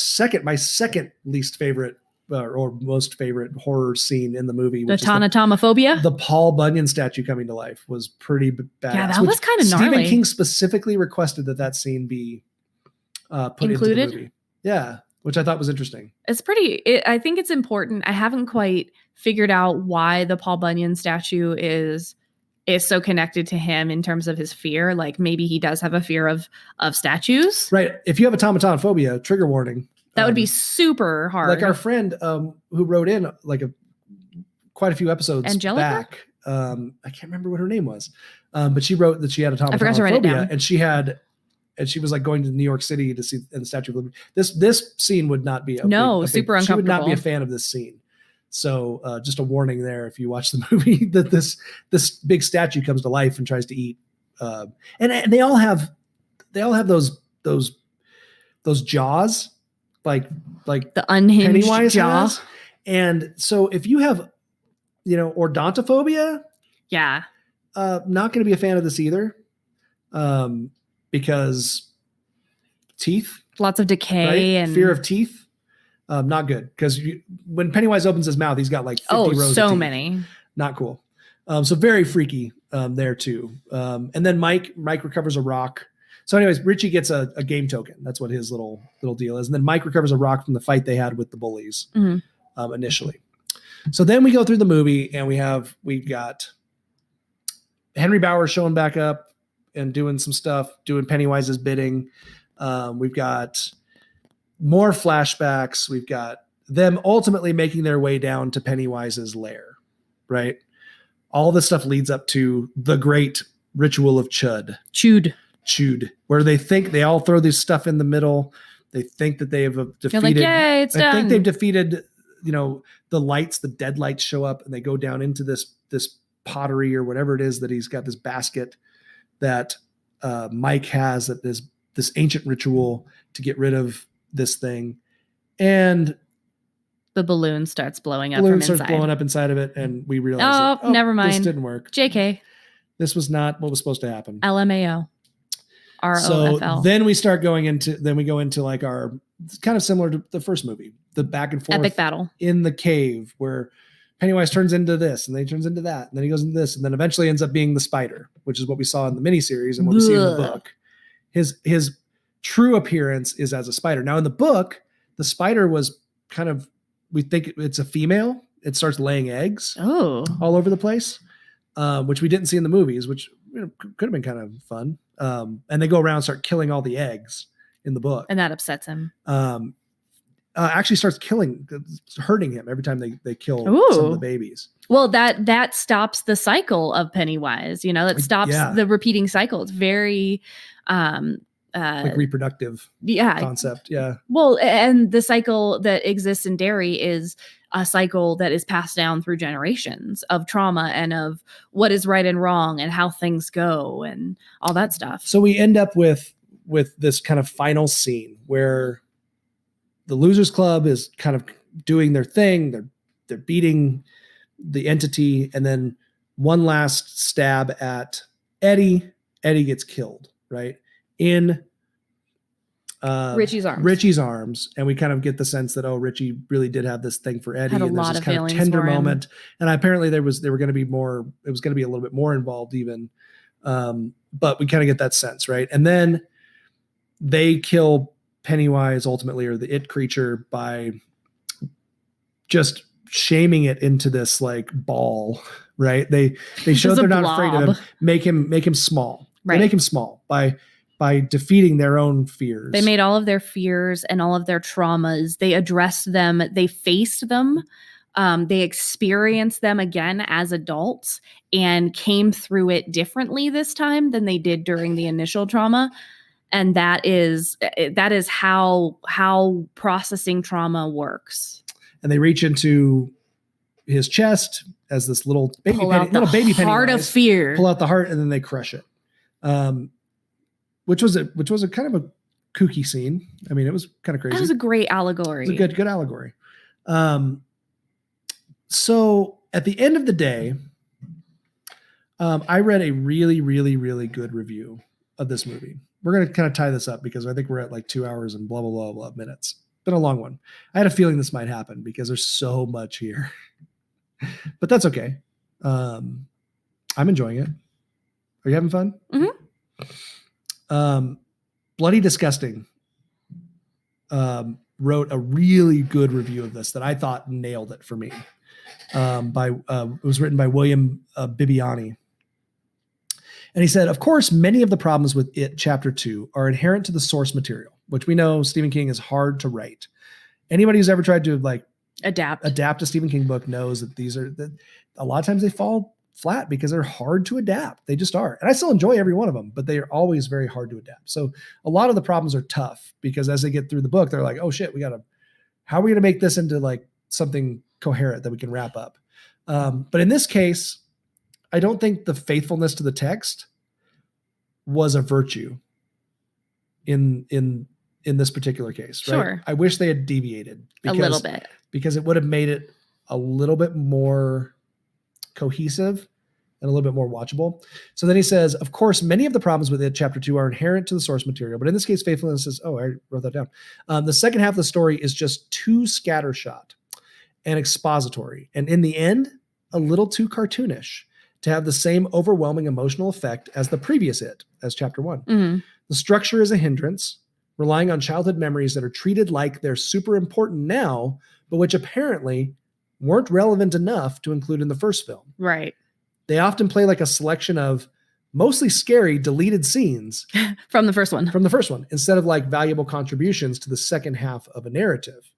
second least favorite or most favorite horror scene in the movie, The which is Tanatomophobia. the Paul Bunyan statue coming to life was pretty badass. Yeah, that which was kinda Stephen gnarly. King specifically requested that scene be put Included? into the movie. Yeah, which I thought was interesting. It's I think it's important. I haven't quite figured out why the Paul Bunyan statue is so connected to him in terms of his fear. Like maybe he does have a fear of statues. Right. If you have automaton phobia, trigger warning. That would be super hard. Like our friend who wrote in quite a few episodes Angelica? back. I can't remember what her name was, but she wrote that she had I forgot to write it phobia, down. and she was like going to New York City to see the Statue of Liberty. This scene would not be super She would not be uncomfortable. a fan of this scene. So just a warning there if you watch the movie that this big statue comes to life and tries to eat. And they all have those jaws like the unhinged Pennywise jaw. has. And so if you have odontophobia, yeah, not going to be a fan of this either, because teeth, lots of decay right? and fear of teeth. Not good, because when Pennywise opens his mouth, he's got like 50 rows of so teeth. many. Not cool. So very freaky there too. And then Mike recovers a rock. So anyways, Richie gets a game token. That's what his little deal is. And then Mike recovers a rock from the fight they had with the bullies initially. So then we go through the movie and we've got Henry Bauer showing back up and doing some stuff, doing Pennywise's bidding. We've got more flashbacks. We've got them ultimately making their way down to Pennywise's lair, right? All this stuff leads up to the great ritual of Chewed, where they all throw this stuff in the middle. They think that they have defeated. You're like, yay, it's I done. think they've defeated, the lights, the dead lights show up and they go down into this pottery or whatever it is that he's got this basket that Mike has, that is this ancient ritual to get rid of this thing. And the balloon starts blowing up balloon from starts inside. blowing up inside of it, and we realize never mind. This didn't work. JK. This was not what was supposed to happen. LMAO. So ROFL. then we go into like our kind of similar to the first movie, the back and forth Epic battle in the cave where Pennywise turns into this and then he turns into that and then he goes into this and then eventually ends up being the spider, which is what we saw in the miniseries and what we see in the book. His true appearance is as a spider. Now in the book, the spider was kind of, we think it's a female. It starts laying eggs all over the place, which we didn't see in the movies, which could have been kind of fun. And they go around and start killing all the eggs in the book. And that upsets him. actually starts hurting him every time they kill some of the babies. Well, that stops the cycle of Pennywise. That stops the repeating cycle. It's very like reproductive concept. Yeah. Well, and the cycle that exists in Derry is a cycle that is passed down through generations of trauma and of what is right and wrong and how things go and all that stuff. So we end up with this kind of final scene where the Losers Club is kind of doing their thing. They're beating the entity, and then one last stab at Eddie. Eddie gets killed, right? In Richie's arms. And we kind of get the sense that, Richie really did have this thing for Eddie. Had a and lot there's of this kind of tender moment. And apparently it was going to be a little bit more involved even. But we kind of get that sense, right? And then they kill Pennywise ultimately, or the it creature, by just shaming it into this like ball, right? They show they're not afraid of him, make him small. Right. They make him small by defeating their own fears. They made all of their fears and all of their traumas. They addressed them. They faced them. They experienced them again as adults and came through it differently this time than they did during the initial trauma. And that is how processing trauma works. And they reach into his chest as this little baby heart of fear. Pull out the heart, and then they crush it. Which was a kind of a kooky scene. I mean, it was kind of crazy. That was a great allegory. It was a good allegory. So at the end of the day, I read a really, really, really good review of this movie. We're going to kind of tie this up because I think we're at like 2 hours and blah, blah, blah, blah minutes. Been a long one. I had a feeling this might happen because there's so much here, but that's okay. I'm enjoying it. Are you having fun? Mm-hmm. Bloody Disgusting wrote a really good review of this that I thought nailed it for me. It was written by William Bibiani. And he said, of course, many of the problems with It Chapter 2 are inherent to the source material, which we know Stephen King is hard to write. Anybody who's ever tried to like adapt a Stephen King book knows that a lot of times they fall flat because they're hard to adapt. They just are. And I still enjoy every one of them, but they are always very hard to adapt. So a lot of the problems are tough because as they get through the book, they're like, oh shit, how are we going to make this into like something coherent that we can wrap up? But in this case, I don't think the faithfulness to the text was a virtue in this particular case, right? Sure. I wish they had deviated a little bit because it would have made it a little bit more cohesive and a little bit more watchable. So then he says, of course, many of the problems with It Chapter 2 are inherent to the source material, but in this case, faithfulness is, I wrote that down. The second half of the story is just too scattershot and expository. And in the end, a little too cartoonish to have the same overwhelming emotional effect as the previous It, as Chapter 1. Mm-hmm. The structure is a hindrance, relying on childhood memories that are treated like they're super important now, but which apparently weren't relevant enough to include in the first film. Right. They often play like a selection of mostly scary deleted scenes from the first one, instead of like valuable contributions to the second half of a narrative,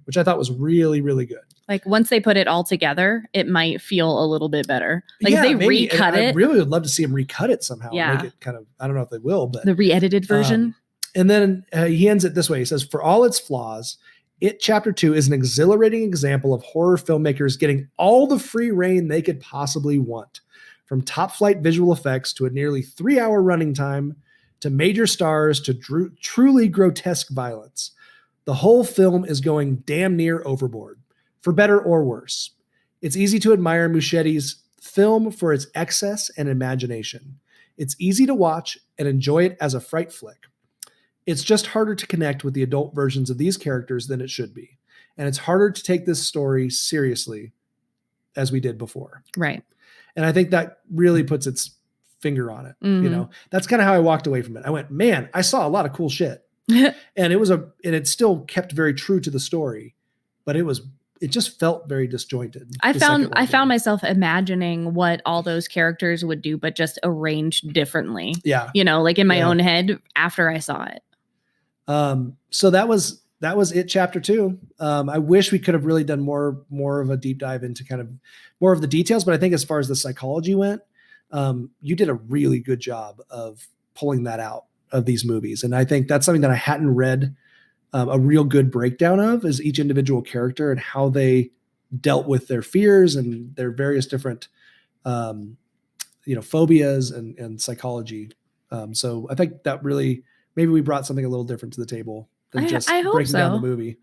which I thought was really, really good. Like once they put it all together, it might feel a little bit better. Like if they recut it. I really would love to see them recut it somehow. Yeah. Make it kind of, I don't know if they will, but the re-edited version. And then he ends it this way. He says, for all its flaws, It Chapter 2 is an exhilarating example of horror filmmakers getting all the free reign they could possibly want. From top flight visual effects to a nearly 3-hour running time, to major stars, to truly grotesque violence. The whole film is going damn near overboard, for better or worse. It's easy to admire Muschietti's film for its excess and imagination. It's easy to watch and enjoy it as a fright flick. It's just harder to connect with the adult versions of these characters than it should be. And it's harder to take this story seriously as we did before. Right. And I think that really puts its finger on it. Mm-hmm. You know, that's kind of how I walked away from it. I went, man, I saw a lot of cool shit. And it still kept very true to the story, but it just felt very disjointed. I found myself imagining what all those characters would do, but just arranged differently. Yeah. You know, like in my own head after I saw it. So that was that was it. Chapter 2. I wish we could have really done more of a deep dive into kind of more of the details, but I think as far as the psychology went, you did a really good job of pulling that out of these movies. And I think that's something that I hadn't read a real good breakdown of, is each individual character and how they dealt with their fears and their various different, phobias and psychology. So I think that really, maybe we brought something a little different to the table than just I hope breaking down so. the movie.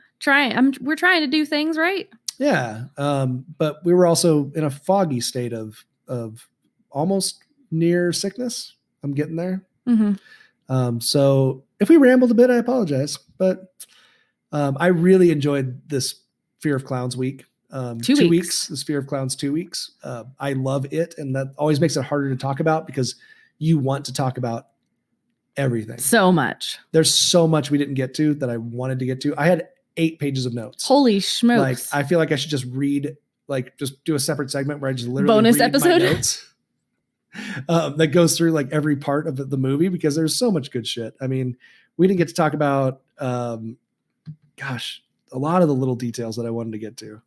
We're trying to do things right. Yeah. But we were also in a foggy state of almost near sickness. I'm getting there. Mm-hmm. So if we rambled a bit, I apologize, but I really enjoyed this Fear of Clowns week. 2 weeks. This Fear of Clowns 2 weeks. I love it. And that always makes it harder to talk about because you want to talk about everything. So much. There's so much we didn't get to that I wanted to get to. I had 8 pages of notes. Holy smokes. Like, I feel like I should just read, like, just do a separate segment where I just literally bonus read episode my notes. That goes through like every part of the movie, because there's so much good shit. I mean, we didn't get to talk about, a lot of the little details that I wanted to get to,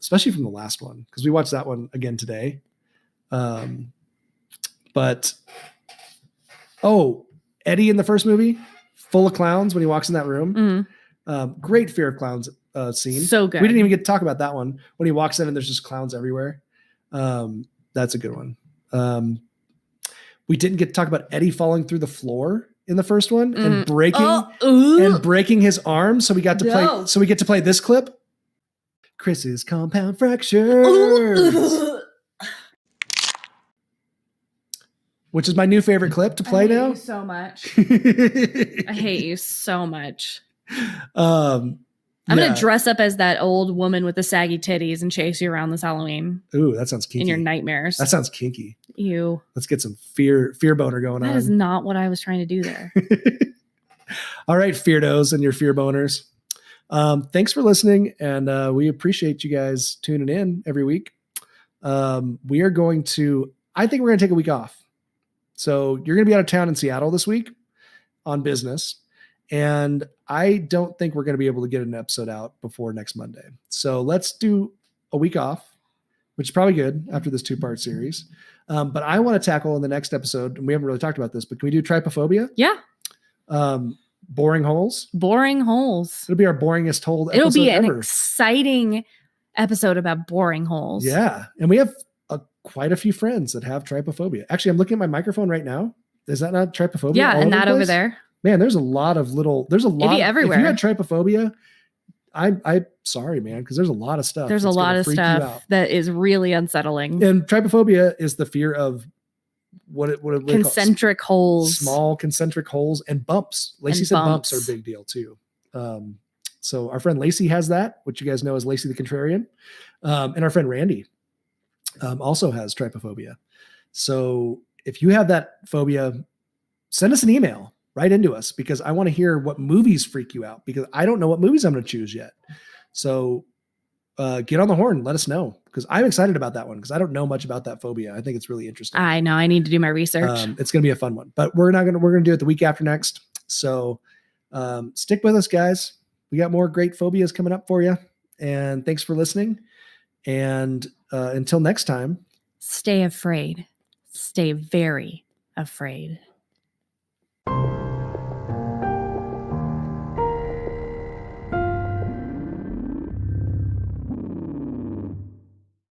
especially from the last one, because we watched that one again today. But Eddie in the first movie, full of clowns when he walks in that room. Great Fear of Clowns scene. So good. We didn't even get to talk about that one when he walks in and there's just clowns everywhere. That's a good one. We didn't get to talk about Eddie falling through the floor in the first one and breaking his arm. So we got to play. So we get to play this clip. Chris's compound fractures, which is my new favorite clip to play now. You so much. I hate you so much. I'm going to dress up as that old woman with the saggy titties and chase you around this Halloween. Ooh, that sounds kinky. In your nightmares. That sounds kinky. Ew. Let's get some fear boner going on. That is not what I was trying to do there. All right, Feardos and your fear boners. Thanks for listening, and we appreciate you guys tuning in every week. I think we're going to take a week off. So you're going to be out of town in Seattle this week on business. And I don't think we're going to be able to get an episode out before next Monday. So let's do a week off, which is probably good after this 2-part series. But I want to tackle in the next episode, and we haven't really talked about this, but can we do trypophobia? Yeah. Boring holes. Boring holes. It'll be our boringest hole episode. It'll be an ever. exciting episode about boring holes. Yeah. And we have quite a few friends that have trypophobia. Actually, I'm looking at my microphone right now. Is that not trypophobia? Yeah, and that over there. Man, there's a lot everywhere. If you had trypophobia, I'm sorry, man, because there's a lot of stuff. There's a lot of stuff that is really unsettling. And trypophobia is the fear of what concentric holes, small concentric holes, and bumps. Lacey said bumps are a big deal too. So our friend Lacey has that, which you guys know as Lacey the Contrarian, and our friend Randy also has trypophobia. So if you have that phobia, send us an email. Right into us, because I want to hear what movies freak you out, because I don't know what movies I'm going to choose yet. So get on the horn. Let us know, because I'm excited about that one, because I don't know much about that phobia. I think it's really interesting. I know. I need to do my research. It's going to be a fun one, but we're going to do it the week after next. So stick with us, guys. We got more great phobias coming up for you. And thanks for listening. And until next time, stay afraid. Stay very afraid.